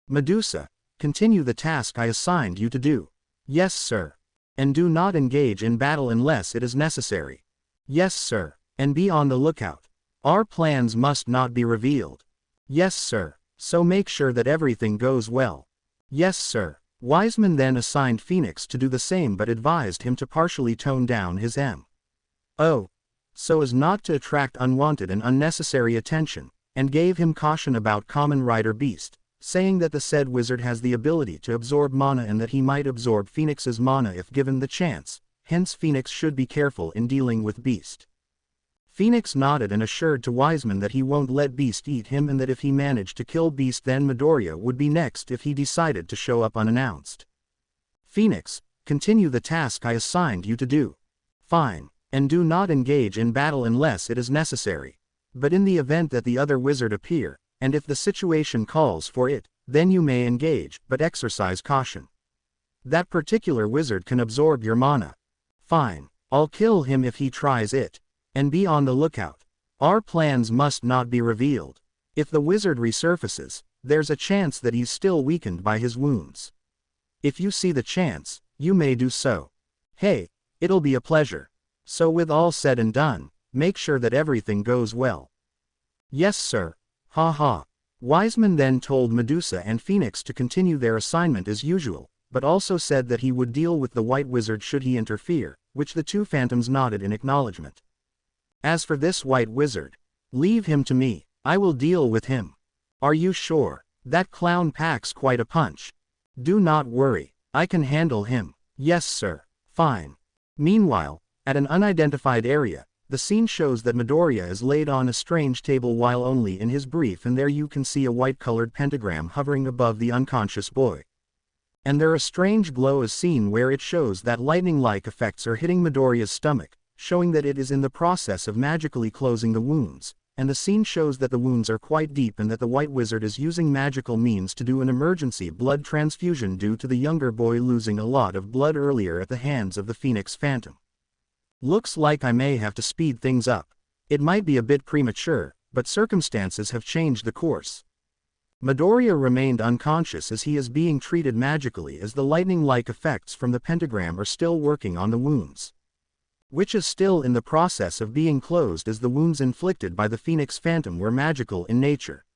Medusa, continue the task I assigned you to do. Yes, sir. And do not engage in battle unless it is necessary. Yes, sir. And be on the lookout. Our plans must not be revealed. Yes, sir. So make sure that everything goes well. Yes, sir. Wiseman then assigned Phoenix to do the same but advised him to partially tone down his MWA, so as not to attract unwanted and unnecessary attention, and gave him caution about Kamen Rider Beast, saying that the said wizard has the ability to absorb mana and that he might absorb Phoenix's mana if given the chance, hence Phoenix should be careful in dealing with Beast. Phoenix nodded and assured to Wiseman that he won't let Beast eat him and that if he managed to kill Beast then Midoriya would be next if he decided to show up unannounced. Phoenix, continue the task I assigned you to do. Fine. And do not engage in battle unless it is necessary. But in the event that the other wizard appear, and if the situation calls for it, then you may engage, but exercise caution. That particular wizard can absorb your mana. Fine. I'll kill him if he tries it. And be on the lookout. Our plans must not be revealed. If the wizard resurfaces, there's a chance that he's still weakened by his wounds. If you see the chance, you may do so. Hey, it'll be a pleasure. So with all said and done, make sure that everything goes well. Yes, sir. Ha ha. Wiseman then told Medusa and Phoenix to continue their assignment as usual, but also said that he would deal with the White Wizard should he interfere, which the two phantoms nodded in acknowledgement. As for this White Wizard, leave him to me, I will deal with him. Are you sure? That clown packs quite a punch. Do not worry, I can handle him. Yes, sir. Fine. Meanwhile, at an unidentified area, the scene shows that Midoriya is laid on a strange table while only in his brief, and there you can see a white-colored pentagram hovering above the unconscious boy. And there a strange glow is seen where it shows that lightning-like effects are hitting Midoriya's stomach, showing that it is in the process of magically closing the wounds, and the scene shows that the wounds are quite deep and that the White Wizard is using magical means to do an emergency blood transfusion due to the younger boy losing a lot of blood earlier at the hands of the Phoenix Phantom. Looks like I may have to speed things up. It might be a bit premature, but circumstances have changed the course. Midoriya remained unconscious as he is being treated magically as the lightning-like effects from the pentagram are still working on the wounds, which is still in the process of being closed as the wounds inflicted by the Phoenix Phantom were magical in nature.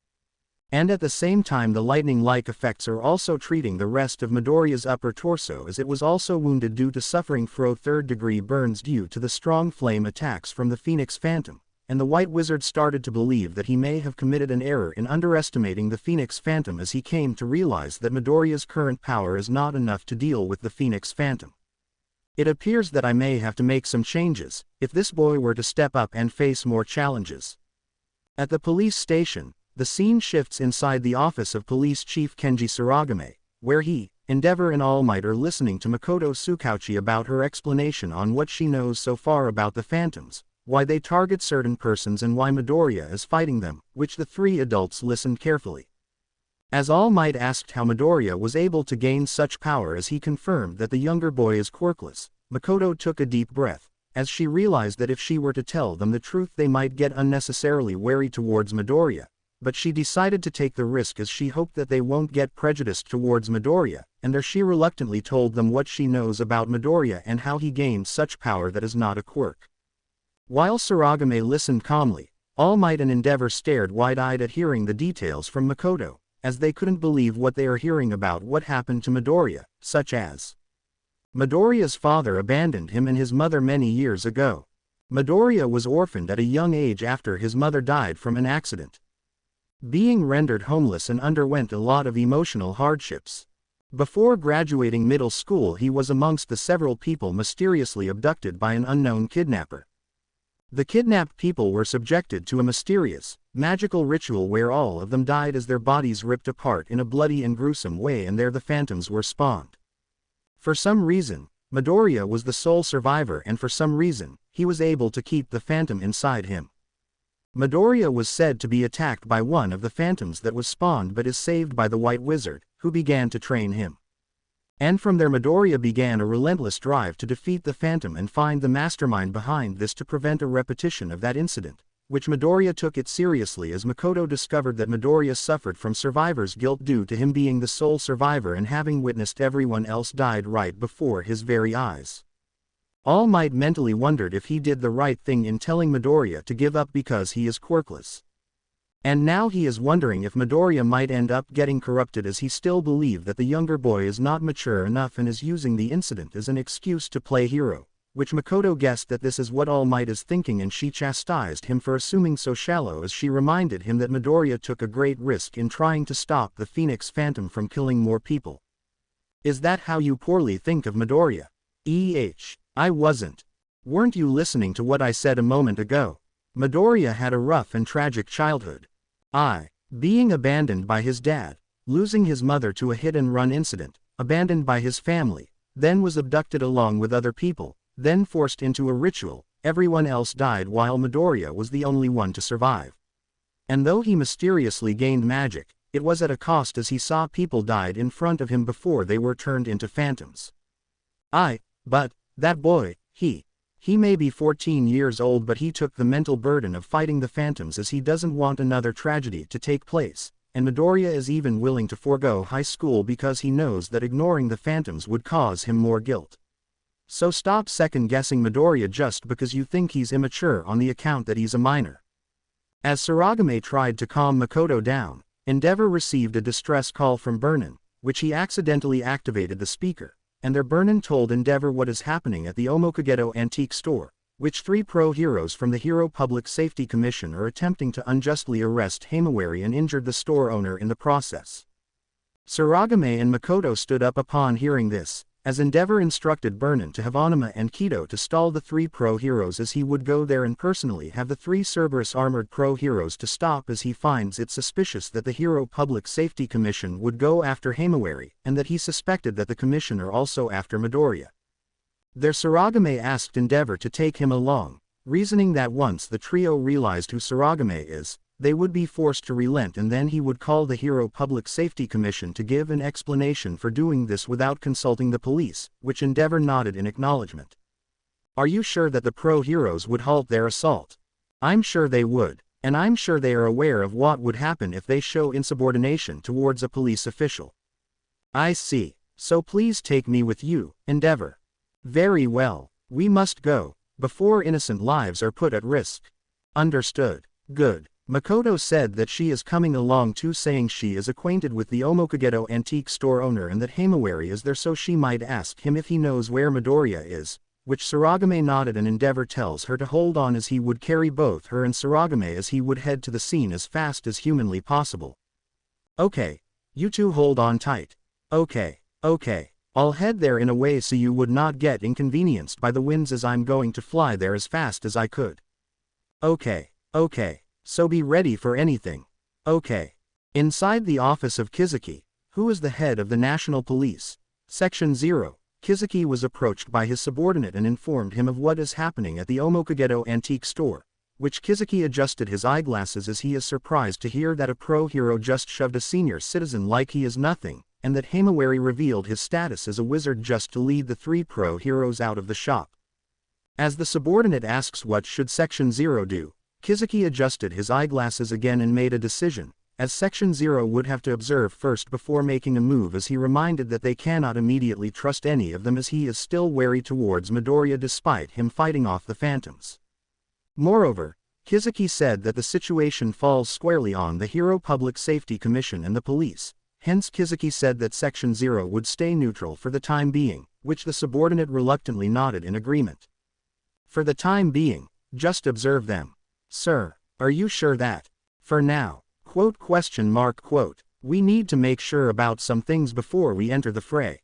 And at the same time the lightning-like effects are also treating the rest of Midoriya's upper torso as it was also wounded due to suffering from third-degree burns due to the strong flame attacks from the Phoenix Phantom, and the White Wizard started to believe that he may have committed an error in underestimating the Phoenix Phantom as he came to realize that Midoriya's current power is not enough to deal with the Phoenix Phantom. It appears that I may have to make some changes, if this boy were to step up and face more challenges. At the police station, the scene shifts inside the office of Police Chief Kenji Suragame, where he, Endeavor and All Might are listening to Makoto Tsukauchi about her explanation on what she knows so far about the Phantoms, why they target certain persons and why Midoriya is fighting them, which the three adults listened carefully. As All Might asked how Midoriya was able to gain such power as he confirmed that the younger boy is quirkless, Makoto took a deep breath, as she realized that if she were to tell them the truth they might get unnecessarily wary towards Midoriya, but she decided to take the risk as she hoped that they won't get prejudiced towards Midoriya, and there she reluctantly told them what she knows about Midoriya and how he gained such power that is not a quirk. While Suragame listened calmly, All Might and Endeavor stared wide-eyed at hearing the details from Makoto, as they couldn't believe what they are hearing about what happened to Midoriya, such as Midoriya's father abandoned him and his mother many years ago. Midoriya was orphaned at a young age after his mother died from an accident, being rendered homeless, and underwent a lot of emotional hardships. Before graduating middle school he was amongst the several people mysteriously abducted by an unknown kidnapper. The kidnapped people were subjected to a mysterious, magical ritual where all of them died as their bodies ripped apart in a bloody and gruesome way, and there the phantoms were spawned. For some reason, Midoriya was the sole survivor, and for some reason, he was able to keep the phantom inside him. Midoriya was said to be attacked by one of the phantoms that was spawned but is saved by the White Wizard, who began to train him. And from there Midoriya began a relentless drive to defeat the phantom and find the mastermind behind this to prevent a repetition of that incident, which Midoriya took it seriously as Makoto discovered that Midoriya suffered from survivor's guilt due to him being the sole survivor and having witnessed everyone else died right before his very eyes. All Might mentally wondered if he did the right thing in telling Midoriya to give up because he is quirkless. And now he is wondering if Midoriya might end up getting corrupted, as he still believed that the younger boy is not mature enough and is using the incident as an excuse to play hero, which Makoto guessed that this is what All Might is thinking, and she chastised him for assuming so shallow as she reminded him that Midoriya took a great risk in trying to stop the Phoenix Phantom from killing more people. Is that how you poorly think of Midoriya? I wasn't. Weren't you listening to what I said a moment ago? Midoriya had a rough and tragic childhood. Being abandoned by his dad, losing his mother to a hit-and-run incident, abandoned by his family, then was abducted along with other people, then forced into a ritual. Everyone else died while Midoriya was the only one to survive. And though he mysteriously gained magic, it was at a cost, as he saw people died in front of him before they were turned into phantoms. But that boy, he may be 14 years old, but he took the mental burden of fighting the phantoms, as he doesn't want another tragedy to take place, and Midoriya is even willing to forego high school because he knows that ignoring the phantoms would cause him more guilt. So stop second-guessing Midoriya just because you think he's immature on the account that he's a minor. As Saragame tried to calm Makoto down, Endeavor received a distress call from Burnin, which he accidentally activated the speaker, and their Burnin told Endeavor what is happening at the Omokagedo antique store, which 3 pro-heroes from the Hero Public Safety Commission are attempting to unjustly arrest Himawari and injured the store owner in the process. Saragame and Makoto stood up upon hearing this, as Endeavor instructed Burnin to have Onuma and Kido to stall the 3 pro-heroes, as he would go there and personally have the 3 Cerberus armored pro-heroes to stop, as he finds it suspicious that the Hero Public Safety Commission would go after Himawari, and that he suspected that the commission are also after Midoriya. There Saragame asked Endeavor to take him along, reasoning that once the trio realized who Saragame is, they would be forced to relent, and then he would call the Hero Public Safety Commission to give an explanation for doing this without consulting the police, which Endeavor nodded in acknowledgement. Are you sure that the pro-heroes would halt their assault? I'm sure they would, and I'm sure they are aware of what would happen if they show insubordination towards a police official. I see, so please take me with you, Endeavor. Very well, we must go, before innocent lives are put at risk. Understood. Good. Makoto said that she is coming along too, saying she is acquainted with the Omokagedo antique store owner and that Himawari is there, so she might ask him if he knows where Midoriya is, which Saragame nodded, and Endeavor tells her to hold on, as he would carry both her and Saragame as he would head to the scene as fast as humanly possible. Okay. You two hold on tight. Okay. I'll head there in a way so you would not get inconvenienced by the winds, as I'm going to fly there as fast as I could. Okay. So be ready for anything. Okay. Inside the office of Kizuki, who is the head of the National Police, Section 0, Kizuki was approached by his subordinate and informed him of what is happening at the Omokagedo antique store, which Kizuki adjusted his eyeglasses as he is surprised to hear that a pro-hero just shoved a senior citizen like he is nothing, and that Himawari revealed his status as a wizard just to lead the 3 pro-heroes out of the shop. As the subordinate asks what should Section 0 do, Kizuki adjusted his eyeglasses again and made a decision, as Section 0 would have to observe first before making a move, as he reminded that they cannot immediately trust any of them, as he is still wary towards Midoriya despite him fighting off the phantoms. Moreover, Kizuki said that the situation falls squarely on the Hero Public Safety Commission and the police, hence Kizuki said that Section 0 would stay neutral for the time being, which the subordinate reluctantly nodded in agreement. For the time being, just observe them. Sir, are you sure that, for now, we need to make sure about some things before we enter the fray.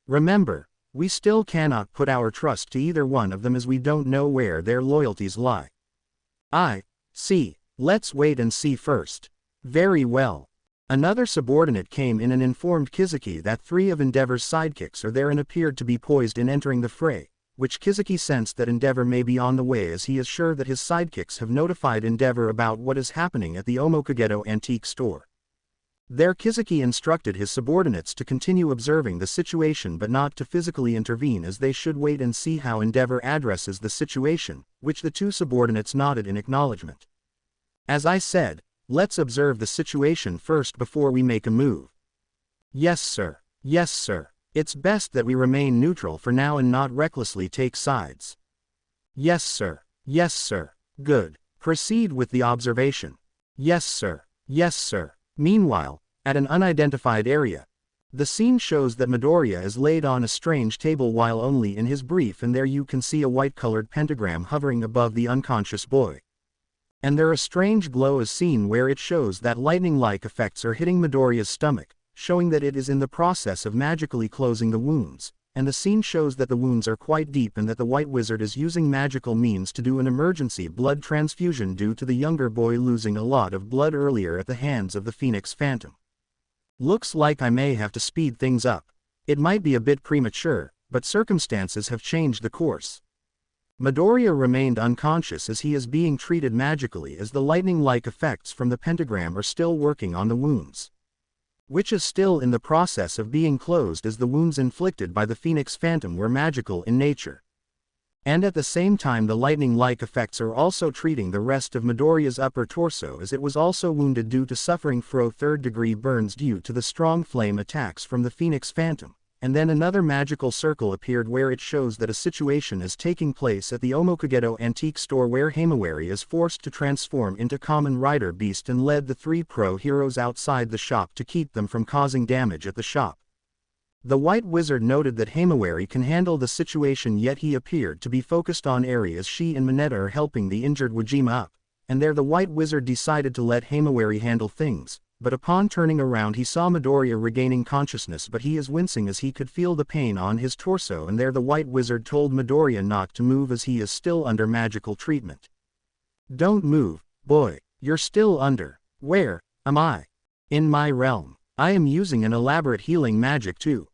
Remember, we still cannot put our trust to either one of them, as we don't know where their loyalties lie. I see, let's wait and see first. Very well. Another subordinate came in and informed Kizuki that 3 of Endeavor's sidekicks are there and appeared to be poised in entering the fray, which Kizuki sensed that Endeavor may be on the way, as he is sure that his sidekicks have notified Endeavor about what is happening at the Omokagedo antique store. There Kizuki instructed his subordinates to continue observing the situation but not to physically intervene, as they should wait and see how Endeavor addresses the situation, which the 2 subordinates nodded in acknowledgement. As I said, let's observe the situation first before we make a move. Yes sir. Yes sir. It's best that we remain neutral for now and not recklessly take sides. Yes sir. Yes sir. Good. Proceed with the observation. Yes sir. Yes sir. Meanwhile, at an unidentified area, the scene shows that Midoriya is laid on a strange table while only in his brief, and there you can see a white-colored pentagram hovering above the unconscious boy. And there a strange glow is seen where it shows that lightning-like effects are hitting Midoriya's stomach, showing that it is in the process of magically closing the wounds, and the scene shows that the wounds are quite deep and that the White Wizard is using magical means to do an emergency blood transfusion due to the younger boy losing a lot of blood earlier at the hands of the Phoenix Phantom. Looks like I may have to speed things up. It might be a bit premature, but circumstances have changed the course. Midoriya remained unconscious as he is being treated magically, as the lightning-like effects from the pentagram are still working on the wounds, which is still in the process of being closed, as the wounds inflicted by the Phoenix Phantom were magical in nature. And at the same time the lightning-like effects are also treating the rest of Midoriya's upper torso, as it was also wounded due to suffering from third-degree burns due to the strong flame attacks from the Phoenix Phantom. And then another magical circle appeared where it shows that a situation is taking place at the Omokagedo antique store, where Himawari is forced to transform into Kamen Rider Beast and led the 3 pro heroes outside the shop to keep them from causing damage at the shop. The White Wizard noted that Himawari can handle the situation, yet he appeared to be focused on Eri as she and Mineta are helping the injured Wajima up, and there the White Wizard decided to let Himawari handle things, but upon turning around he saw Midoriya regaining consciousness, but he is wincing as he could feel the pain on his torso, and there the White Wizard told Midoriya not to move as he is still under magical treatment. Don't move, boy, you're still under. Where am I? In my realm. I am using an elaborate healing magic too.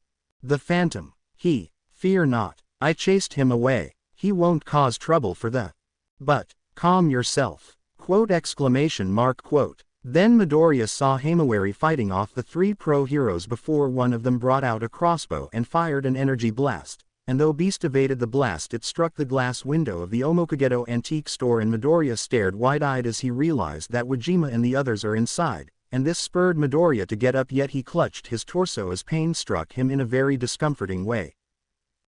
The Phantom. Fear not. I chased him away. He won't cause trouble for the. But, calm yourself. Quote exclamation mark quote. Then Midoriya saw Himawari fighting off the 3 pro heroes before one of them brought out a crossbow and fired an energy blast, and though Beast evaded the blast, it struck the glass window of the Omokagedo antique store, and Midoriya stared wide-eyed as he realized that Wajima and the others are inside, and this spurred Midoriya to get up, yet he clutched his torso as pain struck him in a very discomforting way.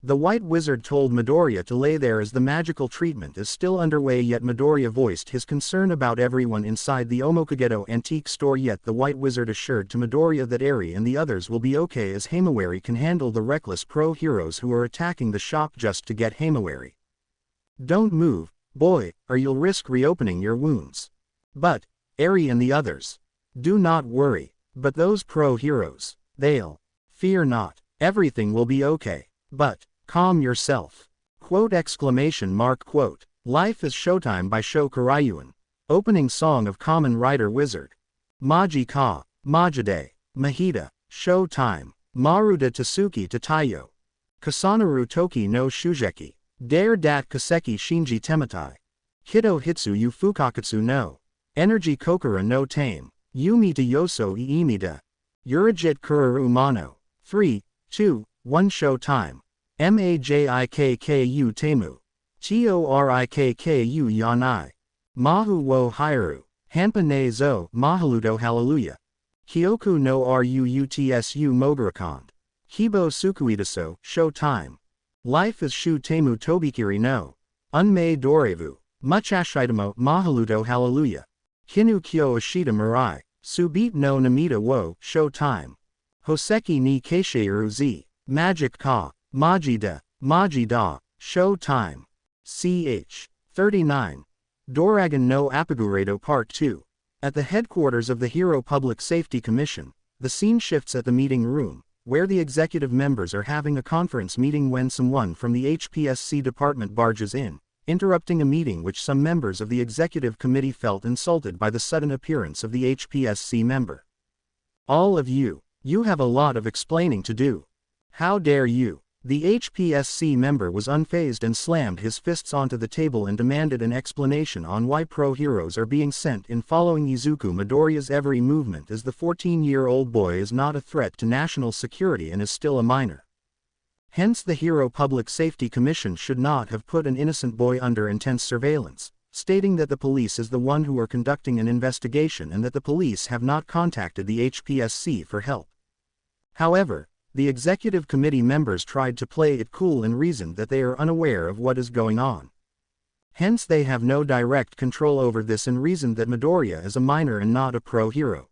The White Wizard told Midoriya to lay there as the magical treatment is still underway, yet Midoriya voiced his concern about everyone inside the Omokagedo antique store, yet the White Wizard assured to Midoriya that Eri and the others will be okay, as Himawari can handle the reckless pro heroes who are attacking the shop just to get Himawari. Don't move, boy, or you'll risk reopening your wounds. But, Eri and the others. Do not worry, but those pro heroes, they'll. Fear not, everything will be okay. But, calm yourself. Quote exclamation mark quote. Life is Showtime by Sho Karaiyuan. Opening song of Kamen Rider Wizard. Maji ka, Majide, Mahita, Showtime. Maruda Tasuki Tatayo. Kasanaru Toki no Shujeki. Dare Dat Kaseki Shinji Tematai. Hito Hitsu Yu Fukakatsu no. Energy Kokura no Tame. Yumi to Yoso Iimida. Urajit Kuraru Mano. 3, 2, 1 Showtime. Majikku Temu. Torikku Yanai. Mahu wo Hairu. Hanpa ne zo Mahaludo Hallelujah. Kyoku no Ruutsu Mogurakond. Hibo Sukuidaso, Showtime. Life is Shu Temu Tobikiri no. Unmei Dorevu. Muchashitamo Mahaludo Hallelujah. Kinu Kyo Ashita Mirai. Subit no Namita wo, Showtime. Hoseki ni Keisheiru Z. Magic ka. Majida. Majida. Showtime. Ch. 39. Doragon no Apiguredo Part 2. At the headquarters of the Hero Public Safety Commission, the scene shifts at the meeting room, where the executive members are having a conference meeting when someone from the HPSC department barges in, interrupting a meeting which some members of the executive committee felt insulted by the sudden appearance of the HPSC member. All of you have a lot of explaining to do. How dare you? The HPSC member was unfazed and slammed his fists onto the table and demanded an explanation on why pro heroes are being sent in following Izuku Midoriya's every movement, as the 14-year-old boy is not a threat to national security and is still a minor. Hence the Hero Public Safety Commission should not have put an innocent boy under intense surveillance, stating that the police is the one who are conducting an investigation and that the police have not contacted the HPSC for help. However, the executive committee members tried to play it cool and reasoned that they are unaware of what is going on. Hence they have no direct control over this and reasoned that Midoriya is a minor and not a pro-hero.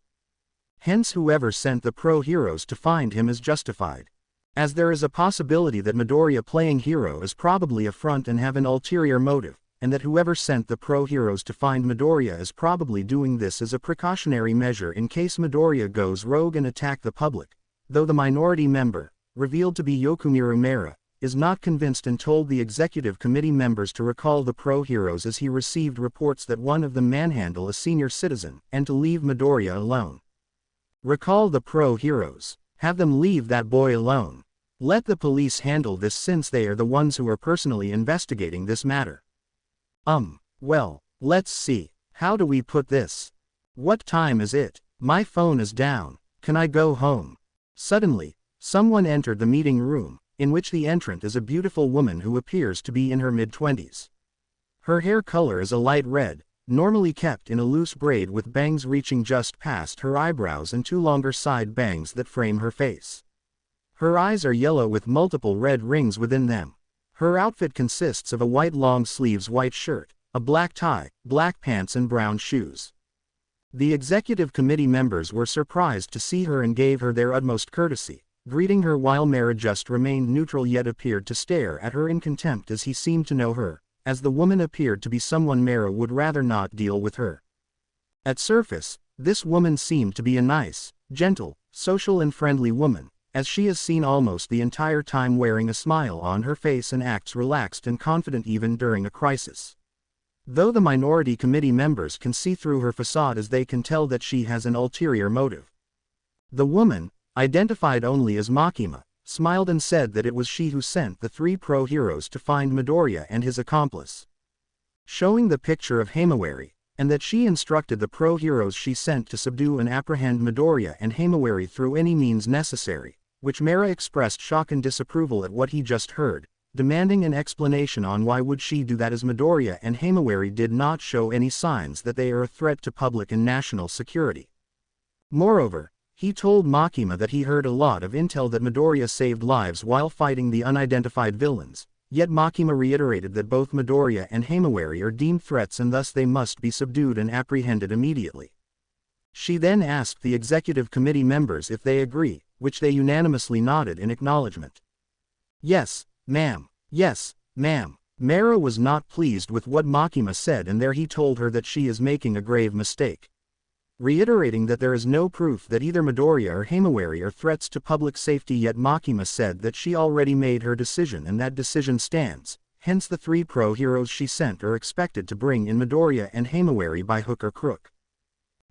Hence whoever sent the pro-heroes to find him is justified. As there is a possibility that Midoriya playing hero is probably a front and have an ulterior motive, and that whoever sent the pro-heroes to find Midoriya is probably doing this as a precautionary measure in case Midoriya goes rogue and attack the public, though the minority member, revealed to be Yokumiru Mera, is not convinced and told the executive committee members to recall the pro-heroes as he received reports that one of them manhandle a senior citizen, and to leave Midoriya alone. Recall the pro-heroes. Have them leave that boy alone. Let the police handle this since they are the ones who are personally investigating this matter. Well, let's see. How do we put this? What time is it? My phone is down. Can I go home? Suddenly, someone entered the meeting room, in which the entrant is a beautiful woman who appears to be in her mid-20s. Her hair color is a light red, normally kept in a loose braid with bangs reaching just past her eyebrows and two longer side bangs that frame her face. Her eyes are yellow with multiple red rings within them. Her outfit consists of a white long-sleeves white shirt, a black tie, black pants and brown shoes. The executive committee members were surprised to see her and gave her their utmost courtesy, greeting her while Mera just remained neutral yet appeared to stare at her in contempt as he seemed to know her, as the woman appeared to be someone Mera would rather not deal with her. At surface, this woman seemed to be a nice, gentle, social and friendly woman, as she is seen almost the entire time wearing a smile on her face and acts relaxed and confident even during a crisis. Though the minority committee members can see through her facade as they can tell that she has an ulterior motive. The woman, identified only as Makima, smiled and said that it was she who sent the three pro-heroes to find Midoriya and his accomplice. Showing the picture of Himawari, and that she instructed the pro-heroes she sent to subdue and apprehend Midoriya and Himawari through any means necessary, which Mera expressed shock and disapproval at what he just heard, demanding an explanation on why would she do that as Midoriya and Himawari did not show any signs that they are a threat to public and national security. Moreover, he told Makima that he heard a lot of intel that Midoriya saved lives while fighting the unidentified villains, yet Makima reiterated that both Midoriya and Himawari are deemed threats and thus they must be subdued and apprehended immediately. She then asked the executive committee members if they agree, which they unanimously nodded in acknowledgement. Yes, ma'am. Yes, ma'am. Mera was not pleased with what Makima said and there he told her that she is making a grave mistake. Reiterating that there is no proof that either Midoriya or Himawari are threats to public safety yet Makima said that she already made her decision and that decision stands, hence the three pro-heroes she sent are expected to bring in Midoriya and Himawari by hook or crook.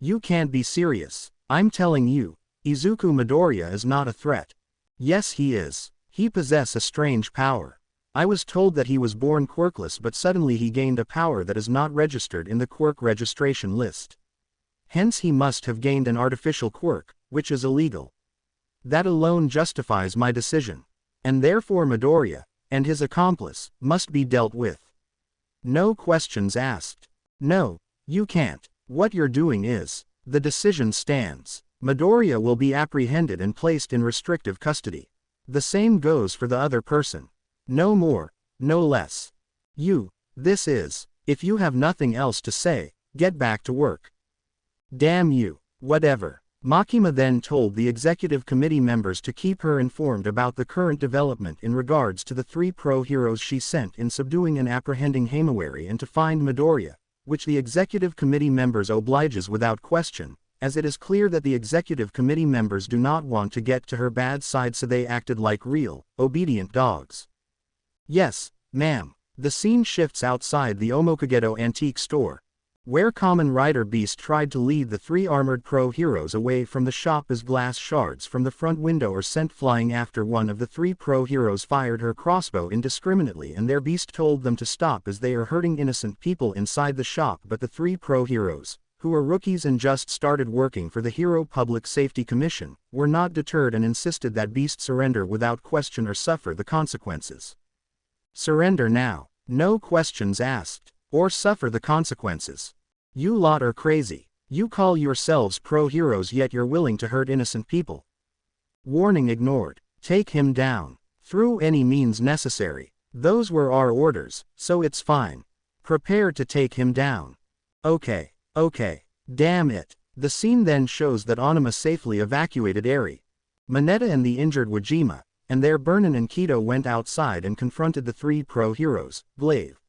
You can't be serious. I'm telling you, Izuku Midoriya is not a threat. Yes he is. He possesses a strange power. I was told that he was born quirkless but suddenly he gained a power that is not registered in the quirk registration list. Hence he must have gained an artificial quirk, which is illegal. That alone justifies my decision. And therefore Midoriya, and his accomplice, must be dealt with. No questions asked. No, you can't. What you're doing is, the decision stands. Midoriya will be apprehended and placed in restrictive custody. The same goes for the other person. No more, no less. This is, if you have nothing else to say, get back to work. Damn you, whatever. Makima then told the executive committee members to keep her informed about the current development in regards to the three pro-heroes she sent in subduing and apprehending Himawari and to find Midoriya, which the executive committee members obliges without question, as it is clear that the executive committee members do not want to get to her bad side so they acted like real, obedient dogs. Yes, ma'am. The scene shifts outside the Omokagedo antique store, where Kamen Rider Beast tried to lead the three armored pro-heroes away from the shop as glass shards from the front window are sent flying after one of the three pro-heroes fired her crossbow indiscriminately and their beast told them to stop as they are hurting innocent people inside the shop but the three pro-heroes, who are rookies and just started working for the Hero Public Safety Commission, were not deterred and insisted that Beast surrender without question or suffer the consequences. Surrender now. No questions asked. or suffer the consequences. You lot are crazy. You call yourselves pro-heroes yet you're willing to hurt innocent people. Warning ignored. Take him down. Through any means necessary. Those were our orders, so it's fine. Prepare to take him down. Okay. Damn it. The scene then shows that Onuma safely evacuated Eri, Mineta and the injured Wajima, and there Burnin and Kido went outside and confronted the three pro-heroes, Glaive,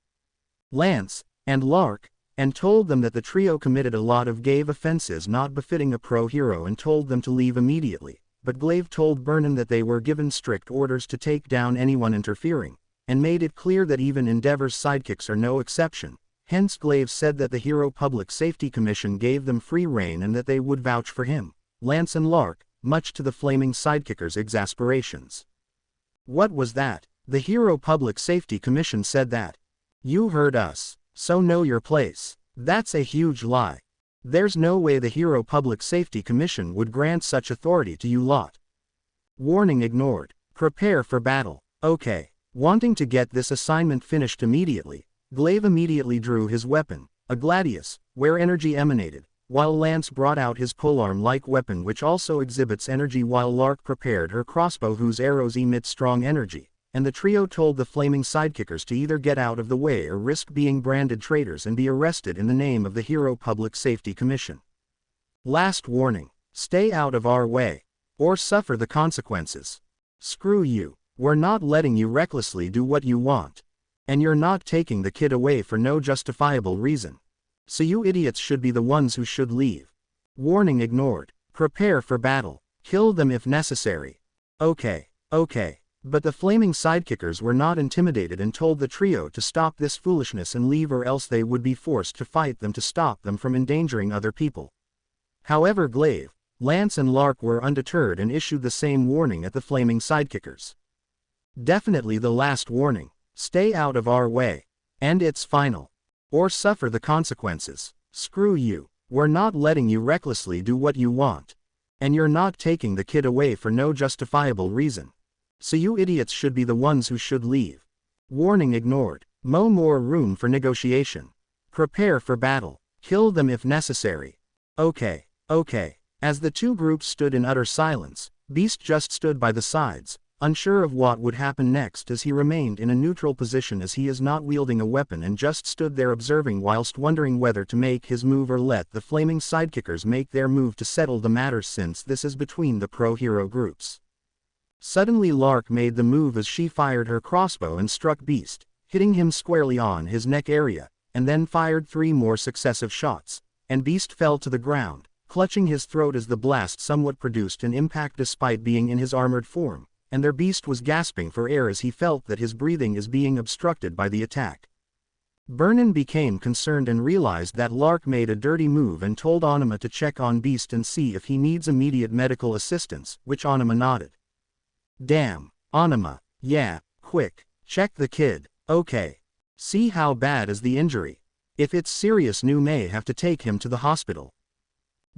Lance, and Lark, and told them that the trio committed a lot of grave offenses not befitting a pro-hero and told them to leave immediately, but Glaive told Burnin that they were given strict orders to take down anyone interfering, and made it clear that even Endeavor's sidekicks are no exception. Hence Glaive said that the Hero Public Safety Commission gave them free rein and that they would vouch for him, Lance and Lark, much to the flaming sidekickers' exasperations. What was that? The Hero Public Safety Commission said that. You heard us, so know your place. That's a huge lie. There's no way the Hero Public Safety Commission would grant such authority to you lot. Warning ignored. Prepare for battle. Okay. Wanting to get this assignment finished immediately, Glaive immediately drew his weapon, a gladius, where energy emanated, while Lance brought out his polearm-like weapon which also exhibits energy while Lark prepared her crossbow whose arrows emit strong energy, and the trio told the flaming sidekickers to either get out of the way or risk being branded traitors and be arrested in the name of the Hero Public Safety Commission. Last warning, stay out of our way, or suffer the consequences. Screw you, we're not letting you recklessly do what you want. And you're not taking the kid away for no justifiable reason. So you idiots should be the ones who should leave. Warning ignored. Prepare for battle. Kill them if necessary. Okay. But the flaming sidekickers were not intimidated and told the trio to stop this foolishness and leave or else they would be forced to fight them to stop them from endangering other people. However Glaive, Lance and Lark were undeterred and issued the same warning at the flaming sidekickers. Definitely the last warning. Stay out of our way. And it's final. Or suffer the consequences. Screw you. We're not letting you recklessly do what you want. And you're not taking the kid away for no justifiable reason. So you idiots should be the ones who should leave. Warning ignored. No more room for negotiation. Prepare for battle. Kill them if necessary. Okay. As the two groups stood in utter silence, Beast just stood by the sides, unsure of what would happen next as he remained in a neutral position as he is not wielding a weapon and just stood there observing whilst wondering whether to make his move or let the flaming sidekickers make their move to settle the matter since this is between the pro-hero groups. Suddenly Lark made the move as she fired her crossbow and struck Beast, hitting him squarely on his neck area, and then fired 3 more successive shots, and Beast fell to the ground, clutching his throat as the blast somewhat produced an impact despite being in his armored form. And their Beast was gasping for air as he felt that his breathing is being obstructed by the attack. Burnin became concerned and realized that Lark made a dirty move and told Onuma to check on Beast and see if he needs immediate medical assistance, which Onuma nodded. Damn, Onuma, yeah, quick, check the kid, okay. See how bad is the injury. If it's serious you may have to take him to the hospital.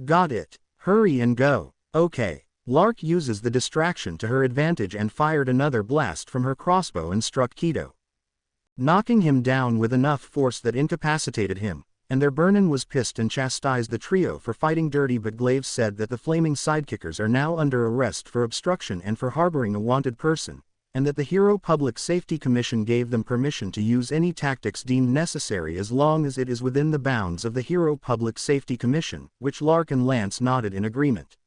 Got it, hurry and go, okay. Lark uses the distraction to her advantage and fired another blast from her crossbow and struck Kido, knocking him down with enough force that incapacitated him, and their Burnin was pissed and chastised the trio for fighting dirty but Glaive said that the flaming sidekickers are now under arrest for obstruction and for harboring a wanted person, and that the Hero Public Safety Commission gave them permission to use any tactics deemed necessary as long as it is within the bounds of the Hero Public Safety Commission, which Lark and Lance nodded in agreement.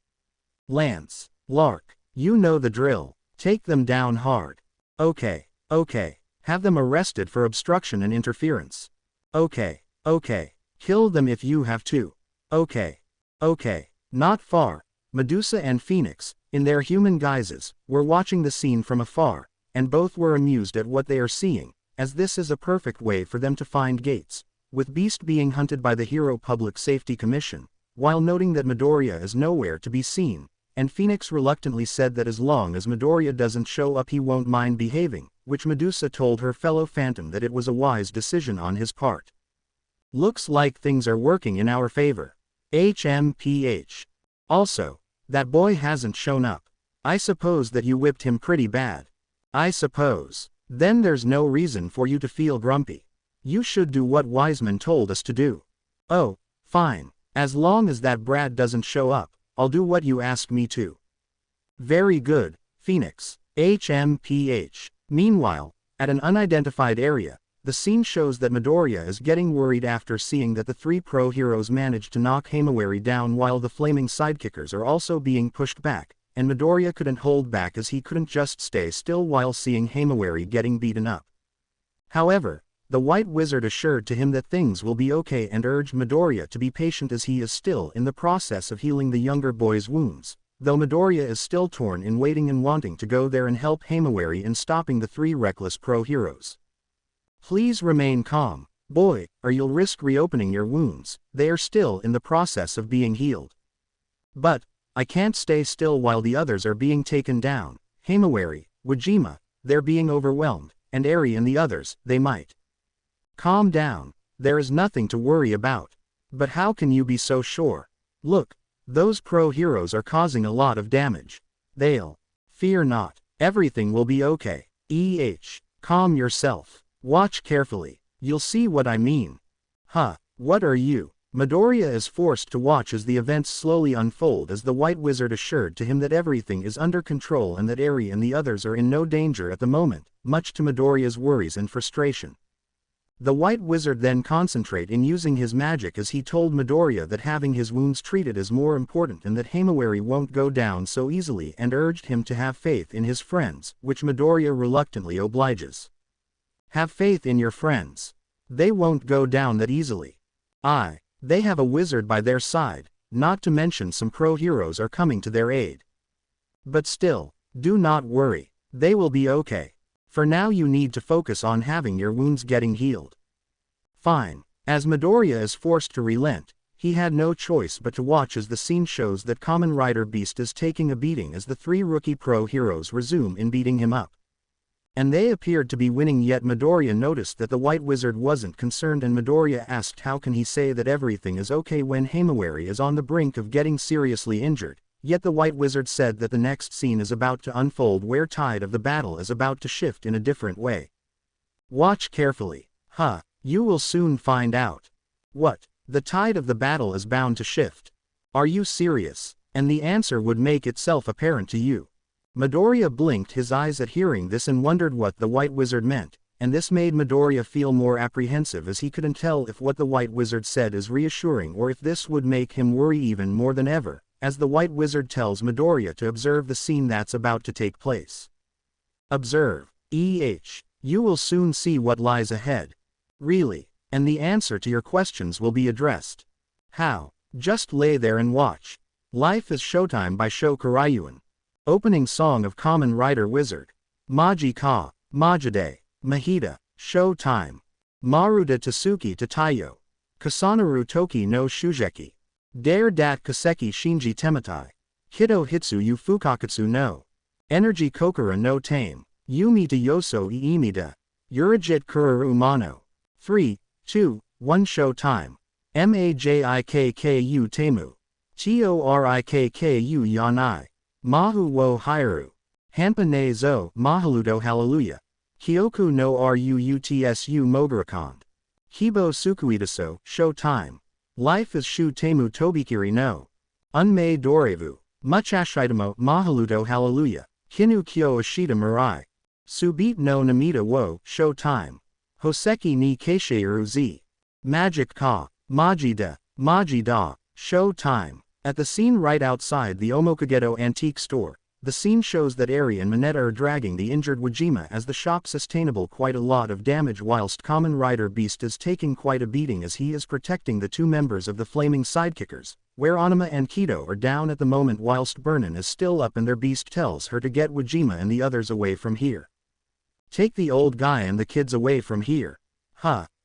Lance, Lark, you know the drill, take them down hard. Okay, have them arrested for obstruction and interference. Okay, kill them if you have to. Okay, not far. Medusa and Phoenix, in their human guises, were watching the scene from afar, and both were amused at what they are seeing, as this is a perfect way for them to find Gates, with Beast being hunted by the Hero Public Safety Commission, while noting that Midoriya is nowhere to be seen. And Phoenix reluctantly said that as long as Midoriya doesn't show up he won't mind behaving, which Medusa told her fellow Phantom that it was a wise decision on his part. Looks like things are working in our favor. HMPH. Also, that boy hasn't shown up. I suppose that you whipped him pretty bad. I suppose. Then there's no reason for you to feel grumpy. You should do what Wiseman told us to do. Oh, fine. As long as that brat doesn't show up, I'll do what you ask me to. Very good, Phoenix. HMPH. Meanwhile, at an unidentified area, the scene shows that Midoriya is getting worried after seeing that the three pro heroes managed to knock Himawari down while the flaming sidekickers are also being pushed back, and Midoriya couldn't hold back as he couldn't just stay still while seeing Himawari getting beaten up. However, the White Wizard assured to him that things will be okay and urged Midoriya to be patient as he is still in the process of healing the younger boy's wounds, though Midoriya is still torn in waiting and wanting to go there and help Himawari in stopping the three reckless pro heroes. Please remain calm, boy, or you'll risk reopening your wounds. They are still in the process of being healed. But I can't stay still while the others are being taken down. Himawari, Wajima, they're being overwhelmed, and Eri and the others, they might. Calm down, there is nothing to worry about. But how can you be so sure? Look, those pro heroes are causing a lot of damage. They'll. Fear not, everything will be okay. Calm yourself. Watch carefully, you'll see what I mean. Huh, what are you? Midoriya is forced to watch as the events slowly unfold as the White Wizard assured to him that everything is under control and that Eri and the others are in no danger at the moment, much to Midoriya's worries and frustration. The White Wizard then concentrated in using his magic as he told Midoriya that having his wounds treated is more important and that Himawari won't go down so easily and urged him to have faith in his friends, which Midoriya reluctantly obliges. Have faith in your friends. They won't go down that easily. They have a wizard by their side, not to mention some pro heroes are coming to their aid. But still, do not worry, they will be okay. For now you need to focus on having your wounds getting healed. Fine. As Midoriya is forced to relent, he had no choice but to watch as the scene shows that Kamen Rider Beast is taking a beating as the three rookie pro heroes resume in beating him up. And they appeared to be winning, yet Midoriya noticed that the White Wizard wasn't concerned, and Midoriya asked how can he say that everything is okay when Himawari is on the brink of getting seriously injured, yet the White Wizard said that the next scene is about to unfold where tide of the battle is about to shift in a different way. Watch carefully. You will soon find out. What? The tide of the battle is bound to shift. Are you serious? And the answer would make itself apparent to you. Midoriya blinked his eyes at hearing this and wondered what the White Wizard meant, and this made Midoriya feel more apprehensive as he couldn't tell if what the White Wizard said is reassuring or if this would make him worry even more than ever, as the White Wizard tells Midoriya to observe the scene that's about to take place. Observe. You will soon see what lies ahead. Really, and the answer to your questions will be addressed. How? Just lay there and watch. Life is Showtime by Sho Kuraiyuan. Opening song of Kamen Rider Wizard. Maji Ka, Majide, Mahita, Show Time. Maruda Tasuki Tatayo. Kasanaru Toki no Shujeki. Dare Dat Kaseki Shinji Tematai. Hito Hitsu Yu Fukakatsu no. Energy Kokura no Tame. Yumi to Yoso Iimida. Urajit Kuraru Mano. 3, 2, 1 Show Time. Majikku Temu. Torikku Yanai. Mahu wo Hairu. Hanpa ne zo, Mahaludo Hallelujah. Kyoku no Ruutsu Mogarakond. Kibo Sukuitaso, Show Time. Life is Shu Temu Tobikiri no. Unmei Dorevu. Muchashitamo, Mahaludo Hallelujah. Kinu Kyo Ashita Mirai. Subit no Namita wo, Show Time. Hoseki ni Keisheiru Z. Magic Ka, Majida, Majida, Show Time. At the scene right outside the Omokageto antique store, the scene shows that Eri and Mineta are dragging the injured Wajima as the shop sustainable quite a lot of damage whilst Kamen Rider Beast is taking quite a beating as he is protecting the two members of the flaming sidekickers, where Anima and Kido are down at the moment whilst Burnin is still up and their beast tells her to get Wajima and the others away from here. Take the old guy and the kids away from here.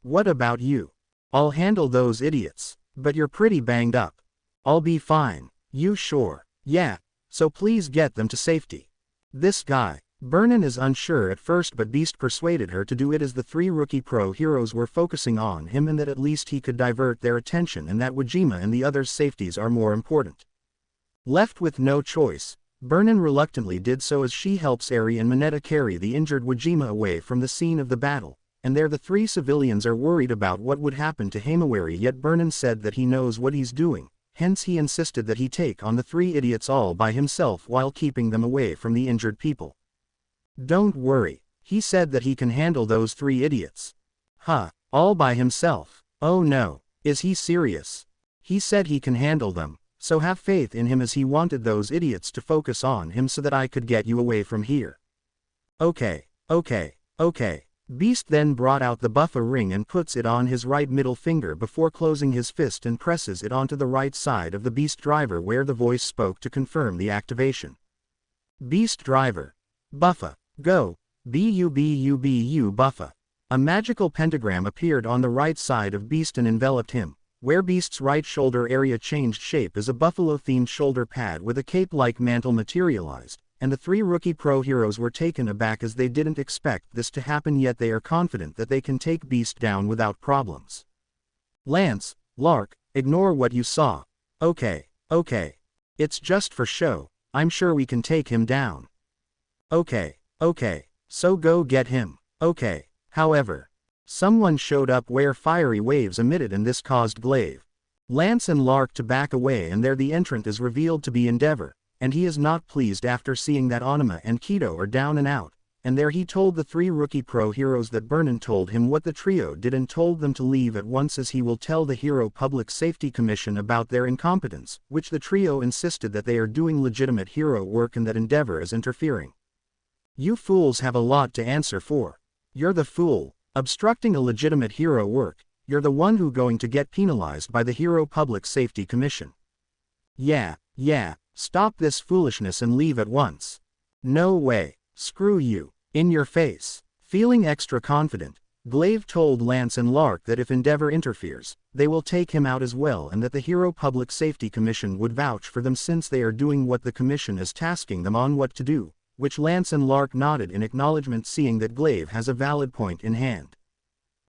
What about you? I'll handle those idiots, but you're pretty banged up. I'll be fine. You sure? Yeah. So please get them to safety. This guy. Burnin is unsure at first, but Beast persuaded her to do it as the three rookie pro heroes were focusing on him and that at least he could divert their attention and that Wajima and the others' safeties are more important. Left with no choice, Burnin reluctantly did so as she helps Eri and Mineta carry the injured Wajima away from the scene of the battle, and there the three civilians are worried about what would happen to MWA, yet Vernon said that he knows what he's doing, hence he insisted that he take on the three idiots all by himself while keeping them away from the injured people. Don't worry, he said that he can handle those three idiots. Huh, all by himself? Oh no, is he serious? He said he can handle them, so have faith in him, as he wanted those idiots to focus on him so that I could get you away from here. Okay. Beast then brought out the buffer ring and puts it on his right middle finger before closing his fist and presses it onto the right side of the Beast Driver where the voice spoke to confirm the activation. Beast Driver. Buffer. Go. BU buffer. A magical pentagram appeared on the right side of Beast and enveloped him, where Beast's right shoulder area changed shape as a buffalo-themed shoulder pad with a cape-like mantle materialized, and the three rookie pro heroes were taken aback as they didn't expect this to happen, yet they are confident that they can take Beast down without problems. Lance, Lark, ignore what you saw. Okay. It's just for show, I'm sure we can take him down. Okay, so go get him. Okay. However, someone showed up where fiery waves emitted, and this caused Glaive, Lance and Lark to back away, and there the entrant is revealed to be Endeavor, and he is not pleased after seeing that Onuma and Kido are down and out, and there he told the three rookie pro heroes that Vernon told him what the trio did and told them to leave at once, as he will tell the Hero Public Safety Commission about their incompetence, which the trio insisted that they are doing legitimate hero work and that Endeavor is interfering. You fools have a lot to answer for. You're the fool, obstructing a legitimate hero work. You're the one who going to get penalized by the Hero Public Safety Commission. Yeah, stop this foolishness and leave at once. No way, screw you, in your face. Feeling extra confident, Glaive told Lance and Lark that if Endeavor interferes, they will take him out as well, and that the Hero Public Safety Commission would vouch for them since they are doing what the commission is tasking them on what to do, which Lance and Lark nodded in acknowledgement, seeing that Glaive has a valid point in hand.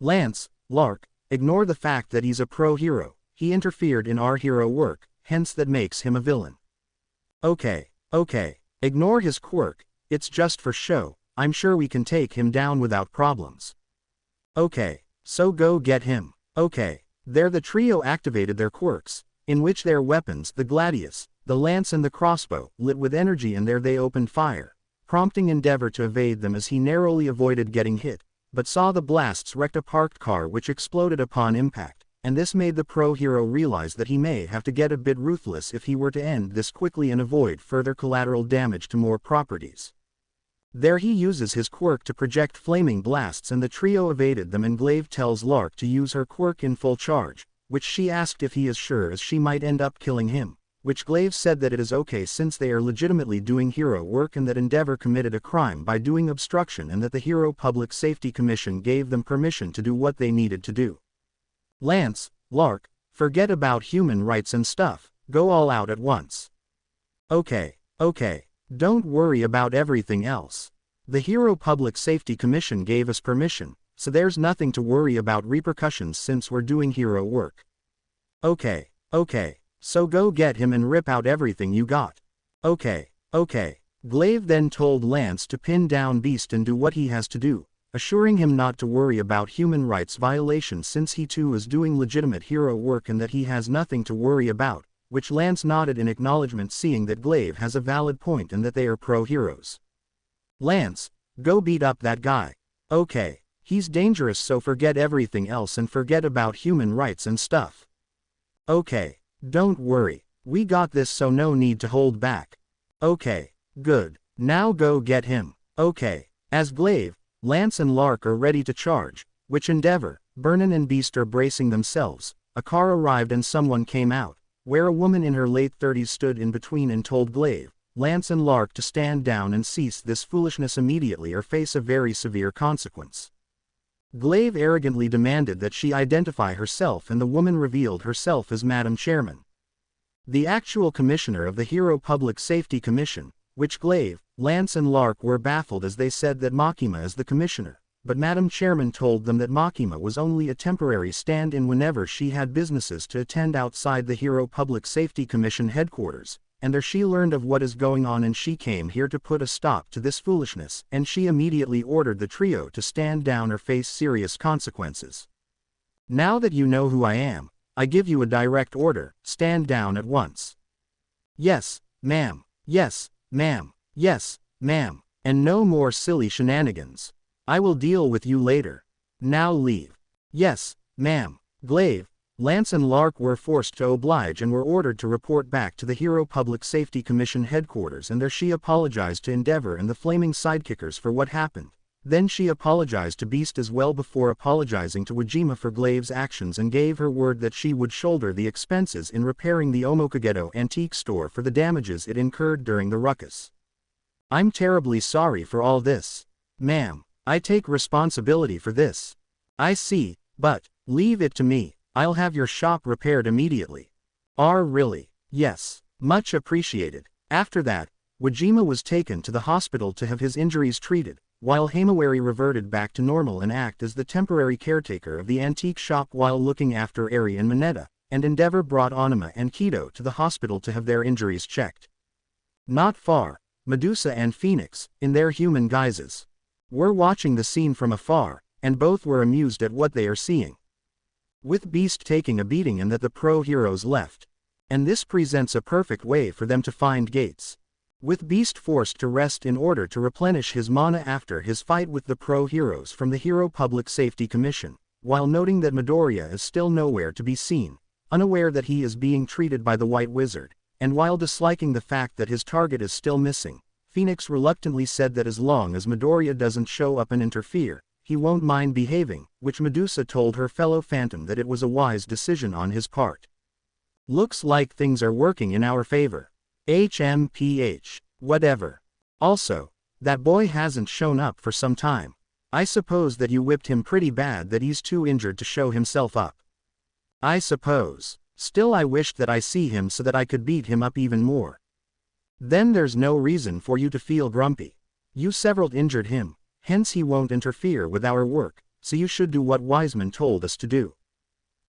Lance, Lark, ignore the fact that he's a pro hero, he interfered in our hero work, hence that makes him a villain. Okay, ignore his quirk, it's just for show, I'm sure we can take him down without problems. Okay, so go get him. Okay, there the trio activated their quirks, in which their weapons, the gladius, the lance and the crossbow, lit with energy, and there they opened fire, prompting Endeavor to evade them as he narrowly avoided getting hit, but saw the blasts wrecked a parked car which exploded upon impact, and this made the pro hero realize that he may have to get a bit ruthless if he were to end this quickly and avoid further collateral damage to more properties. There he uses his quirk to project flaming blasts, and the trio evaded them, and Glaive tells Lark to use her quirk in full charge, which she asked if he is sure, as she might end up killing him, which Glaive said that it is okay since they are legitimately doing hero work, and that Endeavor committed a crime by doing obstruction, and that the Hero Public Safety Commission gave them permission to do what they needed to do. Lance, Lark, forget about human rights and stuff, go all out at once. Okay, don't worry about everything else. The Hero Public Safety Commission gave us permission, so there's nothing to worry about repercussions since we're doing hero work. Okay, so go get him and rip out everything you got. Okay. Glaive then told Lance to pin down Beast and do what he has to do, assuring him not to worry about human rights violations since he too is doing legitimate hero work and that he has nothing to worry about, which Lance nodded in acknowledgement, seeing that Glaive has a valid point and that they are pro-heroes. Lance, go beat up that guy. Okay, he's dangerous, so forget everything else and forget about human rights and stuff. Okay, don't worry, we got this, so no need to hold back. Okay, good, now go get him. Okay, as Glaive, Lance and Lark are ready to charge, which Endeavor, Vernon and Beast are bracing themselves, a car arrived and someone came out, where a woman in her late 30s stood in between and told Glaive, Lance and Lark to stand down and cease this foolishness immediately or face a very severe consequence. Glaive arrogantly demanded that she identify herself, and the woman revealed herself as Madam Chairman, the actual commissioner of the Hero Public Safety Commission, which Glaive, Lance and Lark were baffled as they said that Makima is the commissioner, but Madam Chairman told them that Makima was only a temporary stand-in whenever she had businesses to attend outside the Hero Public Safety Commission headquarters, and there she learned of what is going on, and she came here to put a stop to this foolishness, and she immediately ordered the trio to stand down or face serious consequences. Now that you know who I am, I give you a direct order, stand down at once. Yes, ma'am. Yes, ma'am. Yes, ma'am. And no more silly shenanigans. I will deal with you later. Now leave. Yes, ma'am. Glaive, Lance and Lark were forced to oblige and were ordered to report back to the Hero Public Safety Commission headquarters, and there she apologized to Endeavor and the Flaming Sidekickers for what happened. Then she apologized to Beast as well before apologizing to Wajima for Glaive's actions and gave her word that she would shoulder the expenses in repairing the Omokagedo antique store for the damages it incurred during the ruckus. I'm terribly sorry for all this. Ma'am, I take responsibility for this. I see, but, leave it to me. I'll have your shop repaired immediately. Really? Yes. Much appreciated. After that, Wajima was taken to the hospital to have his injuries treated, while Hamawari reverted back to normal and act as the temporary caretaker of the antique shop while looking after Eri and Mineta, and Endeavor brought Onuma and Kido to the hospital to have their injuries checked. Not far, Medusa and Phoenix, in their human guises, were watching the scene from afar, and both were amused at what they are seeing. With Beast taking a beating and that the pro-heroes left. And this presents a perfect way for them to find Gates. With Beast forced to rest in order to replenish his mana after his fight with the pro-heroes from the Hero Public Safety Commission, while noting that Midoriya is still nowhere to be seen, unaware that he is being treated by the White Wizard, and while disliking the fact that his target is still missing, Phoenix reluctantly said that as long as Midoriya doesn't show up and interfere, he won't mind behaving, which Medusa told her fellow Phantom that it was a wise decision on his part. Looks like things are working in our favor. HMPH. Whatever. Also, that boy hasn't shown up for some time. I suppose that you whipped him pretty bad that he's too injured to show himself up. I suppose. Still, I wished that I see him so that I could beat him up even more. Then there's no reason for you to feel grumpy. You several injured him. Hence he won't interfere with our work, so you should do what Wiseman told us to do.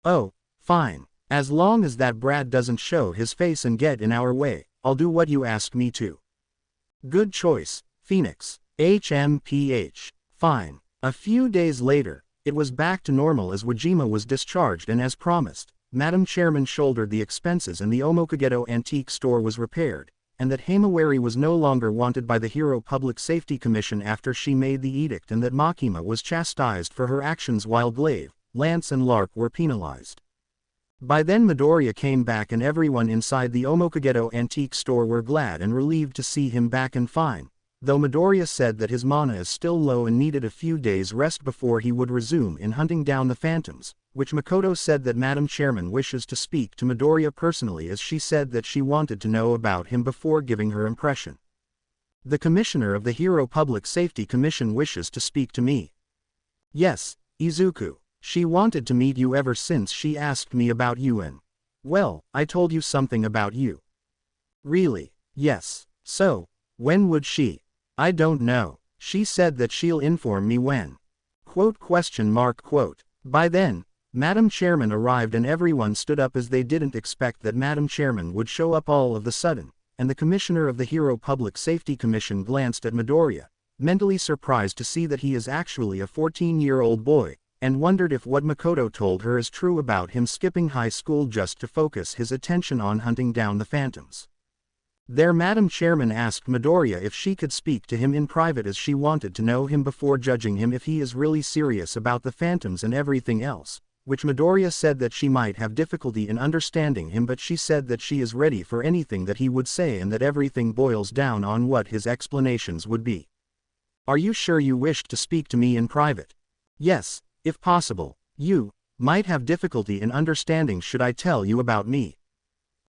Oh, fine. As long as that brat doesn't show his face and get in our way, I'll do what you asked me to. Good choice, Phoenix. HMPH. Fine. A few days later, it was back to normal as Wajima was discharged, and as promised, Madam Chairman shouldered the expenses and the Omokagedo antique store was repaired, and that Hamawari was no longer wanted by the Hero Public Safety Commission after she made the edict, and that Makima was chastised for her actions while Glaive, Lance and Lark were penalized. By then Midoriya came back and everyone inside the Omokagedo antique store were glad and relieved to see him back and fine, though Midoriya said that his mana is still low and needed a few days rest before he would resume in hunting down the phantoms, which Makoto said that Madam Chairman wishes to speak to Midoriya personally, as she said that she wanted to know about him before giving her impression. The Commissioner of the Hero Public Safety Commission wishes to speak to me. Yes, Izuku. She wanted to meet you ever since she asked me about you, and, well, I told you something about you. Really? Yes. So, when would she? I don't know. She said that she'll inform me when. Quote. By then, Madam Chairman arrived and everyone stood up as they didn't expect that Madam Chairman would show up all of the sudden, and the Commissioner of the Hero Public Safety Commission glanced at Midoriya, mentally surprised to see that he is actually a 14-year-old boy, and wondered if what Makoto told her is true about him skipping high school just to focus his attention on hunting down the phantoms. There Madam Chairman asked Midoriya if she could speak to him in private, as she wanted to know him before judging him if he is really serious about the phantoms and everything else, which Midoriya said that she might have difficulty in understanding him, but she said that she is ready for anything that he would say and that everything boils down on what his explanations would be. Are you sure you wished to speak to me in private? Yes, if possible. You might have difficulty in understanding should I tell you about me.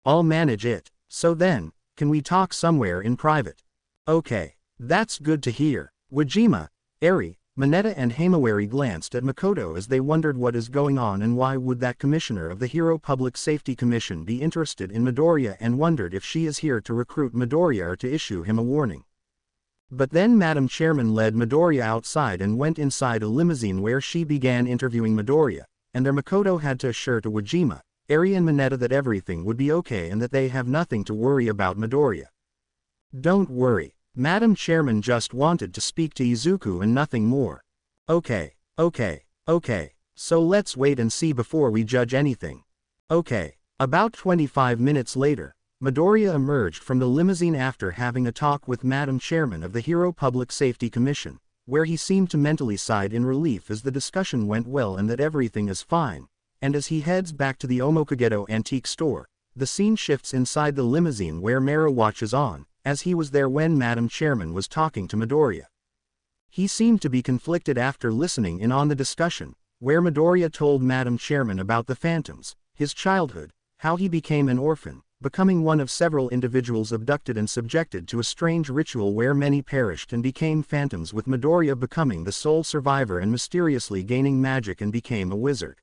I'll manage it. So then, can we talk somewhere in private? Okay. That's good to hear. Wajima, Eri, Mineta and Hamawari glanced at Makoto as they wondered what is going on and why would that Commissioner of the Hero Public Safety Commission be interested in Midoriya, and wondered if she is here to recruit Midoriya or to issue him a warning. But then Madam Chairman led Midoriya outside and went inside a limousine where she began interviewing Midoriya, and there Makoto had to assure to Wajima, Eri and Mineta that everything would be okay and that they have nothing to worry about Midoriya. Don't worry. Madam Chairman just wanted to speak to Izuku and nothing more. Okay. So let's wait and see before we judge anything. Okay. About 25 minutes later, Midoriya emerged from the limousine after having a talk with Madam Chairman of the Hero Public Safety Commission, where he seemed to mentally sigh in relief as the discussion went well and that everything is fine. And as he heads back to the Omokagedo antique store, the scene shifts inside the limousine where Mera watches on, as he was there when Madam Chairman was talking to Midoriya. He seemed to be conflicted after listening in on the discussion, where Midoriya told Madam Chairman about the phantoms, his childhood, how he became an orphan, becoming one of several individuals abducted and subjected to a strange ritual where many perished and became phantoms, with Midoriya becoming the sole survivor and mysteriously gaining magic and became a wizard.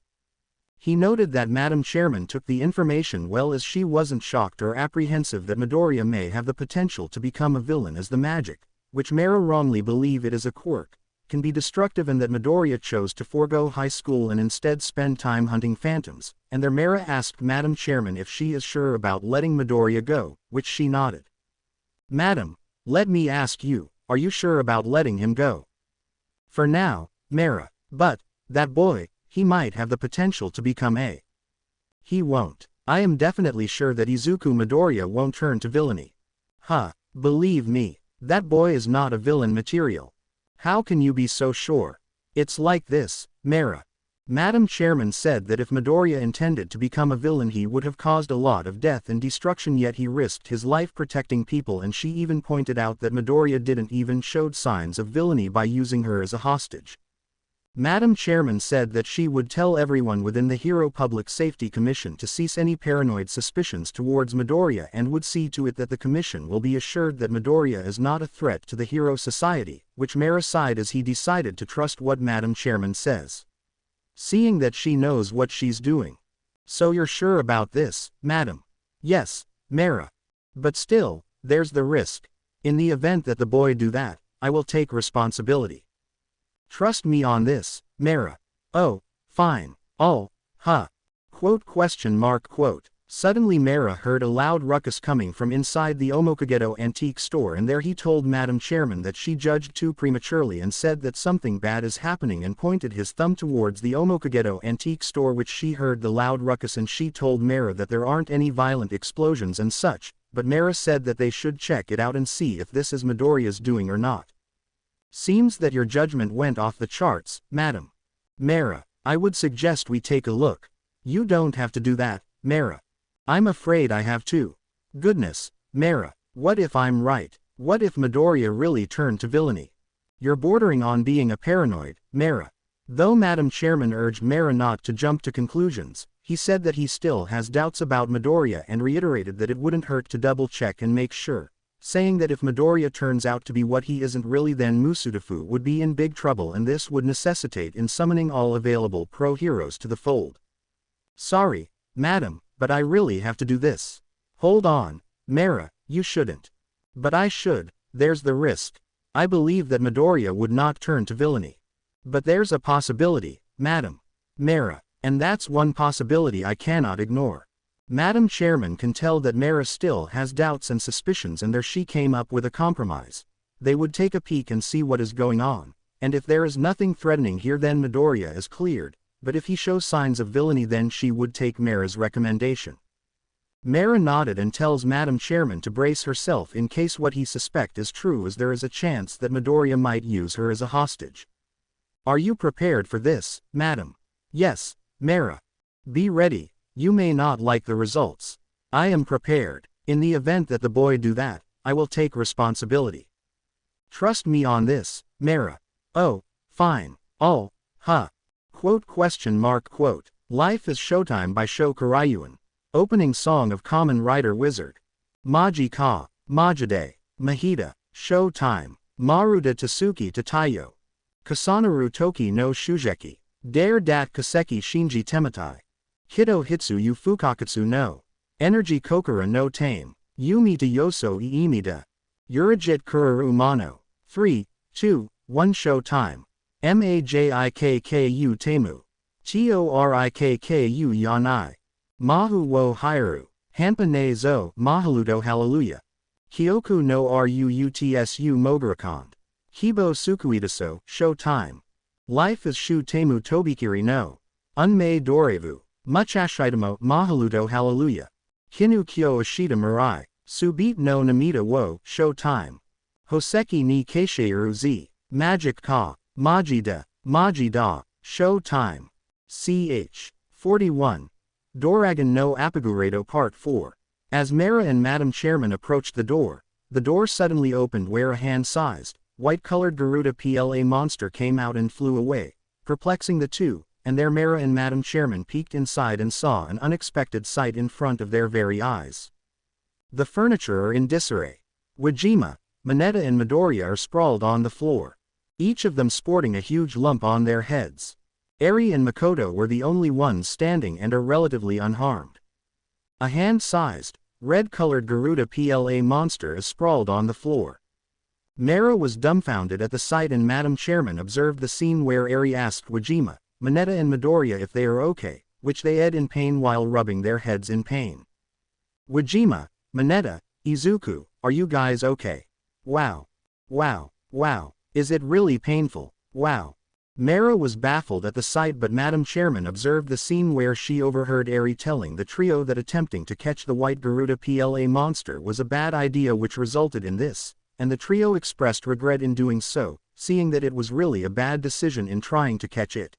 He noted that Madam Chairman took the information well, as she wasn't shocked or apprehensive that Midoriya may have the potential to become a villain, as the magic, which Mera wrongly believe it is a quirk, can be destructive, and that Midoriya chose to forego high school and instead spend time hunting phantoms, and there Mera asked Madam Chairman if she is sure about letting Midoriya go, which she nodded. Madam, let me ask you, are you sure about letting him go? For now, Mera, but, that boy, he might have the potential to become a. He won't. I am definitely sure that Izuku Midoriya won't turn to villainy. Believe me, that boy is not a villain material. How can you be so sure? It's like this, Mera. Madam Chairman said that if Midoriya intended to become a villain he would have caused a lot of death and destruction, yet he risked his life protecting people, and she even pointed out that Midoriya didn't even show signs of villainy by using her as a hostage. Madam Chairman said that she would tell everyone within the Hero Public Safety Commission to cease any paranoid suspicions towards Midoriya and would see to it that the commission will be assured that Midoriya is not a threat to the Hero Society, which Mera sighed as he decided to trust what Madam Chairman says. Seeing that she knows what she's doing. So you're sure about this, Madam? Yes, Mera. But still, there's the risk. In the event that the boy do that, I will take responsibility. Trust me on this, Mera. Oh, fine. Quote. Suddenly Mera heard a loud ruckus coming from inside the Omokagedo antique store, and there he told Madam Chairman that she judged too prematurely and said that something bad is happening and pointed his thumb towards the Omokagedo antique store, which she heard the loud ruckus, and she told Mera that there aren't any violent explosions and such, but Mera said that they should check it out and see if this is Midoriya's doing or not. Seems that your judgment went off the charts, Madam. Mera, I would suggest we take a look. You don't have to do that, Mera. I'm afraid I have to. Goodness, Mera, what if I'm right? What if Midoriya really turned to villainy? You're bordering on being a paranoid, Mera. Though Madam Chairman urged Mera not to jump to conclusions, he said that he still has doubts about Midoriya and reiterated that it wouldn't hurt to double-check and make sure, saying that if Midoriya turns out to be what he isn't really, then Musudafu would be in big trouble, and this would necessitate in summoning all available pro-heroes to the fold. Sorry, Madam, but I really have to do this. Hold on, Mera, you shouldn't. But I should. There's the risk. I believe that Midoriya would not turn to villainy. But there's a possibility, Madam. Mera, and that's one possibility I cannot ignore. Madam Chairman can tell that Mera still has doubts and suspicions, and there she came up with a compromise. They would take a peek and see what is going on, and if there is nothing threatening here, then Midoriya is cleared, but if he shows signs of villainy, then she would take Mera's recommendation. Mera nodded and tells Madam Chairman to brace herself in case what he suspects is true, as there is a chance that Midoriya might use her as a hostage. Are you prepared for this, Madam? Yes, Mera. Be ready. You may not like the results. I am prepared. In the event that the boy do that, I will take responsibility. Trust me on this, Mera. Oh, fine. Quote. Life is Showtime by Sho Kuraiyuan. Opening song of Kamen Rider Wizard. Maji ka, Majide, Mahita, Showtime, Maruda Tasuki Tatayo. Kasanaru Toki no Shujeki. Dare dat Kaseki Shinji Tematai. Kido Hitsu yu Fukakatsu no. Energy Kokura no Tame. Yumi to Yoso Iimida. Urajit Kururu Mano. 3, 2, 1 Show Time. Majikku Temu. Torikku Yanai. Mahu wo hairu, Hanpa ne zo, Mahaludo hallelujah. Kyoku no Ruutsu Mogarakond. Hibo Sukuitaso, show time. Life is shu temu tobikiri no. Unmei dorevu, much ashitamo, Mahaludo hallelujah. Kinu kyo ashita murai, subit no namita wo, show time. Hoseki ni keisheiru z, magic ka, majida, majida, show time. Ch. 41. Doragon no Apagurado Part 4. As Mera and Madam Chairman approached the door suddenly opened where a hand-sized, white-colored Garuda PLA monster came out and flew away, perplexing the two, and there Mera and Madam Chairman peeked inside and saw an unexpected sight in front of their very eyes. The furniture are in disarray. Wajima, Mineta and Midoriya are sprawled on the floor, each of them sporting a huge lump on their heads. Eri and Makoto were the only ones standing and are relatively unharmed. A hand-sized, red-colored Garuda PLA monster is sprawled on the floor. Mera was dumbfounded at the sight and Madam Chairman observed the scene where Eri asked Wajima, Mineta and Midoriya if they are okay, which they ed in pain while rubbing their heads in pain. Wajima, Mineta, Izuku, are you guys okay? Wow. Wow. Wow. Is it really painful? Wow. Mera was baffled at the sight but Madam Chairman observed the scene where she overheard Eri telling the trio that attempting to catch the white Garuda PLA monster was a bad idea which resulted in this, and the trio expressed regret in doing so, seeing that it was really a bad decision in trying to catch it.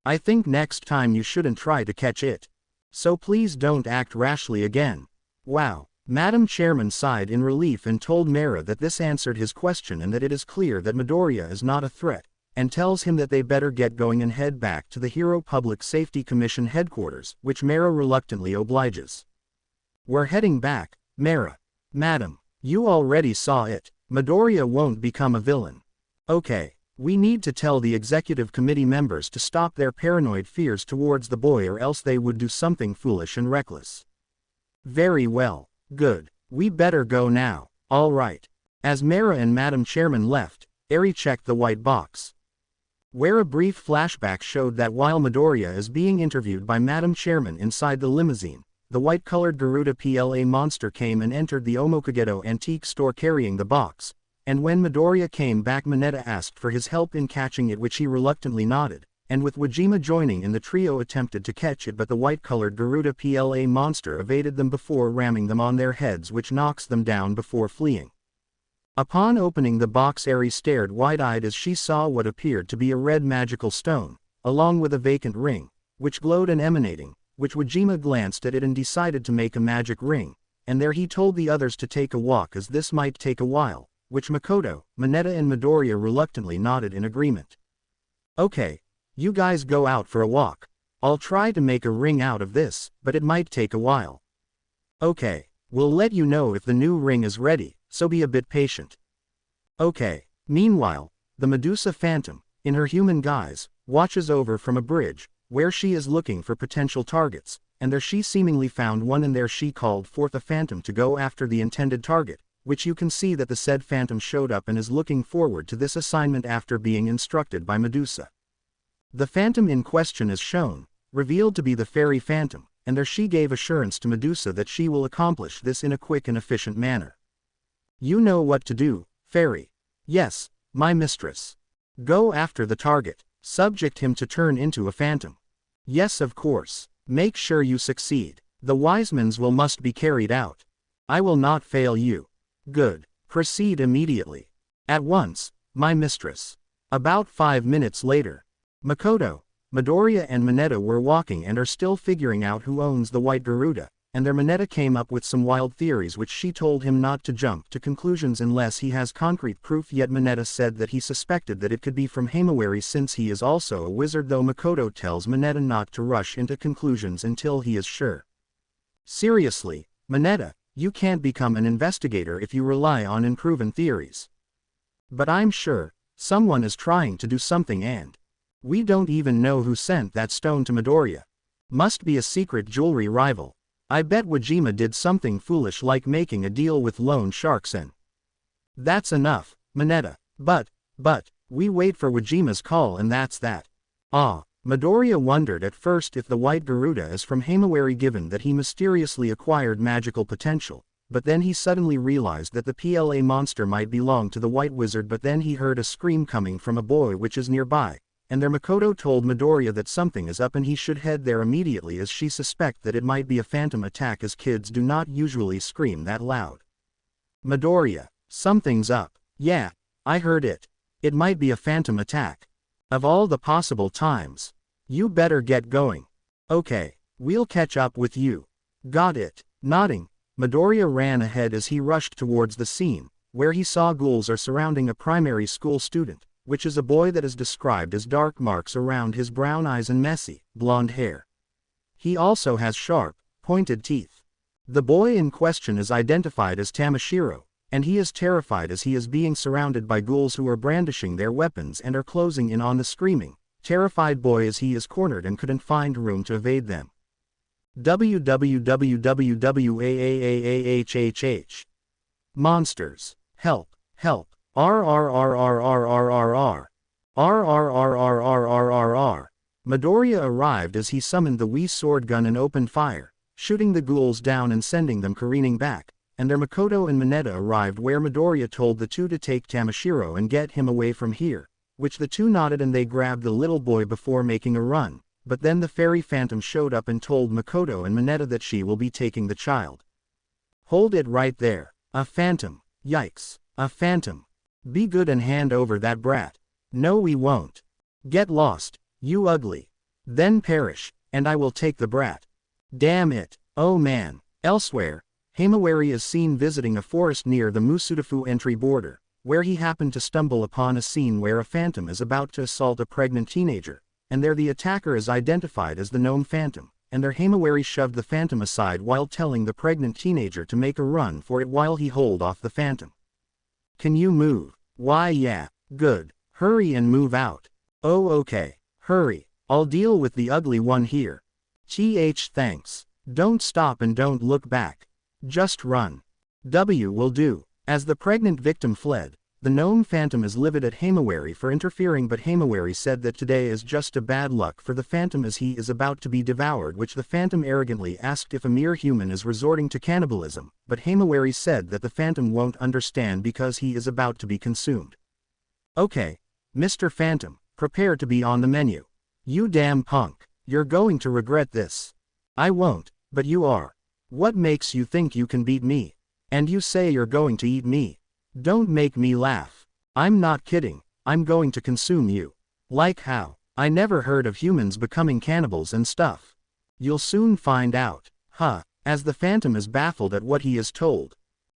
I think next time you shouldn't try to catch it. So please don't act rashly again. Wow. Madam Chairman sighed in relief and told Mera that this answered his question and that it is clear that Midoriya is not a threat, and tells him that they better get going and head back to the Hero Public Safety Commission headquarters, which Mera reluctantly obliges. We're heading back, Mera. Madam, you already saw it. Midoriya won't become a villain. Okay, we need to tell the executive committee members to stop their paranoid fears towards the boy or else they would do something foolish and reckless. Very well. Good. We better go now. All right. As Mera and Madam Chairman left, Eri checked the white box, where a brief flashback showed that while Midoriya is being interviewed by Madam Chairman inside the limousine, the white-colored Garuda PLA monster came and entered the Omokagedo antique store carrying the box, and when Midoriya came back Mineta asked for his help in catching it which he reluctantly nodded, and with Wajima joining in the trio attempted to catch it but the white-colored Garuda PLA monster evaded them before ramming them on their heads which knocks them down before fleeing. Upon opening the box Eri stared wide-eyed as she saw what appeared to be a red magical stone, along with a vacant ring, which glowed and emanating, which Wajima glanced at it and decided to make a magic ring, and there he told the others to take a walk as this might take a while, which Makoto, Mineta and Midoriya reluctantly nodded in agreement. Okay, you guys go out for a walk. I'll try to make a ring out of this, but it might take a while. Okay, we'll let you know if the new ring is ready, so be a bit patient. Okay. Meanwhile, the Medusa Phantom, in her human guise, watches over from a bridge, where she is looking for potential targets, and there she seemingly found one and there she called forth a phantom to go after the intended target, which you can see that the said phantom showed up and is looking forward to this assignment after being instructed by Medusa. The phantom in question is shown, revealed to be the fairy phantom, and there she gave assurance to Medusa that she will accomplish this in a quick and efficient manner. You know what to do, fairy. Yes, my mistress. Go after the target, subject him to turn into a phantom. Yes, of course. Make sure you succeed. The Wiseman's will must be carried out. I will not fail you. Good. Proceed immediately. At once, my mistress. About 5 minutes later, Makoto, Midoriya and Mineta were walking and are still figuring out who owns the white Garuda, and their Mineta came up with some wild theories which she told him not to jump to conclusions unless he has concrete proof, yet Mineta said that he suspected that it could be from Himawari since he is also a wizard, though Makoto tells Mineta not to rush into conclusions until he is sure. Seriously, Mineta, you can't become an investigator if you rely on unproven theories. But I'm sure, someone is trying to do something and we don't even know who sent that stone to Midoriya. Must be a secret jewelry rival. I bet Wajima did something foolish like making a deal with loan sharks and that's enough, Mineta. But, we wait for Wajima's call and that's that. Ah, Midoriya wondered at first if the white Garuda is from Himawari given that he mysteriously acquired magical potential, but then he suddenly realized that the PLA monster might belong to the white wizard. But then he heard a scream coming from a boy which is nearby, and their Makoto told Midoriya that something is up and he should head there immediately, as she suspect that it might be a phantom attack, as kids do not usually scream that loud. Midoriya, something's up. Yeah, I heard it. It might be a phantom attack. Of all the possible times. You better get going. Okay, we'll catch up with you. Got it. Nodding, Midoriya ran ahead as he rushed towards the scene, where he saw ghouls are surrounding a primary school student, which is a boy that is described as dark marks around his brown eyes and messy, blonde hair. He also has sharp, pointed teeth. The boy in question is identified as Tamashiro, and he is terrified as he is being surrounded by ghouls who are brandishing their weapons and are closing in on the screaming, terrified boy, as he is cornered and couldn't find room to evade them. www.waahhhh. Monsters. Help, help. RRRRRRRRR. RRRRRRRRR. Midoriya arrived as he summoned the Wii sword gun and opened fire, shooting the ghouls down and sending them careening back, and their Makoto and Mineta arrived, where Midoriya told the two to take Tamashiro and get him away from here, which the two nodded, and they grabbed the little boy before making a run. But then the fairy phantom showed up and told Makoto and Mineta that she will be taking the child. Hold it right there. A phantom. Yikes. A phantom. Be good and hand over that brat. No, we won't. Get lost, you ugly. Then perish, and I will take the brat. Damn it. Oh man. Elsewhere, Himawari is seen visiting a forest near the Musudafu entry border, where he happened to stumble upon a scene where a phantom is about to assault a pregnant teenager, and there the attacker is identified as the gnome phantom, and their Himawari shoved the phantom aside while telling the pregnant teenager to make a run for it while he hold off the phantom. Can you move? Why yeah, good. Hurry and move out. Oh okay, hurry, I'll deal with the ugly one here. Thanks. Don't stop and don't look back. Just run. W will do. As the pregnant victim fled, the gnome phantom is livid at Himawari for interfering, but Himawari said that today is just a bad luck for the phantom as he is about to be devoured, which the phantom arrogantly asked if a mere human is resorting to cannibalism, but Himawari said that the phantom won't understand because he is about to be consumed. Okay, Mr. Phantom, prepare to be on the menu. You damn punk, you're going to regret this. I won't, but you are. What makes you think you can beat me? And you say you're going to eat me? Don't make me laugh. I'm not kidding, I'm going to consume you. Like how? I never heard of humans becoming cannibals and stuff. You'll soon find out. Huh, as the phantom is baffled at what he is told.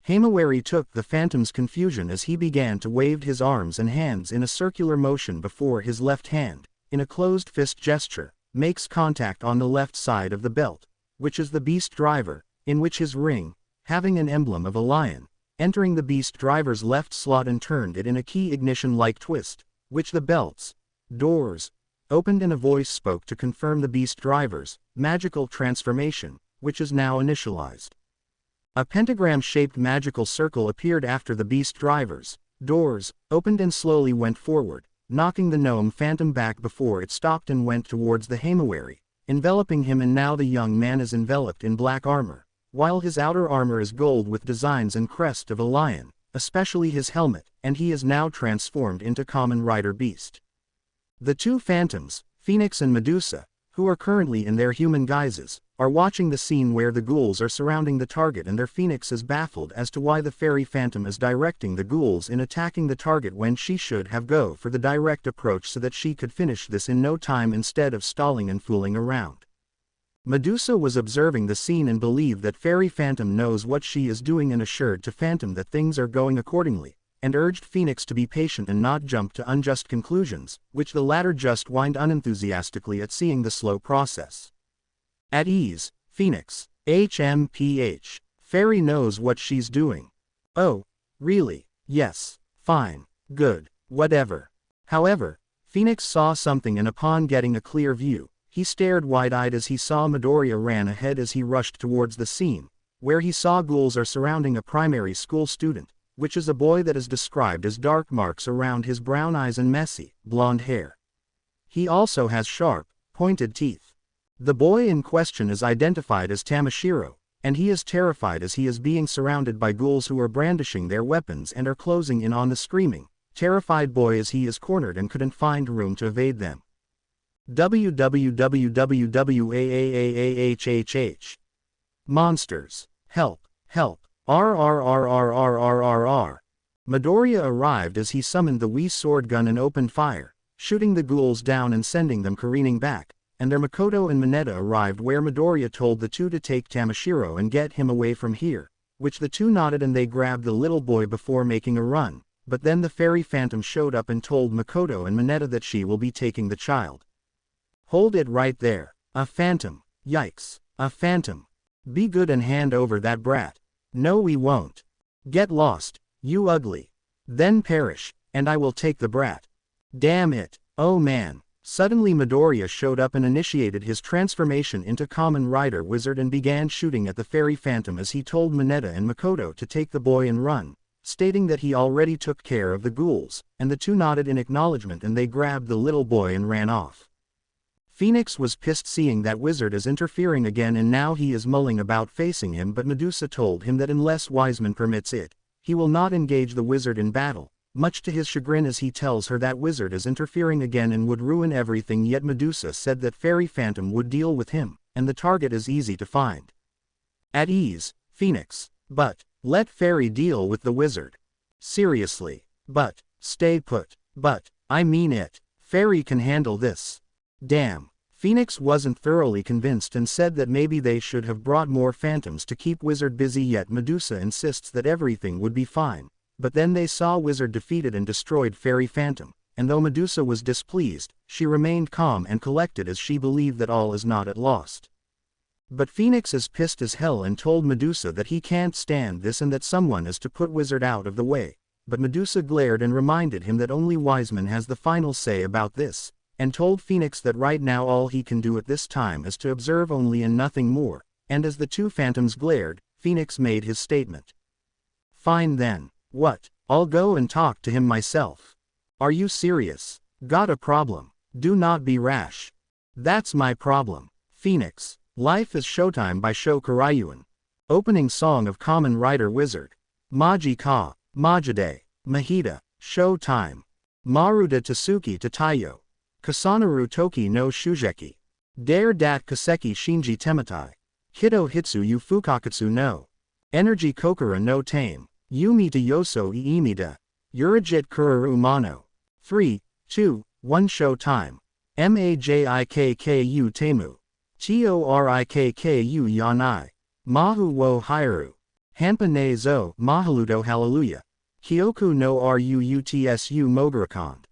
Himawari took the phantom's confusion as he began to wave his arms and hands in a circular motion before his left hand, in a closed fist gesture, makes contact on the left side of the belt, which is the beast driver, in which his ring, having an emblem of a lion, entering the beast driver's left slot and turned it in a key ignition-like twist, which the belt's doors opened and a voice spoke to confirm the beast driver's magical transformation, which is now initialized. A pentagram-shaped magical circle appeared after the beast driver's doors opened and slowly went forward, knocking the gnome phantom back before it stopped and went towards the Himawari, enveloping him, and now the young man is enveloped in black armor, while his outer armor is gold with designs and crest of a lion, especially his helmet, and he is now transformed into Kamen Rider Beast. The two phantoms, Phoenix and Medusa, who are currently in their human guises, are watching the scene where the ghouls are surrounding the target, and their Phoenix is baffled as to why the fairy phantom is directing the ghouls in attacking the target when she should have go for the direct approach so that she could finish this in no time instead of stalling and fooling around. Medusa was observing the scene and believed that fairy phantom knows what she is doing and assured to Phantom that things are going accordingly, and urged Phoenix to be patient and not jump to unjust conclusions, which the latter just whined unenthusiastically at seeing the slow process. At ease, Phoenix, HMPH, Fairy knows what she's doing. Oh, really? Yes, fine, good, whatever. However, Phoenix saw something, and upon getting a clear view, he stared wide-eyed as he saw Midoriya ran ahead as he rushed towards the scene, where he saw ghouls are surrounding a primary school student, which is a boy that is described as dark marks around his brown eyes and messy, blonde hair. He also has sharp, pointed teeth. The boy in question is identified as Tamashiro, and he is terrified as he is being surrounded by ghouls who are brandishing their weapons and are closing in on the screaming, terrified boy as he is cornered and couldn't find room to evade them. www.waahhhh. Monsters. Help, help, rrrrrrrrrr. Midoriya arrived as he summoned the Wii sword gun and opened fire, shooting the ghouls down and sending them careening back, and their Makoto and Mineta arrived where Midoriya told the two to take Tamashiro and get him away from here, which the two nodded and they grabbed the little boy before making a run, but then the fairy phantom showed up and told Makoto and Mineta that she will be taking the child. Hold it right there. A phantom. Yikes. A phantom. Be good and hand over that brat. No, we won't. Get lost, you ugly. Then perish, and I will take the brat. Damn it. Oh man. Suddenly Midoriya showed up and initiated his transformation into Kamen Rider Wizard and began shooting at the fairy phantom as he told Mineta and Makoto to take the boy and run, stating that he already took care of the ghouls, and the two nodded in acknowledgement and they grabbed the little boy and ran off. Phoenix was pissed seeing that Wizard is interfering again and now he is mulling about facing him, but Medusa told him that unless Wiseman permits it, he will not engage the Wizard in battle, much to his chagrin as he tells her that Wizard is interfering again and would ruin everything, yet Medusa said that Fairy Phantom would deal with him, and the target is easy to find. At ease, Phoenix. But, let Fairy deal with the Wizard. Seriously. But, stay put. But, I mean it. Fairy can handle this. Damn. Phoenix wasn't thoroughly convinced and said that maybe they should have brought more phantoms to keep Wizard busy, yet Medusa insists that everything would be fine. But then they saw Wizard defeated and destroyed Fairy Phantom, and though Medusa was displeased, she remained calm and collected as she believed that all is not at lost. But Phoenix is pissed as hell and told Medusa that he can't stand this and that someone is to put Wizard out of the way, but Medusa glared and reminded him that only Wiseman has the final say about this, and told Phoenix that right now all he can do at this time is to observe only and nothing more, and as the two phantoms glared, Phoenix made his statement. Fine then. What? I'll go and talk to him myself. Are you serious? Got a problem? Do not be rash. That's my problem. Phoenix. Life is Showtime by Sho Karaiyuan. Opening song of Kamen Rider Wizard. Maji ka, Majide, Mahita, Showtime. Maruda Tasuki Tatayo. Kasanaru Toki no Shujeki. Dare Dat Kaseki Shinji Tematai. Hito Hitsu Yu Fukakatsu no. Energy Kokura no Tame. Yumi to Yoso Iimida. Urajit Kuraru Mano. 3, 2, 1 Show Time. Majikku Temu. Torikku Yanai. Mahu wo Hairu. Hampa ne zo Mahaludo Hallelujah. Kyoku no Ruutsu Mogurakond.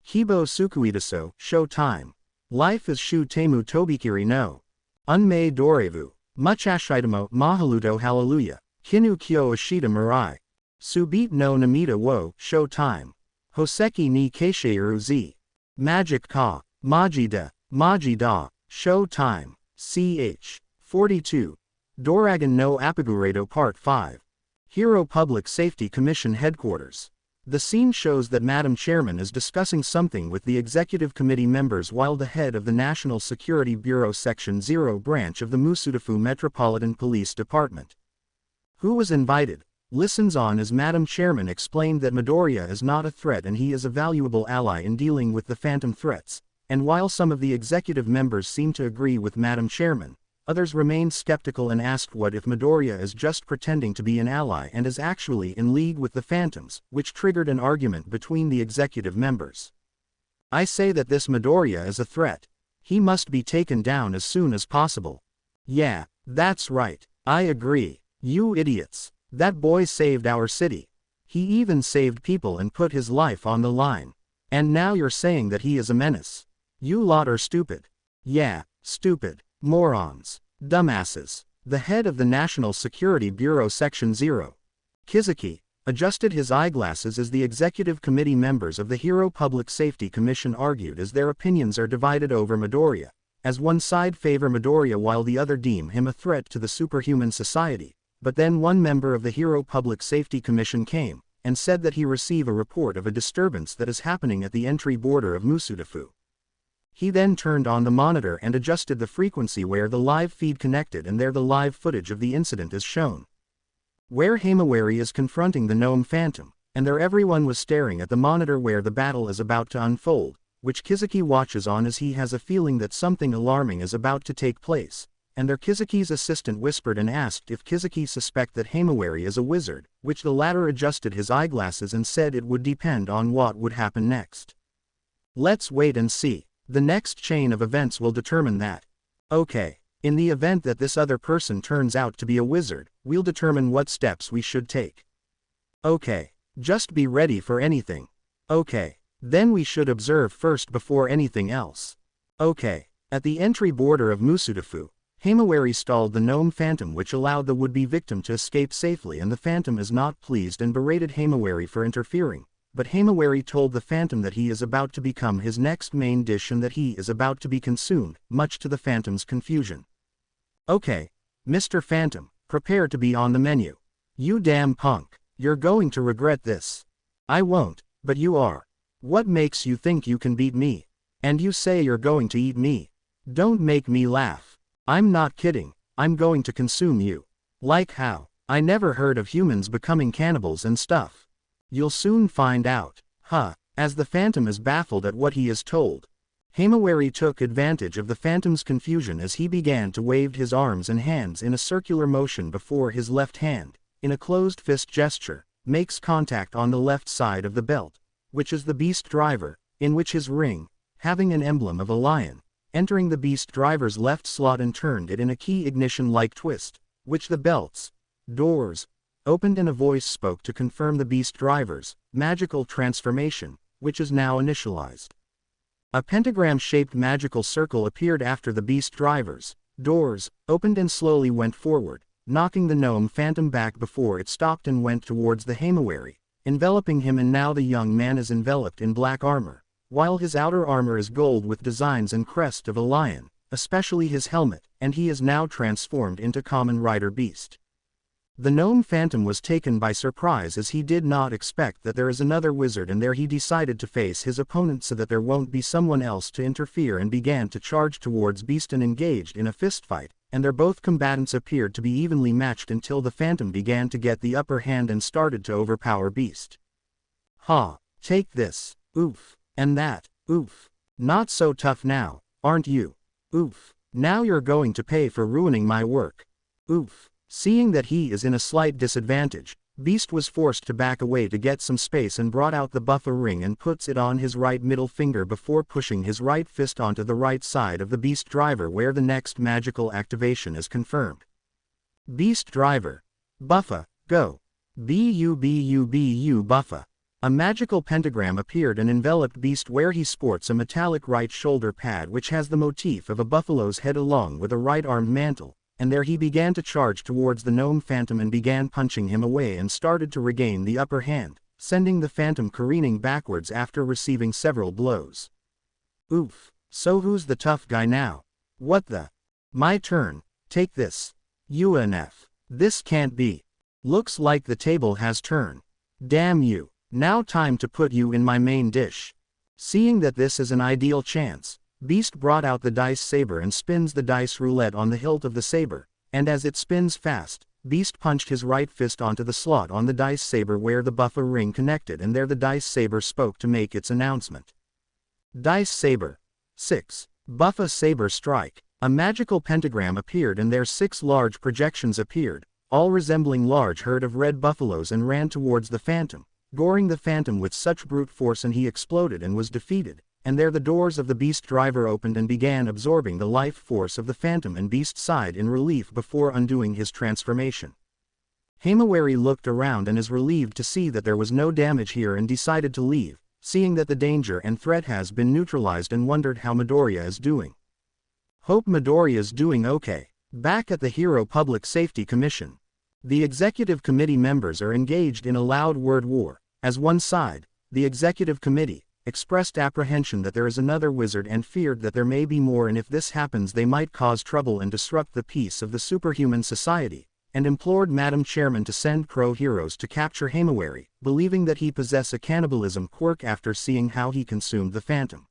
Hibo Sukuidaso, Show Time. Life is Shu Temu Tobikiri no. Unmei Dorevu. Muchashitamo Mahaludo Hallelujah. Hinu Kyo Ashita Mirai. Subit no Namita wo, Show Time. Hoseki ni Keisheiru Z. Magic ka, Majida, Majida, Show Time. Ch. 42. Doragon no Apiguredo Part 5. Hero Public Safety Commission Headquarters. The scene shows that Madam Chairman is discussing something with the Executive Committee members while the head of the National Security Bureau Section 0 branch of the Musudafu Metropolitan Police Department, who was invited, listens on as Madam Chairman explained that Midoriya is not a threat and he is a valuable ally in dealing with the phantom threats, and while some of the executive members seem to agree with Madam Chairman, others remained skeptical and asked what if Midoriya is just pretending to be an ally and is actually in league with the phantoms, which triggered an argument between the executive members. I say that this Midoriya is a threat. He must be taken down as soon as possible. Yeah, that's right. I agree. You idiots. That boy saved our city. He even saved people and put his life on the line. And now you're saying that he is a menace. You lot are stupid. Yeah, stupid. Morons. Dumbasses. The head of the National Security Bureau Section 0, Kizuki, adjusted his eyeglasses as the executive committee members of the Hero Public Safety Commission argued as their opinions are divided over Midoriya, as one side favor Midoriya while the other deem him a threat to the superhuman society, but then one member of the Hero Public Safety Commission came, and said that he received a report of a disturbance that is happening at the entry border of Musudafu. He then turned on the monitor and adjusted the frequency where the live feed connected, and there the live footage of the incident is shown. Where Himawari is confronting the gnome phantom, and there everyone was staring at the monitor where the battle is about to unfold, which Kizuki watches on as he has a feeling that something alarming is about to take place, and there Kizuki's assistant whispered and asked if Kizuki suspect that Himawari is a wizard, which the latter adjusted his eyeglasses and said it would depend on what would happen next. Let's wait and see. The next chain of events will determine that. Okay. In the event that this other person turns out to be a wizard, we'll determine what steps we should take. Okay. Just be ready for anything. Okay. Then we should observe first before anything else. Okay. At the entry border of Musudafu, Himawari stalled the gnome phantom, which allowed the would-be victim to escape safely, and the phantom is not pleased and berated Himawari for interfering. But Himawari told the phantom that he is about to become his next main dish and that he is about to be consumed, much to the phantom's confusion. Okay. Mr. Phantom, prepare to be on the menu. You damn punk. You're going to regret this. I won't, but you are. What makes you think you can beat me? And you say you're going to eat me? Don't make me laugh. I'm not kidding. I'm going to consume you. Like how? I never heard of humans becoming cannibals and stuff. You'll soon find out. Huh. As the phantom is baffled at what he is told, Himawari took advantage of the phantom's confusion as he began to wave his arms and hands in a circular motion before his left hand, in a closed fist gesture, makes contact on the left side of the belt, which is the beast driver, in which his ring, having an emblem of a lion, entering the beast driver's left slot and turned it in a key ignition-like twist, which the belt's doors opened and a voice spoke to confirm the beast driver's magical transformation, which is now initialized. A pentagram-shaped magical circle appeared after the beast driver's doors opened and slowly went forward, knocking the gnome phantom back before it stopped and went towards the Himawari, enveloping him, and now the young man is enveloped in black armor, while his outer armor is gold with designs and crest of a lion, especially his helmet, and he is now transformed into Kamen Rider Beast. The gnome phantom was taken by surprise as he did not expect that there is another wizard, and there he decided to face his opponent so that there won't be someone else to interfere, and began to charge towards Beast and engaged in a fistfight, and their both combatants appeared to be evenly matched until the phantom began to get the upper hand and started to overpower Beast. Ha! Take this! Oof! And that! Oof! Not so tough now, aren't you? Oof! Now you're going to pay for ruining my work. Oof! Seeing that he is in a slight disadvantage, Beast was forced to back away to get some space and brought out the buffer ring and puts it on his right middle finger before pushing his right fist onto the right side of the Beast driver where the next magical activation is confirmed. Beast driver. Buffa, go. Bu buffa. A magical pentagram appeared and enveloped Beast where he sports a metallic right shoulder pad which has the motif of a buffalo's head along with a right-armed mantle. And there he began to charge towards the gnome phantom and began punching him away and started to regain the upper hand, sending the phantom careening backwards after receiving several blows. Oof, so who's the tough guy now? What the? My turn, take this. UNF. This can't be. Looks like the table has turned. Damn you, now time to put you in my main dish. Seeing that this is an ideal chance, Beast brought out the dice saber and spins the dice roulette on the hilt of the saber, and as it spins fast, Beast punched his right fist onto the slot on the dice saber where the buffer ring connected, and there the dice saber spoke to make its announcement. Dice saber. 6. Buffa saber strike. A magical pentagram appeared and there 6 large projections appeared, all resembling large herd of red buffaloes, and ran towards the phantom, goring the phantom with such brute force, and he exploded and was defeated. And there the doors of the Beast driver opened and began absorbing the life force of the phantom, and Beast sighed in relief before undoing his transformation. Himawari looked around and is relieved to see that there was no damage here and decided to leave, seeing that the danger and threat has been neutralized, and wondered how Midoriya is doing. Hope Midoriya's doing okay. Back at the Hero Public Safety Commission, the executive committee members are engaged in a loud word war, as one side, the executive committee, expressed apprehension that there is another wizard and feared that there may be more, and if this happens they might cause trouble and disrupt the peace of the superhuman society, and implored Madam Chairman to send pro heroes to capture Himawari, believing that he possesses a cannibalism quirk after seeing how he consumed the phantom.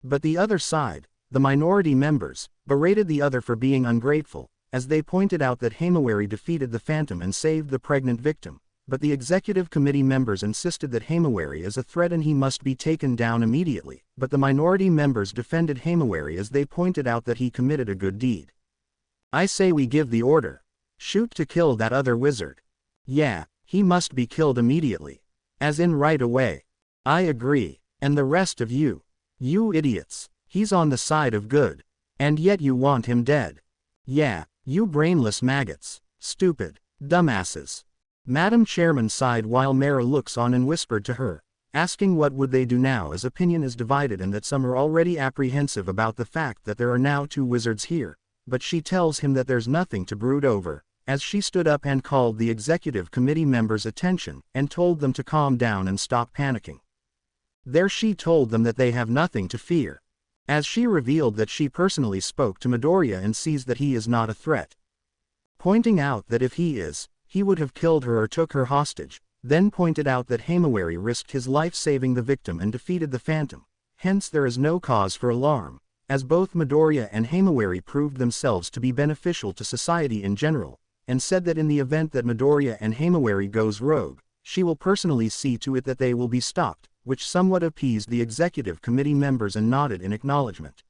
But the other side, the minority members, berated the other for being ungrateful, as they pointed out that Himawari defeated the Phantom and saved the pregnant victim. But the executive committee members insisted that Himawari is a threat and he must be taken down immediately, but the minority members defended Himawari as they pointed out that he committed a good deed. I say we give the order. Shoot to kill that other wizard. Yeah, he must be killed immediately. As in right away. I agree. And the rest of you. You idiots. He's on the side of good. And yet you want him dead. Yeah, you brainless maggots. Stupid. Dumbasses. Madam Chairman sighed while Mara looks on and whispered to her, asking what would they do now as opinion is divided and that some are already apprehensive about the fact that there are now 2 wizards here, but she tells him that there's nothing to brood over, as she stood up and called the executive committee members' attention and told them to calm down and stop panicking. There she told them that they have nothing to fear, as she revealed that she personally spoke to Midoriya and sees that he is not a threat, pointing out that if he is, he would have killed her or took her hostage, then pointed out that Himawari risked his life saving the victim and defeated the Phantom, hence there is no cause for alarm, as both Midoriya and Himawari proved themselves to be beneficial to society in general, and said that in the event that Midoriya and Himawari goes rogue, she will personally see to it that they will be stopped, which somewhat appeased the executive committee members and nodded in acknowledgement.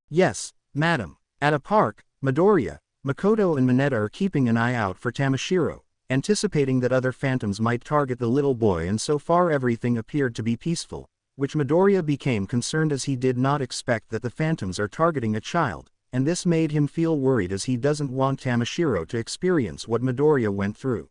Yes, madam. At a park, Midoriya, Makoto and Mineta are keeping an eye out for Tamashiro, anticipating that other phantoms might target the little boy, and so far everything appeared to be peaceful, which Midoriya became concerned as he did not expect that the phantoms are targeting a child, and this made him feel worried as he doesn't want Tamashiro to experience what Midoriya went through.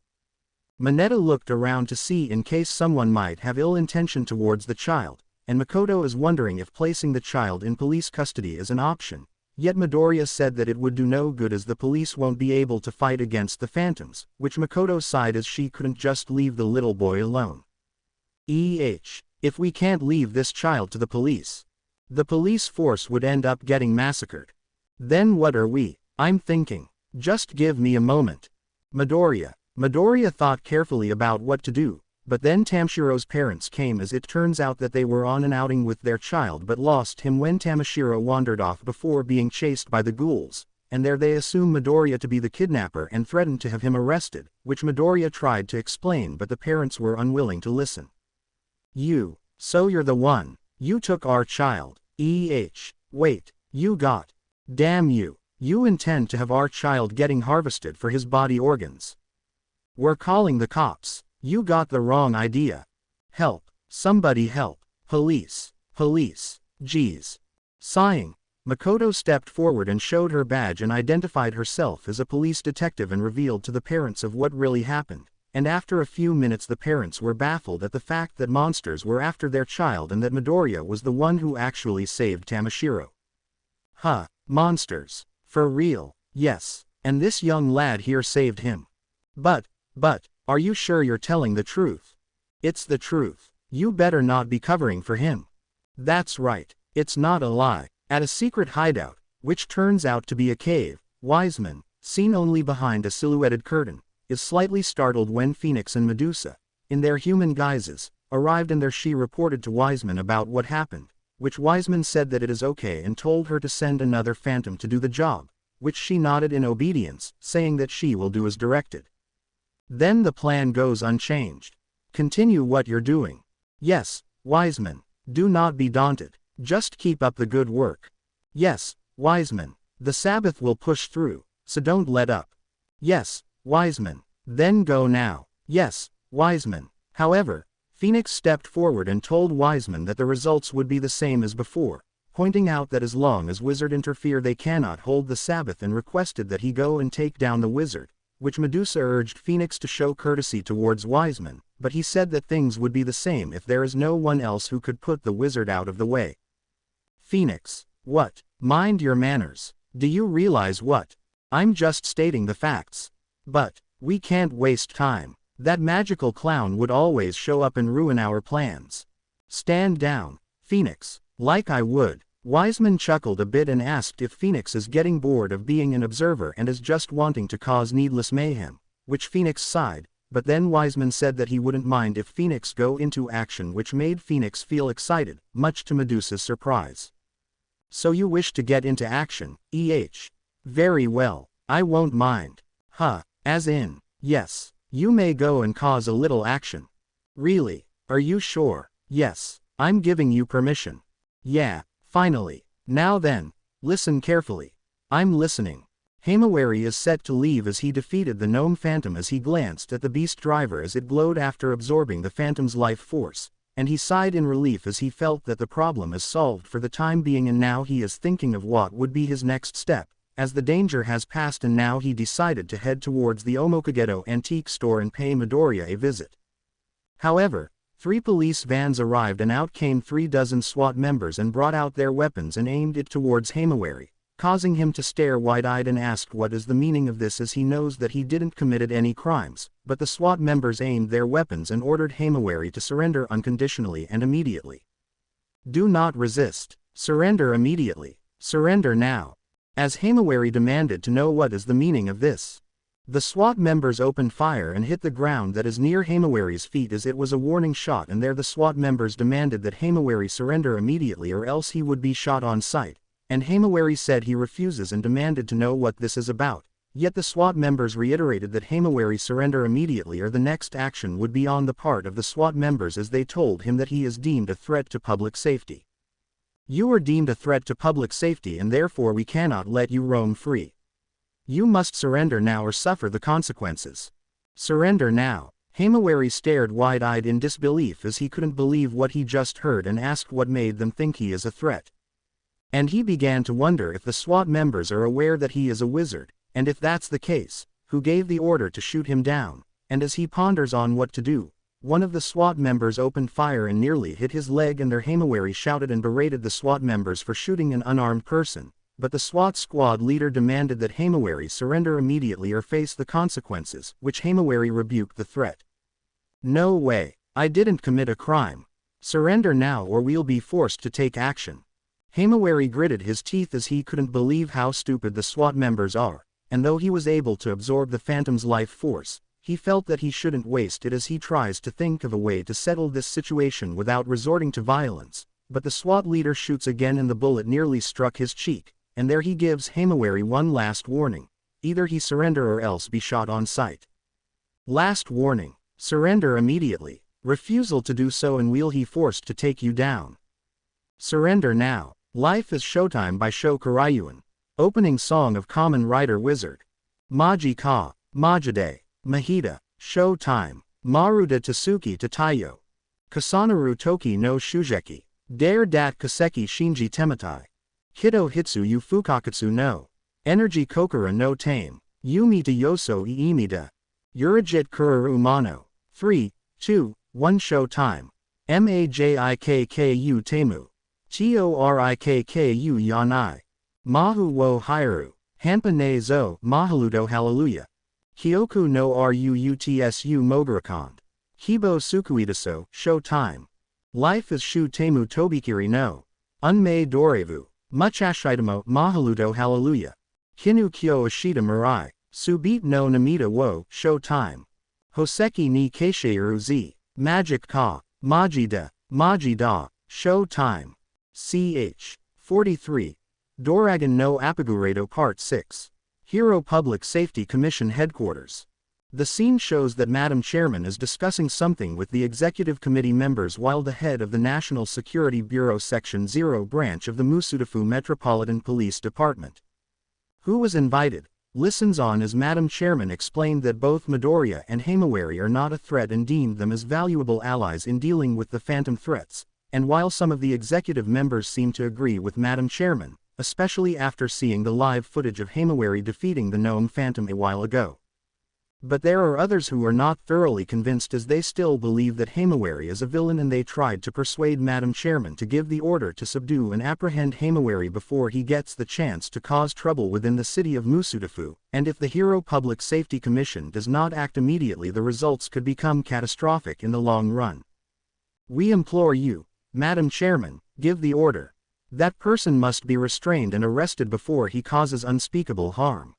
Mineta looked around to see in case someone might have ill intention towards the child, and Makoto is wondering if placing the child in police custody is an option. Yet Midoriya said that it would do no good as the police won't be able to fight against the phantoms, which Makoto sighed as she couldn't just leave the little boy alone. If we can't leave this child to the police, the police force would end up getting massacred. Then what are we? I'm thinking. Just give me a moment. Midoriya thought carefully about what to do, but then Tamashiro's parents came as it turns out that they were on an outing with their child but lost him when Tamashiro wandered off before being chased by the ghouls, and there they assume Midoriya to be the kidnapper and threatened to have him arrested, which Midoriya tried to explain but the parents were unwilling to listen. So you're the one. You took our child. Wait, you got. Damn you. You intend to have our child getting harvested for his body organs. We're calling the cops. You got the wrong idea. Help. Somebody help. Police. Jeez. Sighing, Makoto stepped forward and showed her badge and identified herself as a police detective and revealed to the parents of what really happened, and after a few minutes the parents were baffled at the fact that monsters were after their child and that Midoriya was the one who actually saved Tamashiro. Monsters. For real? Yes. And this young lad here saved him. But, are you sure you're telling the truth? It's the truth. You better not be covering for him. That's right. It's not a lie. At a secret hideout, which turns out to be a cave, Wiseman, seen only behind a silhouetted curtain, is slightly startled when Phoenix and Medusa, in their human guises, arrived and there she reported to Wiseman about what happened, which Wiseman said that it is okay and told her to send another phantom to do the job, which she nodded in obedience, saying that she will do as directed. Then the plan goes unchanged. Continue what you're doing. Yes, Wiseman. Do not be daunted. Just keep up the good work. Yes, Wiseman. The Sabbath will push through, so don't let up. Yes, Wiseman. Then go now. Yes, Wiseman. However, Phoenix stepped forward and told Wiseman that the results would be the same as before, pointing out that as long as wizard interfere they cannot hold the Sabbath, and requested that he go and take down the wizard, which Medusa urged Phoenix to show courtesy towards Wiseman, but he said that things would be the same if there is no one else who could put the wizard out of the way. Phoenix. What? Mind your manners. Do you realize what? I'm just stating the facts. But, we can't waste time. That magical clown would always show up and ruin our plans. Stand down, Phoenix. Like I would. Wiseman chuckled a bit and asked if Phoenix is getting bored of being an observer and is just wanting to cause needless mayhem, which Phoenix sighed, but then Wiseman said that he wouldn't mind if Phoenix go into action, which made Phoenix feel excited, much to Medusa's surprise. So you wish to get into action, Very well, I won't mind. As in, yes, you may go and cause a little action. Really, are you sure? Yes, I'm giving you permission. Yeah, finally. Now then, listen carefully. I'm listening. Himawari is set to leave as he defeated the gnome phantom as he glanced at the beast driver as it glowed after absorbing the phantom's life force, and he sighed in relief as he felt that the problem is solved for the time being, and now he is thinking of what would be his next step, as the danger has passed, and now he decided to head towards the Omokageto antique store and pay Midoriya a visit. However, 3 police vans arrived and out came 36 SWAT members and brought out their weapons and aimed it towards Himawari, causing him to stare wide-eyed and ask what is the meaning of this, as he knows that he didn't committed any crimes, but the SWAT members aimed their weapons and ordered Himawari to surrender unconditionally and immediately. Do not resist. Surrender immediately. Surrender now. As Himawari demanded to know what is the meaning of this. The SWAT members opened fire and hit the ground that is near Himawari's feet as it was a warning shot, and there the SWAT members demanded that Himawari surrender immediately or else he would be shot on sight, and Himawari said he refuses and demanded to know what this is about, yet the SWAT members reiterated that Himawari surrender immediately or the next action would be on the part of the SWAT members, as they told him that he is deemed a threat to public safety. You are deemed a threat to public safety and therefore we cannot let you roam free. You must surrender now or suffer the consequences. Surrender now. Himawari stared wide-eyed in disbelief as he couldn't believe what he just heard and asked what made them think he is a threat. And he began to wonder if the SWAT members are aware that he is a wizard, and if that's the case, who gave the order to shoot him down, and as he ponders on what to do, one of the SWAT members opened fire and nearly hit his leg, and their Himawari shouted and berated the SWAT members for shooting an unarmed person. But the SWAT squad leader demanded that Himawari surrender immediately or face the consequences, which Himawari rebuked the threat. No way, I didn't commit a crime. Surrender now or we'll be forced to take action. Himawari gritted his teeth as he couldn't believe how stupid the SWAT members are, and though he was able to absorb the phantom's life force, he felt that he shouldn't waste it as he tries to think of a way to settle this situation without resorting to violence, but the SWAT leader shoots again and the bullet nearly struck his cheek. And there he gives Himawari one last warning. Either he surrender or else be shot on sight. Last warning. Surrender immediately. Refusal to do so and will he forced to take you down. Surrender now. Life is Showtime by Sho Karaiyuan. Opening song of Kamen Rider Wizard. Maji Ka, Majide, Mahita, Showtime, Maruda Tasuki Tatayo. Kasanaru Toki no Shujeki. Dare Dat Kaseki Shinji Tematai. Hito Hitsu Yu Fukakatsu no. Energy Kokura no Tame. Yumita Yoso Iimida. Urajit Kuraru Mano. 3, 2, 1 Show Time. Majikku Temu. Torikku Yanai. Mahu wo Hairu. Hanpa ne zo Mahaludo Hallelujah. Kyoku no Ruutsu Mogarakond. Hibo Sukuitaso, Show Time. Life is Shu Temu Tobikiri no. Unmei Dorevu. Muchashitamo Mahaludo Hallelujah. Hinu Kyo Ashita Mirai. Subit no Namita wo, Show Time. Hoseki ni Keisheiru Z. Magic Ka. Majida. Majida. Show Time. Ch. 43. Doragon no Apiguredo Part 6. Hero Public Safety Commission Headquarters. The scene shows that Madam Chairman is discussing something with the Executive Committee members while the head of the National Security Bureau Section 0 branch of the Musudafu Metropolitan Police Department, who was invited, listens on as Madam Chairman explained that both Midoriya and Himawari are not a threat and deemed them as valuable allies in dealing with the phantom threats, and while some of the executive members seem to agree with Madam Chairman, especially after seeing the live footage of Himawari defeating the gnome phantom a while ago. But there are others who are not thoroughly convinced as they still believe that Himawari is a villain, and they tried to persuade Madam Chairman to give the order to subdue and apprehend Himawari before he gets the chance to cause trouble within the city of Musudafu, and if the Hero Public Safety Commission does not act immediately the results could become catastrophic in the long run. We implore you, Madam Chairman, give the order. That person must be restrained and arrested before he causes unspeakable harm.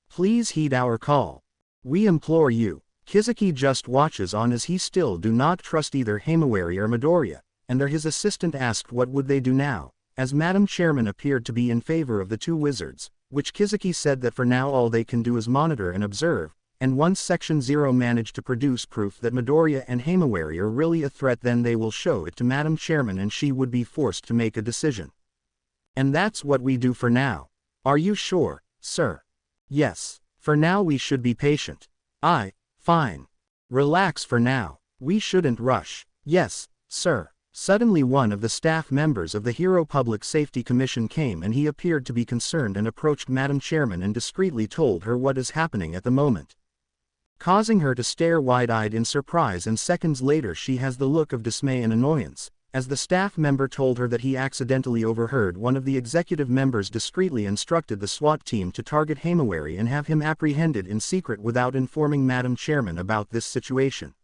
Please heed our call. We implore you. Kizuki just watches on as he still do not trust either Himawari or Midoriya, and there his assistant asked what would they do now, as Madam Chairman appeared to be in favor of the two wizards, which Kizuki said that for now all they can do is monitor and observe, and once Section 0 managed to produce proof that Midoriya and Himawari are really a threat, then they will show it to Madam Chairman and she would be forced to make a decision. And that's what we do for now. Are you sure, sir? Yes. For now we should be patient. Fine. Relax for now. We shouldn't rush. Yes, sir. Suddenly one of the staff members of the Hero Public Safety Commission came and he appeared to be concerned and approached Madam Chairman and discreetly told her what is happening at the moment, causing her to stare wide-eyed in surprise, and seconds later she has the look of dismay and annoyance, as the staff member told her that he accidentally overheard one of the executive members discreetly instructed the SWAT team to target Himawari and have him apprehended in secret without informing Madam Chairman about this situation.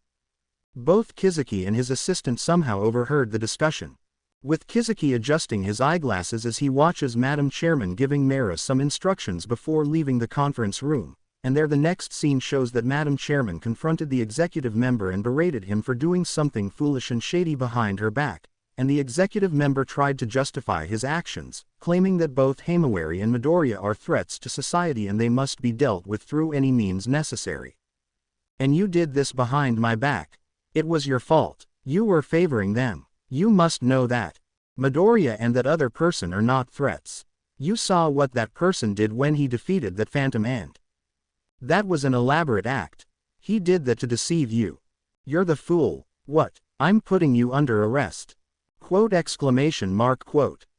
Both Kizuki and his assistant somehow overheard the discussion, with Kizuki adjusting his eyeglasses as he watches Madam Chairman giving Mera some instructions before leaving the conference room. And there the next scene shows that Madam Chairman confronted the executive member and berated him for doing something foolish and shady behind her back, and the executive member tried to justify his actions, claiming that both Himawari and Midoriya are threats to society and they must be dealt with through any means necessary. And you did this behind my back. It was your fault. You were favoring them. You must know that. Midoriya and that other person are not threats. You saw what that person did when he defeated that phantom ant. That was an elaborate act. He did that to deceive you. You're the fool. What? I'm putting you under arrest. Quote!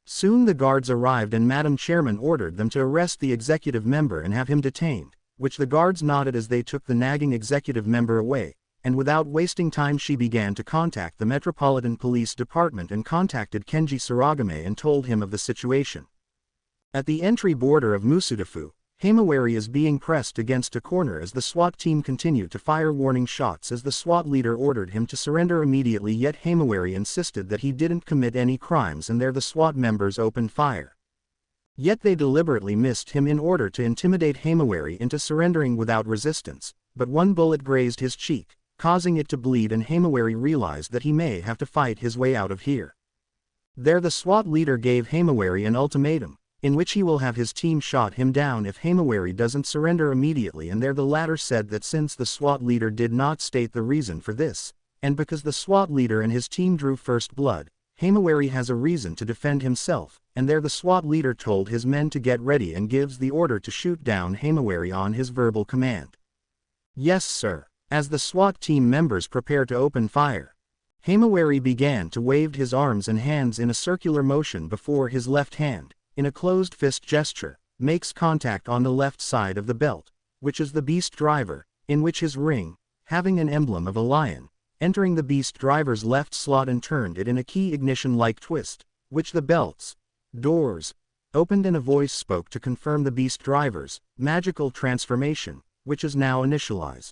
Soon the guards arrived and Madam Chairman ordered them to arrest the executive member and have him detained, which the guards nodded as they took the nagging executive member away, and without wasting time she began to contact the Metropolitan Police Department and contacted Kenji Saragame and told him of the situation. At the entry border of Musudafu, Himawari is being pressed against a corner as the SWAT team continued to fire warning shots as the SWAT leader ordered him to surrender immediately, yet Himawari insisted that he didn't commit any crimes and there the SWAT members opened fire. Yet they deliberately missed him in order to intimidate Himawari into surrendering without resistance, but one bullet grazed his cheek, causing it to bleed, and Himawari realized that he may have to fight his way out of here. There the SWAT leader gave Himawari an ultimatum, in which he will have his team shot him down if Himawari doesn't surrender immediately, and there the latter said that since the SWAT leader did not state the reason for this, and because the SWAT leader and his team drew first blood, Himawari has a reason to defend himself, and there the SWAT leader told his men to get ready and gives the order to shoot down Himawari on his verbal command. Yes, sir. As the SWAT team members prepare to open fire, Himawari began to wave his arms and hands in a circular motion before his left hand, in a closed fist gesture, makes contact on the left side of the belt, which is the beast driver, in which his ring, having an emblem of a lion, entering the beast driver's left slot and turned it in a key ignition-like twist, which the belt's doors opened and a voice spoke to confirm the beast driver's magical transformation, which is now initialized.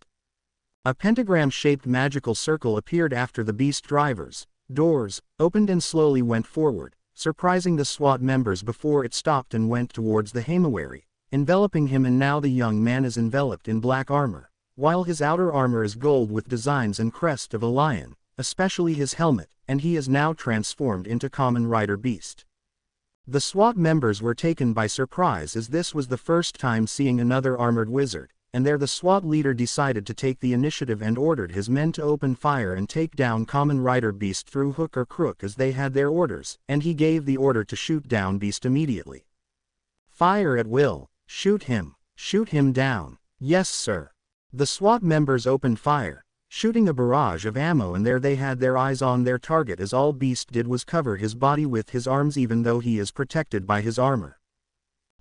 A pentagram-shaped magical circle appeared after the beast driver's doors opened and slowly went forward, surprising the SWAT members before it stopped and went towards the Himawari, enveloping him, and now the young man is enveloped in black armor, while his outer armor is gold with designs and crest of a lion, especially his helmet, and he is now transformed into Kamen Rider Beast. The SWAT members were taken by surprise as this was the first time seeing another armored wizard, and there the SWAT leader decided to take the initiative and ordered his men to open fire and take down Kamen Rider Beast through hook or crook as they had their orders, and he gave the order to shoot down Beast immediately. Fire at will. Shoot him. Shoot him down. Yes, sir. The SWAT members opened fire, shooting a barrage of ammo, and there they had their eyes on their target as all Beast did was cover his body with his arms even though he is protected by his armor.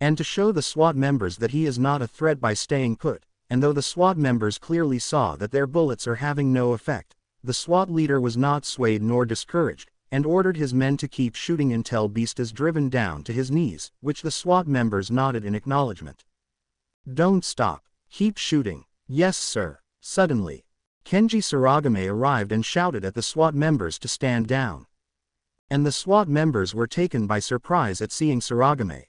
And to show the SWAT members that he is not a threat by staying put, and though the SWAT members clearly saw that their bullets are having no effect, the SWAT leader was not swayed nor discouraged, and ordered his men to keep shooting until Beast is driven down to his knees, which the SWAT members nodded in acknowledgement. Don't stop. Keep shooting. Yes, sir. Suddenly, Kenji Saragame arrived and shouted at the SWAT members to stand down. And the SWAT members were taken by surprise at seeing Saragame.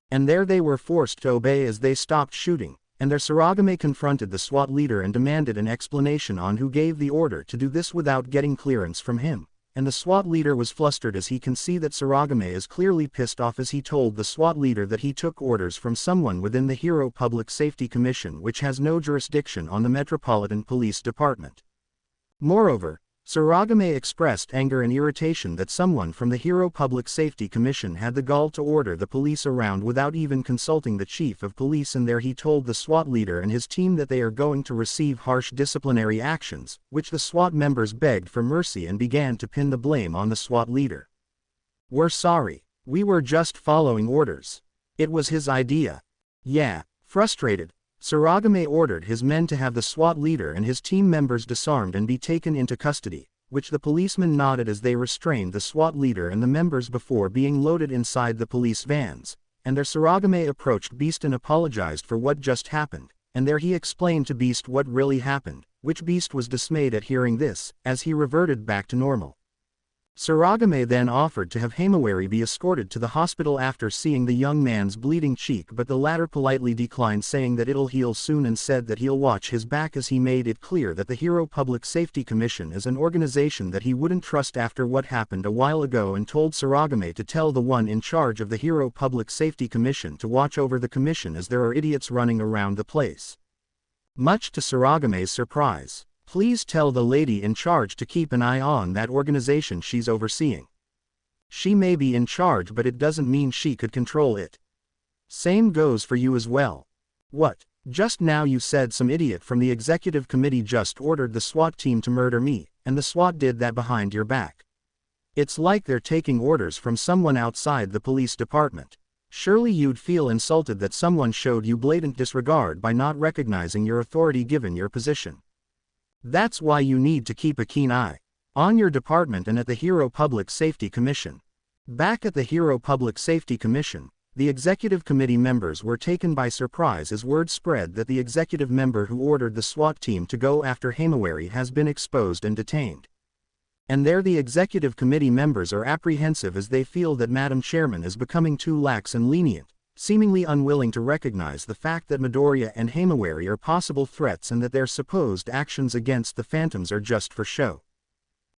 And there they were forced to obey as they stopped shooting, and their Saragame confronted the SWAT leader and demanded an explanation on who gave the order to do this without getting clearance from him, and the SWAT leader was flustered as he can see that Saragame is clearly pissed off as he told the SWAT leader that he took orders from someone within the Hero Public Safety Commission, which has no jurisdiction on the Metropolitan Police Department. Moreover, Saragame expressed anger and irritation that someone from the Hero Public Safety Commission had the gall to order the police around without even consulting the chief of police, and there he told the SWAT leader and his team that they are going to receive harsh disciplinary actions, which the SWAT members begged for mercy and began to pin the blame on the SWAT leader. "We're sorry. We were just following orders. It was his idea." Yeah. Frustrated, Saragame ordered his men to have the SWAT leader and his team members disarmed and be taken into custody, which the policemen nodded as they restrained the SWAT leader and the members before being loaded inside the police vans, and there Saragame approached Beast and apologized for what just happened, and there he explained to Beast what really happened, which Beast was dismayed at hearing this, as he reverted back to normal. Saragame then offered to have Himawari be escorted to the hospital after seeing the young man's bleeding cheek, but the latter politely declined, saying that it'll heal soon, and said that he'll watch his back, as he made it clear that the Hero Public Safety Commission is an organization that he wouldn't trust after what happened a while ago, and told Saragame to tell the one in charge of the Hero Public Safety Commission to watch over the commission as there are idiots running around the place. Much to Saragame's surprise, "Please tell the lady in charge to keep an eye on that organization she's overseeing. She may be in charge, but it doesn't mean she could control it. Same goes for you as well." "What? Just now you said some idiot from the executive committee just ordered the SWAT team to murder me, and the SWAT did that behind your back. It's like they're taking orders from someone outside the police department. Surely you'd feel insulted that someone showed you blatant disregard by not recognizing your authority given your position. That's why you need to keep a keen eye on your department and at the Hero Public Safety Commission." Back at the Hero Public Safety Commission, the executive committee members were taken by surprise as word spread that the executive member who ordered the SWAT team to go after Himawari has been exposed and detained. And there the executive committee members are apprehensive as they feel that Madam Chairman is becoming too lax and lenient, seemingly unwilling to recognize the fact that Midoriya and Himawari are possible threats and that their supposed actions against the Phantoms are just for show.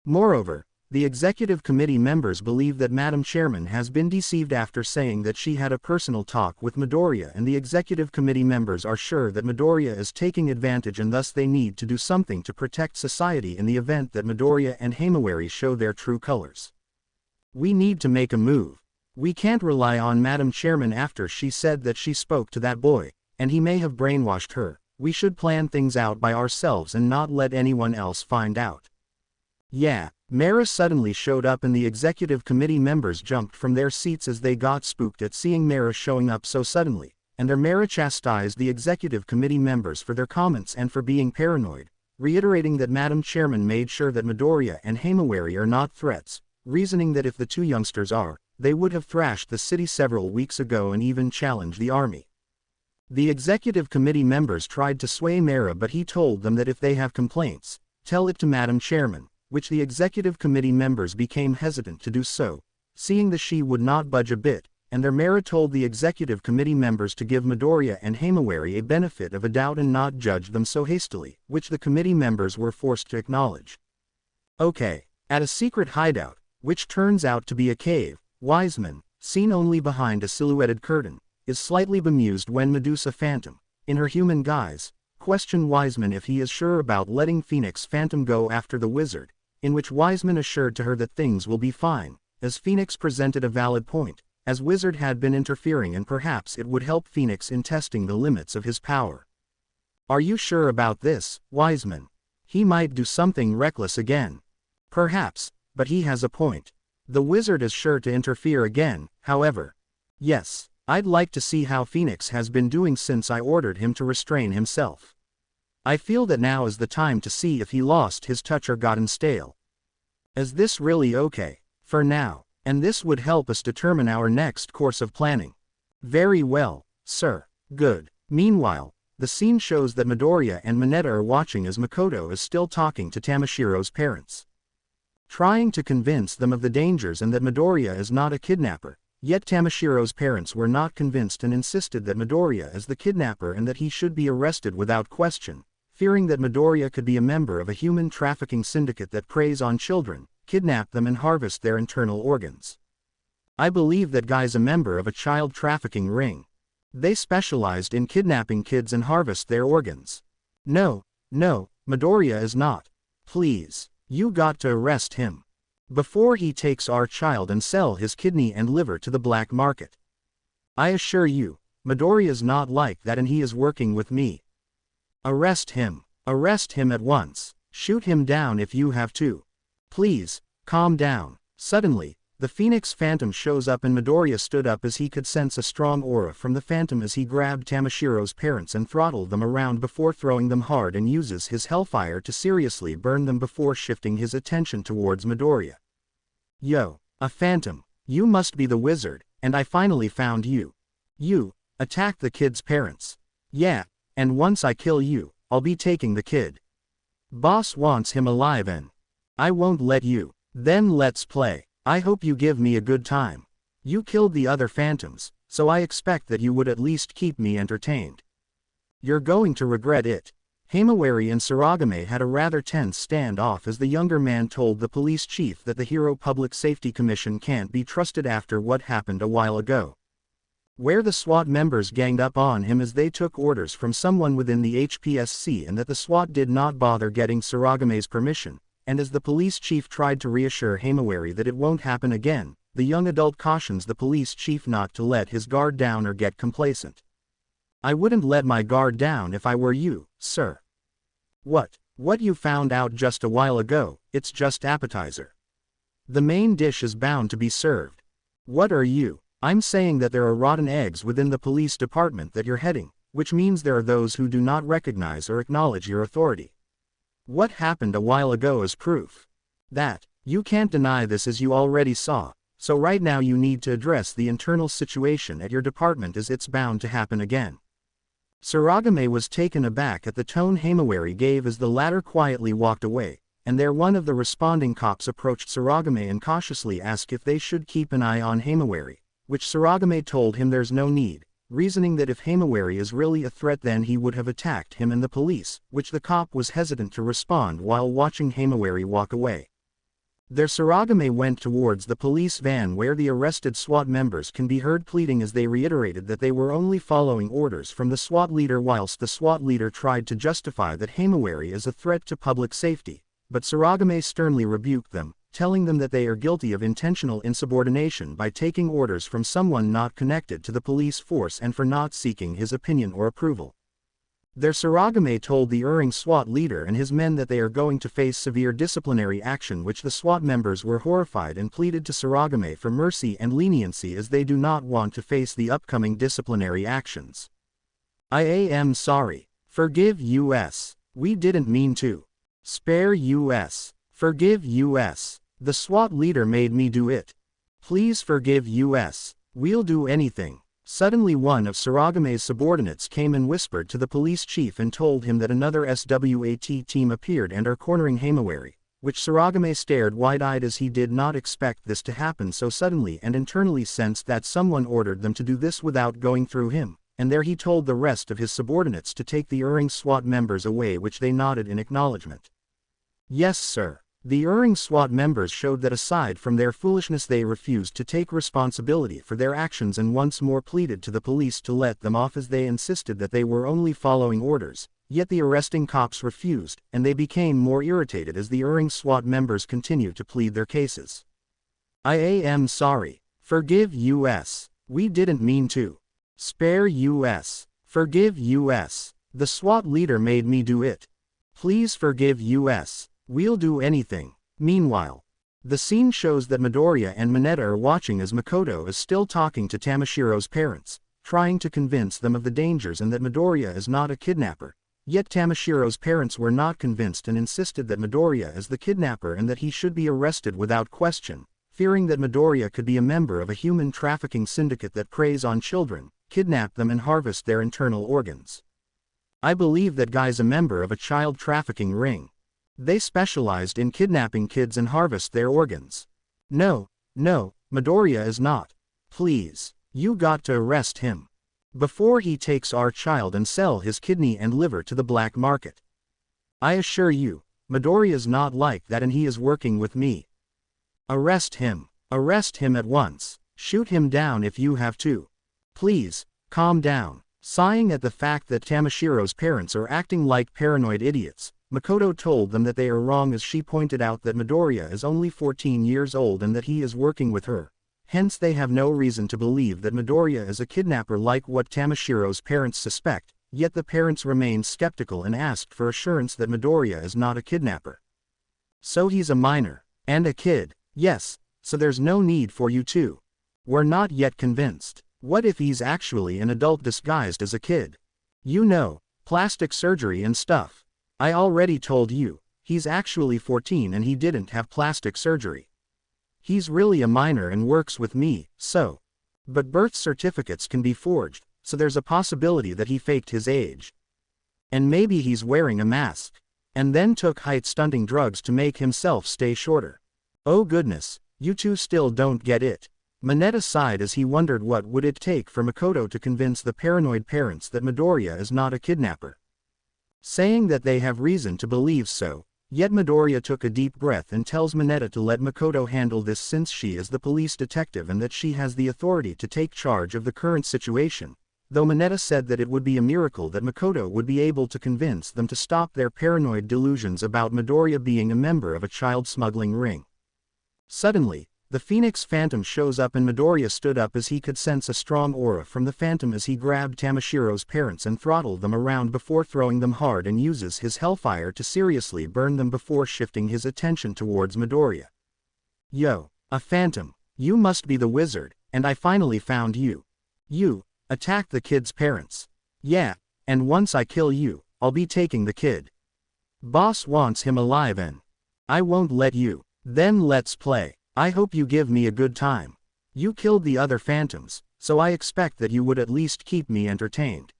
Moreover, the executive committee members believe that Madam Chairman has been deceived after saying that she had a personal talk with Midoriya, and the executive committee members are sure that Midoriya is taking advantage, and thus they need to do something to protect society in the event that Midoriya and Himawari show their true colors. "We need to make a move. We can't rely on Madam Chairman after she said that she spoke to that boy, and he may have brainwashed her. We should plan things out by ourselves and not let anyone else find out." Yeah, Mara suddenly showed up and the executive committee members jumped from their seats as they got spooked at seeing Mara showing up so suddenly, and their Mara chastised the executive committee members for their comments and for being paranoid, reiterating that Madam Chairman made sure that Midoriya and Himawari are not threats, reasoning that if the two youngsters are, they would have thrashed the city several weeks ago and even challenged the army. The executive committee members tried to sway Mara, but he told them that if they have complaints, tell it to Madam Chairman, which the executive committee members became hesitant to do so, seeing that she would not budge a bit, and their Mara told the executive committee members to give Midoriya and Himawari a benefit of a doubt and not judge them so hastily, which the committee members were forced to acknowledge. Okay, at a secret hideout, which turns out to be a cave, Wiseman, seen only behind a silhouetted curtain, is slightly bemused when Medusa Phantom, in her human guise, questioned Wiseman if he is sure about letting Phoenix Phantom go after the wizard, in which Wiseman assured to her that things will be fine, as Phoenix presented a valid point, as Wizard had been interfering and perhaps it would help Phoenix in testing the limits of his power. "Are you sure about this, Wiseman? He might do something reckless again." "Perhaps, but he has a point. The wizard is sure to interfere again, however. Yes, I'd like to see how Phoenix has been doing since I ordered him to restrain himself. I feel that now is the time to see if he lost his touch or gotten stale. Is this really okay? For now, and this would help us determine our next course of planning." "Very well, sir. Good." Meanwhile, the scene shows that Midoriya and Mineta are watching as Makoto is still talking to Tamashiro's parents, trying to convince them of the dangers and that Midoriya is not a kidnapper, yet Tamashiro's parents were not convinced and insisted that Midoriya is the kidnapper and that he should be arrested without question, fearing that Midoriya could be a member of a human trafficking syndicate that preys on children, kidnap them and harvest their internal organs. I believe that guy's a member of a child trafficking ring. They specialized in kidnapping kids and harvest their organs. No, Midoriya is not. Please, you got to arrest him. Before he takes our child and sell his kidney and liver to the black market. I assure you, Midoriya is not like that and he is working with me. Arrest him. Arrest him at once. Shoot him down if you have to. Please, calm down. Suddenly, the Phoenix Phantom shows up and Midoriya stood up as he could sense a strong aura from the Phantom as he grabbed Tamashiro's parents and throttled them around before throwing them hard and uses his Hellfire to seriously burn them before shifting his attention towards Midoriya. Yo, a Phantom, you must be the wizard, and I finally found you. You attacked the kid's parents. Yeah, and once I kill you, I'll be taking the kid. Boss wants him alive and I won't let you. Then let's play. I hope you give me a good time. You killed the other Phantoms, so I expect that you would at least keep me entertained. You're going to regret it. Himawari and Saragame had a rather tense standoff as the younger man told the police chief that the Hero Public Safety Commission can't be trusted after what happened a while ago, where the SWAT members ganged up on him as they took orders from someone within the HPSC and that the SWAT did not bother getting Saragame's permission, and as the police chief tried to reassure Himawari that it won't happen again, the young adult cautions the police chief not to let his guard down or get complacent. I wouldn't let my guard down if I were you, sir. What you found out just a while ago, it's just appetizer. The main dish is bound to be served. What are you? I'm saying that there are rotten eggs within the police department that you're heading, which means there are those who do not recognize or acknowledge your authority. What happened a while ago is proof. That, you can't deny this as you already saw, so right now you need to address the internal situation at your department as it's bound to happen again. Saragame was taken aback at the tone Himawari gave as the latter quietly walked away, and there one of the responding cops approached Saragame and cautiously asked if they should keep an eye on Himawari, which Saragame told him there's no need, reasoning that if Himawari is really a threat then he would have attacked him and the police, which the cop was hesitant to respond while watching Himawari walk away. There Saragame went towards the police van where the arrested SWAT members can be heard pleading as they reiterated that they were only following orders from the SWAT leader whilst the SWAT leader tried to justify that Himawari is a threat to public safety, but Saragame sternly rebuked them, telling them that they are guilty of intentional insubordination by taking orders from someone not connected to the police force and for not seeking his opinion or approval. There Saragame told the erring SWAT leader and his men that they are going to face severe disciplinary action, which the SWAT members were horrified and pleaded to Saragame for mercy and leniency as they do not want to face the upcoming disciplinary actions. I am sorry. Forgive us. We didn't mean to. Spare us. Forgive us. The SWAT leader made me do it. Please forgive us. We'll do anything. Suddenly one of Saragame's subordinates came and whispered to the police chief and told him that another SWAT team appeared and are cornering Himawari, which Saragame stared wide-eyed as he did not expect this to happen so suddenly and internally sensed that someone ordered them to do this without going through him, and there he told the rest of his subordinates to take the erring SWAT members away, which they nodded in acknowledgement. Yes, sir. The erring SWAT members showed that aside from their foolishness they refused to take responsibility for their actions and once more pleaded to the police to let them off as they insisted that they were only following orders, yet the arresting cops refused, and they became more irritated as the erring SWAT members continued to plead their cases. I am sorry. Forgive us. We didn't mean to. Spare us. Forgive us. The SWAT leader made me do it. Please forgive us. We'll do anything. Meanwhile, the scene shows that Midoriya and Mineta are watching as Makoto is still talking to Tamashiro's parents, trying to convince them of the dangers and that Midoriya is not a kidnapper, yet Tamashiro's parents were not convinced and insisted that Midoriya is the kidnapper and that he should be arrested without question, fearing that Midoriya could be a member of a human trafficking syndicate that preys on children, kidnap them and harvest their internal organs. I believe that guy's a member of a child trafficking ring. They specialized in kidnapping kids and harvest their organs. No, Midoriya is not. Please, you got to arrest him. Before he takes our child and sell his kidney and liver to the black market. I assure you, Midoriya is not like that and he is working with me. Arrest him. Arrest him at once. Shoot him down if you have to. Please, calm down. Sighing at the fact that Tamashiro's parents are acting like paranoid idiots, Makoto told them that they are wrong as she pointed out that Midoriya is only 14 years old and that he is working with her. Hence they have no reason to believe that Midoriya is a kidnapper like what Tamashiro's parents suspect, yet the parents remained skeptical and asked for assurance that Midoriya is not a kidnapper. So he's a minor. And a kid. Yes, so there's no need for you to. We're not yet convinced. What if he's actually an adult disguised as a kid? You know, plastic surgery and stuff. I already told you, he's actually 14 and he didn't have plastic surgery. He's really a minor and works with me, so. But birth certificates can be forged, so there's a possibility that he faked his age. And maybe he's wearing a mask. And then took height-stunting drugs to make himself stay shorter. Oh goodness, you two still don't get it. Mineta sighed as he wondered what would it take for Makoto to convince the paranoid parents that Midoriya is not a kidnapper. Saying that they have reason to believe so, yet Midoriya took a deep breath and tells Mineta to let Makoto handle this since she is the police detective and that she has the authority to take charge of the current situation, though Mineta said that it would be a miracle that Makoto would be able to convince them to stop their paranoid delusions about Midoriya being a member of a child smuggling ring. Suddenly, the Phoenix Phantom shows up and Midoriya stood up as he could sense a strong aura from the Phantom as he grabbed Tamashiro's parents and throttled them around before throwing them hard and uses his Hellfire to seriously burn them before shifting his attention towards Midoriya. Yo, a Phantom, you must be the wizard, and I finally found you. You attacked the kid's parents. Yeah, and once I kill you, I'll be taking the kid. Boss wants him alive and I won't let you. Then let's play. I hope you give me a good time. You killed the other phantoms, so I expect that you would at least keep me entertained.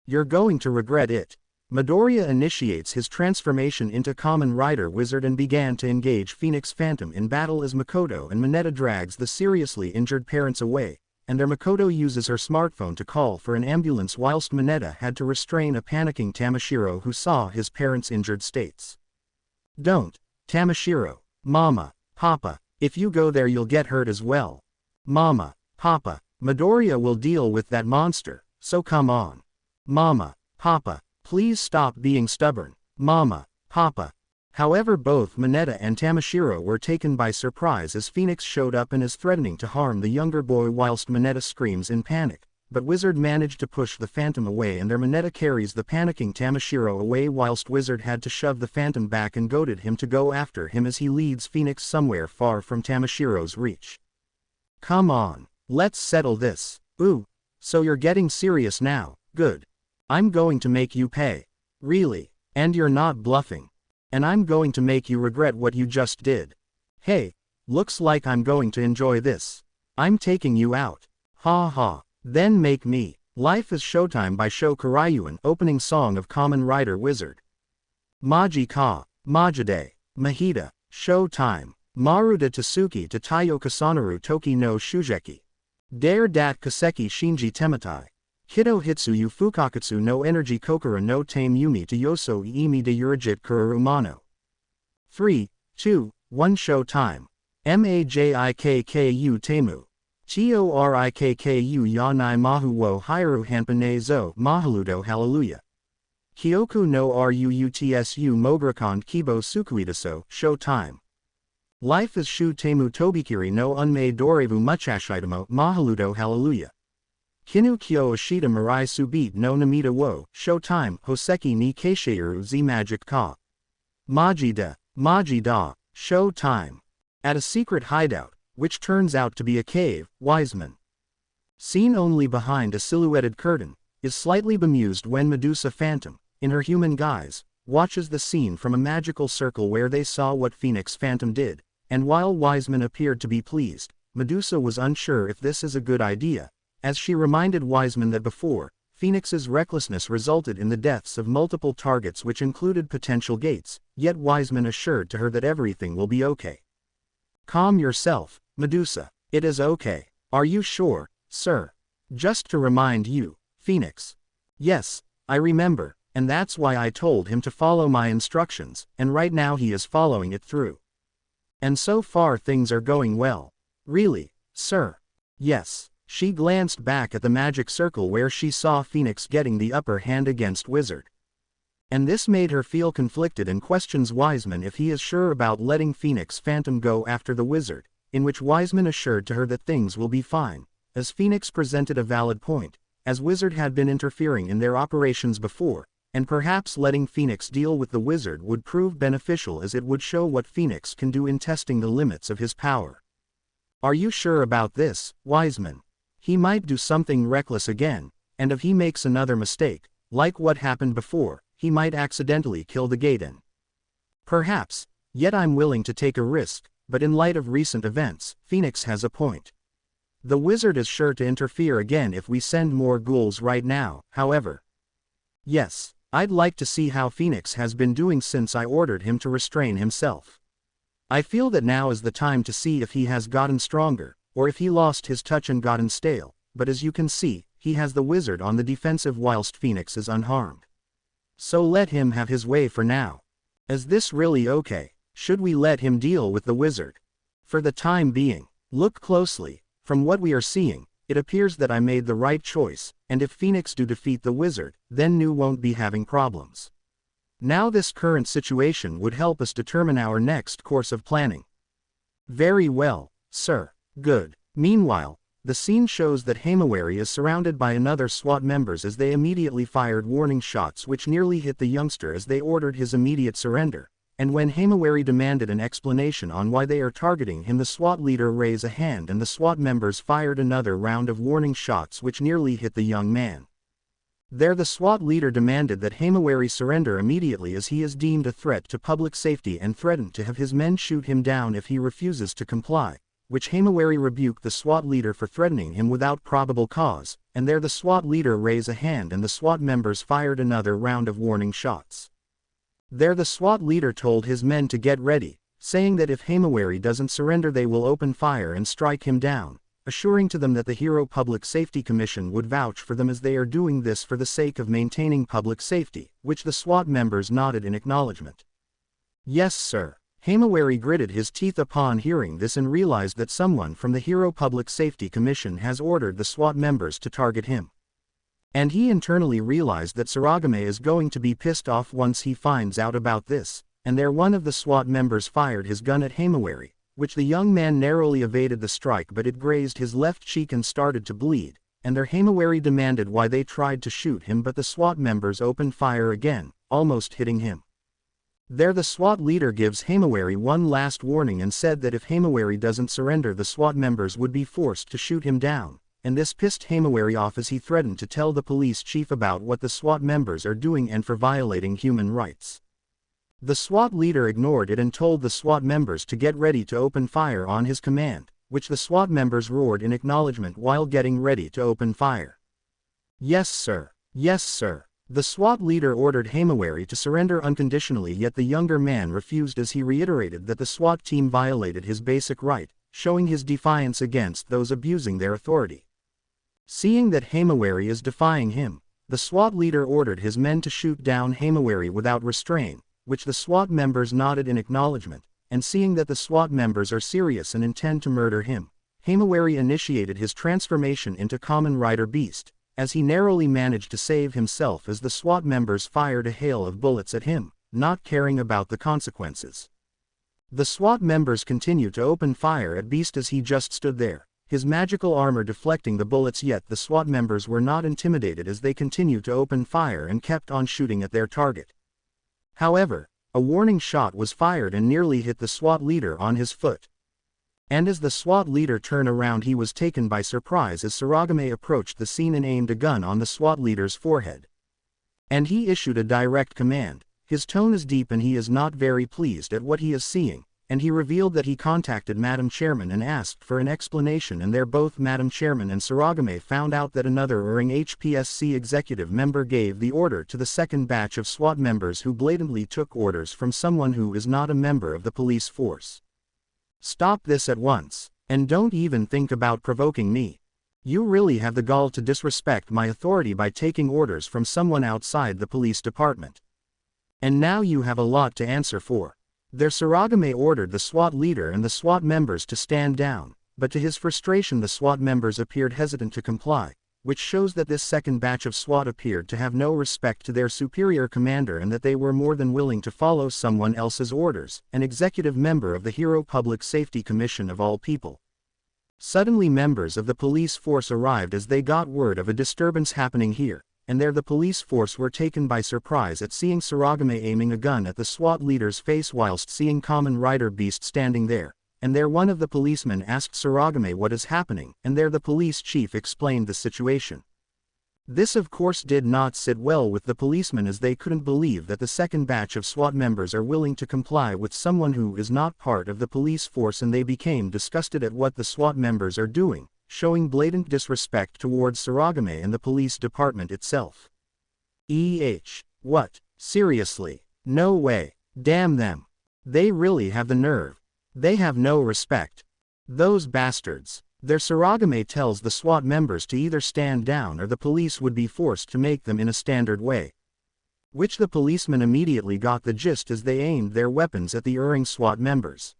You're going to regret it. Midoriya initiates his transformation into Kamen Rider Wizard and began to engage Phoenix Phantom in battle as Makoto and Mineta drags the seriously injured parents away, and their Makoto uses her smartphone to call for an ambulance whilst Mineta had to restrain a panicking Tamashiro who saw his parents' injured states. Don't, Tamashiro. Mama, Papa, if you go there you'll get hurt as well. Mama, Papa, Midoriya will deal with that monster, so come on. Mama, Papa, please stop being stubborn. Mama, Papa. However, both Mineta and Tamashiro were taken by surprise as Phoenix showed up and is threatening to harm the younger boy whilst Mineta screams in panic, but Wizard managed to push the Phantom away and their Mineta carries the panicking Tamashiro away whilst Wizard had to shove the Phantom back and goaded him to go after him as he leads Phoenix somewhere far from Tamashiro's reach. Come on, let's settle this. Ooh, so you're getting serious now, good. I'm going to make you pay. Really, and you're not bluffing. And I'm going to make you regret what you just did. Hey, looks like I'm going to enjoy this. I'm taking you out. Ha ha. Then make me. Life is Showtime by Sho Karaiyuan opening song of Kamen Rider Wizard. Maji ka, Majide, Mahita, Showtime, Maruda Tsuki to Taiyo Kasanaru Toki no Shujeki. Dare dat Kaseki Shinji Tematai. Kido Hitsuyu Fukakatsu no Energy Kokura no Tame Yumi to Yoso Iimi de Urajit Kurarumano. 3, 2, 1 Showtime. Majikku Temu. Torikku Yanai Mahuwo Hiru Hanpane Zo Mahaludo Hallelujah. Kyoku no Ruutsu Mograkon Kibo Sukuitaso Showtime. Life is Shu Temu Tobikiri no Unmei Dorevu Muchashitamo Mahaludo Hallelujah. Kinu Kyo Ashita Mirai Subit no Namita Wo Showtime Hoseki ni Keisheiru Z Magic Ka. Majida, Majida, Showtime. At a secret hideout, which turns out to be a cave, Wiseman, seen only behind a silhouetted curtain, is slightly bemused when Medusa Phantom, in her human guise, watches the scene from a magical circle where they saw what Phoenix Phantom did, and while Wiseman appeared to be pleased, Medusa was unsure if this is a good idea, as she reminded Wiseman that before, Phoenix's recklessness resulted in the deaths of multiple targets which included potential gates, yet Wiseman assured to her that everything will be okay. Calm yourself, Medusa. It is okay. Are you sure, sir? Just to remind you, Phoenix. Yes, I remember, and that's why I told him to follow my instructions, and right now he is following it through. And so far things are going well. Really, sir? Yes. She glanced back at the magic circle where she saw Phoenix getting the upper hand against Wizard. And this made her feel conflicted and questions Wiseman if he is sure about letting Phoenix Phantom go after the Wizard, in which Wiseman assured to her that things will be fine, as Phoenix presented a valid point, as Wizard had been interfering in their operations before, and perhaps letting Phoenix deal with the Wizard would prove beneficial as it would show what Phoenix can do in testing the limits of his power. Are you sure about this, Wiseman? He might do something reckless again, and if he makes another mistake, like what happened before, he might accidentally kill the Gaiden. Perhaps, yet I'm willing to take a risk, but in light of recent events, Phoenix has a point. The Wizard is sure to interfere again if we send more ghouls right now, however. Yes, I'd like to see how Phoenix has been doing since I ordered him to restrain himself. I feel that now is the time to see if he has gotten stronger, or if he lost his touch and gotten stale, but as you can see, he has the Wizard on the defensive whilst Phoenix is unharmed. So let him have his way for now. Is this really okay? Should we let him deal with the Wizard? For the time being, look closely. From what we are seeing, it appears that I made the right choice, and if Phoenix do defeat the Wizard, then Nu won't be having problems. Now this current situation would help us determine our next course of planning. Very well, sir. Good. Meanwhile, the scene shows that Himawari is surrounded by another SWAT members as they immediately fired warning shots which nearly hit the youngster as they ordered his immediate surrender, and when Himawari demanded an explanation on why they are targeting him, the SWAT leader raised a hand and the SWAT members fired another round of warning shots which nearly hit the young man. There the SWAT leader demanded that Himawari surrender immediately as he is deemed a threat to public safety and threatened to have his men shoot him down if he refuses to comply, which Himawari rebuked the SWAT leader for threatening him without probable cause, and there the SWAT leader raised a hand and the SWAT members fired another round of warning shots. There the SWAT leader told his men to get ready, saying that if Himawari doesn't surrender they will open fire and strike him down, assuring to them that the Hero Public Safety Commission would vouch for them as they are doing this for the sake of maintaining public safety, which the SWAT members nodded in acknowledgement. Yes, sir. Himawari gritted his teeth upon hearing this and realized that someone from the Hero Public Safety Commission has ordered the SWAT members to target him. And he internally realized that Saragame is going to be pissed off once he finds out about this, and there one of the SWAT members fired his gun at Himawari, which the young man narrowly evaded the strike but it grazed his left cheek and started to bleed, and there Himawari demanded why they tried to shoot him but the SWAT members opened fire again, almost hitting him. There the SWAT leader gives Himawari one last warning and said that if Himawari doesn't surrender the SWAT members would be forced to shoot him down, and this pissed Himawari off as he threatened to tell the police chief about what the SWAT members are doing and for violating human rights. The SWAT leader ignored it and told the SWAT members to get ready to open fire on his command, which the SWAT members roared in acknowledgement while getting ready to open fire. Yes, sir. Yes, sir. The SWAT leader ordered Himawari to surrender unconditionally, yet the younger man refused as he reiterated that the SWAT team violated his basic right, showing his defiance against those abusing their authority. Seeing that Himawari is defying him, the SWAT leader ordered his men to shoot down Himawari without restraint, which the SWAT members nodded in acknowledgement, and seeing that the SWAT members are serious and intend to murder him, Himawari initiated his transformation into Kamen Rider Beast, as he narrowly managed to save himself as the SWAT members fired a hail of bullets at him, not caring about the consequences. The SWAT members continued to open fire at Beast as he just stood there, his magical armor deflecting the bullets, yet the SWAT members were not intimidated as they continued to open fire and kept on shooting at their target. However, a warning shot was fired and nearly hit the SWAT leader on his foot. And as the SWAT leader turned around he was taken by surprise as Saragame approached the scene and aimed a gun on the SWAT leader's forehead. And he issued a direct command. His tone is deep and he is not very pleased at what he is seeing, and he revealed that he contacted Madam Chairman and asked for an explanation, and there both Madam Chairman and Saragame found out that another erring HPSC executive member gave the order to the second batch of SWAT members who blatantly took orders from someone who is not a member of the police force. Stop this at once, and don't even think about provoking me. You really have the gall to disrespect my authority by taking orders from someone outside the police department. And now you have a lot to answer for. Their Saragame ordered the SWAT leader and the SWAT members to stand down, but to his frustration the SWAT members appeared hesitant to comply, which shows that this second batch of SWAT appeared to have no respect to their superior commander and that they were more than willing to follow someone else's orders, an executive member of the Hero Public Safety Commission of all people. Suddenly members of the police force arrived as they got word of a disturbance happening here, and there the police force were taken by surprise at seeing Saragame aiming a gun at the SWAT leader's face whilst seeing Kamen Rider Beast standing there, and there one of the policemen asked Saragame what is happening, and there the police chief explained the situation. This of course did not sit well with the policemen as they couldn't believe that the second batch of SWAT members are willing to comply with someone who is not part of the police force, and they became disgusted at what the SWAT members are doing, showing blatant disrespect towards Saragame and the police department itself. What? Seriously? No way. Damn them. They really have the nerve. They have no respect. Those bastards. Their Saragame tells the SWAT members to either stand down or the police would be forced to make them in a standard way. Which the policemen immediately got the gist as they aimed their weapons at the erring SWAT members,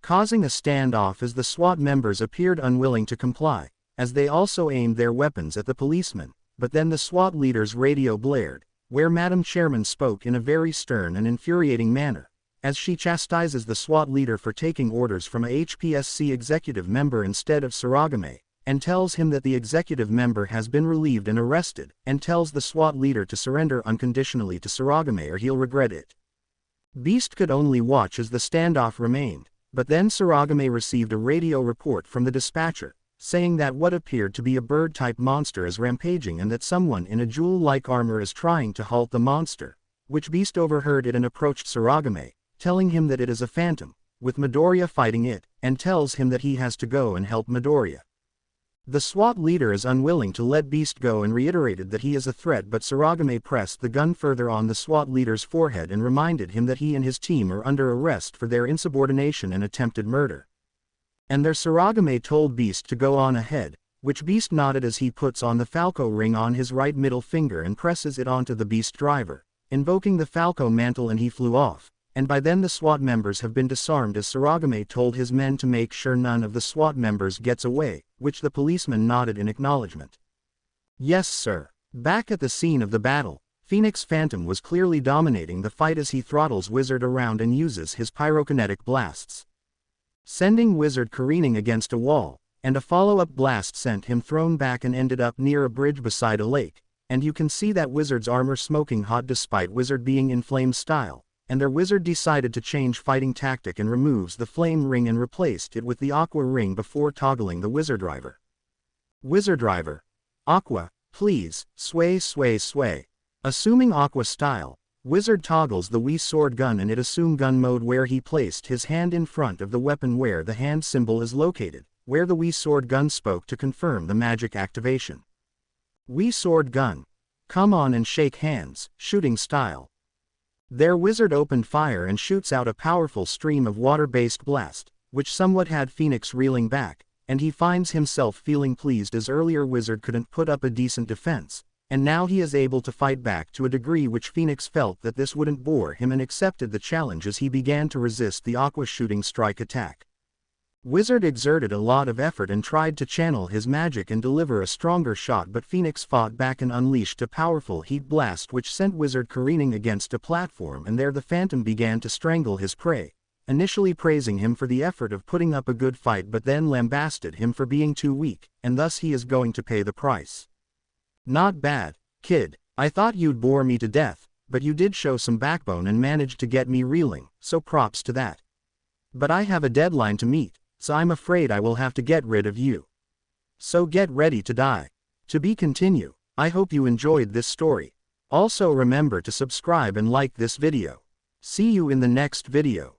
causing a standoff as the SWAT members appeared unwilling to comply, as they also aimed their weapons at the policemen, but then the SWAT leader's radio blared, where Madam Chairman spoke in a very stern and infuriating manner, as she chastises the SWAT leader for taking orders from a HPSC executive member instead of Saragame, and tells him that the executive member has been relieved and arrested, and tells the SWAT leader to surrender unconditionally to Saragame or he'll regret it. Beast could only watch as the standoff remained, but then Saragame received a radio report from the dispatcher, saying that what appeared to be a bird-type monster is rampaging and that someone in a jewel-like armor is trying to halt the monster, which Beast overheard it and approached Saragame, telling him that it is a phantom, with Midoriya fighting it, and tells him that he has to go and help Midoriya. The SWAT leader is unwilling to let Beast go and reiterated that he is a threat, but Saragame pressed the gun further on the SWAT leader's forehead and reminded him that he and his team are under arrest for their insubordination and attempted murder. And their Saragame told Beast to go on ahead, which Beast nodded as he puts on the Falco ring on his right middle finger and presses it onto the Beast driver, invoking the Falco mantle, and he flew off. And by then the SWAT members have been disarmed as Saragame told his men to make sure none of the SWAT members gets away, which the policeman nodded in acknowledgement. Yes sir. Back at the scene of the battle, Phoenix Phantom was clearly dominating the fight as he throttles Wizard around and uses his pyrokinetic blasts, sending Wizard careening against a wall, and a follow-up blast sent him thrown back and ended up near a bridge beside a lake, and you can see that Wizard's armor smoking hot despite Wizard being in flame style. And their Wizard decided to change fighting tactic and removes the flame ring and replaced it with the aqua ring before toggling the Wizard driver. Wizard driver. Aqua, please, sway sway sway. Assuming aqua style, Wizard toggles the Wii sword gun and it assume gun mode where he placed his hand in front of the weapon where the hand symbol is located, where the Wii sword gun spoke to confirm the magic activation. Wii sword gun. Come on and shake hands, shooting style. Their Wizard opened fire and shoots out a powerful stream of water-based blast, which somewhat had Phoenix reeling back, and he finds himself feeling pleased as earlier Wizard couldn't put up a decent defense, and now he is able to fight back to a degree which Phoenix felt that this wouldn't bore him and accepted the challenge as he began to resist the aqua shooting strike attack. Wizard exerted a lot of effort and tried to channel his magic and deliver a stronger shot, but Phoenix fought back and unleashed a powerful heat blast which sent Wizard careening against a platform, and there the Phantom began to strangle his prey, initially praising him for the effort of putting up a good fight but then lambasted him for being too weak, and thus he is going to pay the price. Not bad, kid. I thought you'd bore me to death, but you did show some backbone and managed to get me reeling, so props to that. But I have a deadline to meet, so I'm afraid I will have to get rid of you. So get ready to die. To be continued. I hope you enjoyed this story. Also remember to subscribe and like this video. See you in the next video.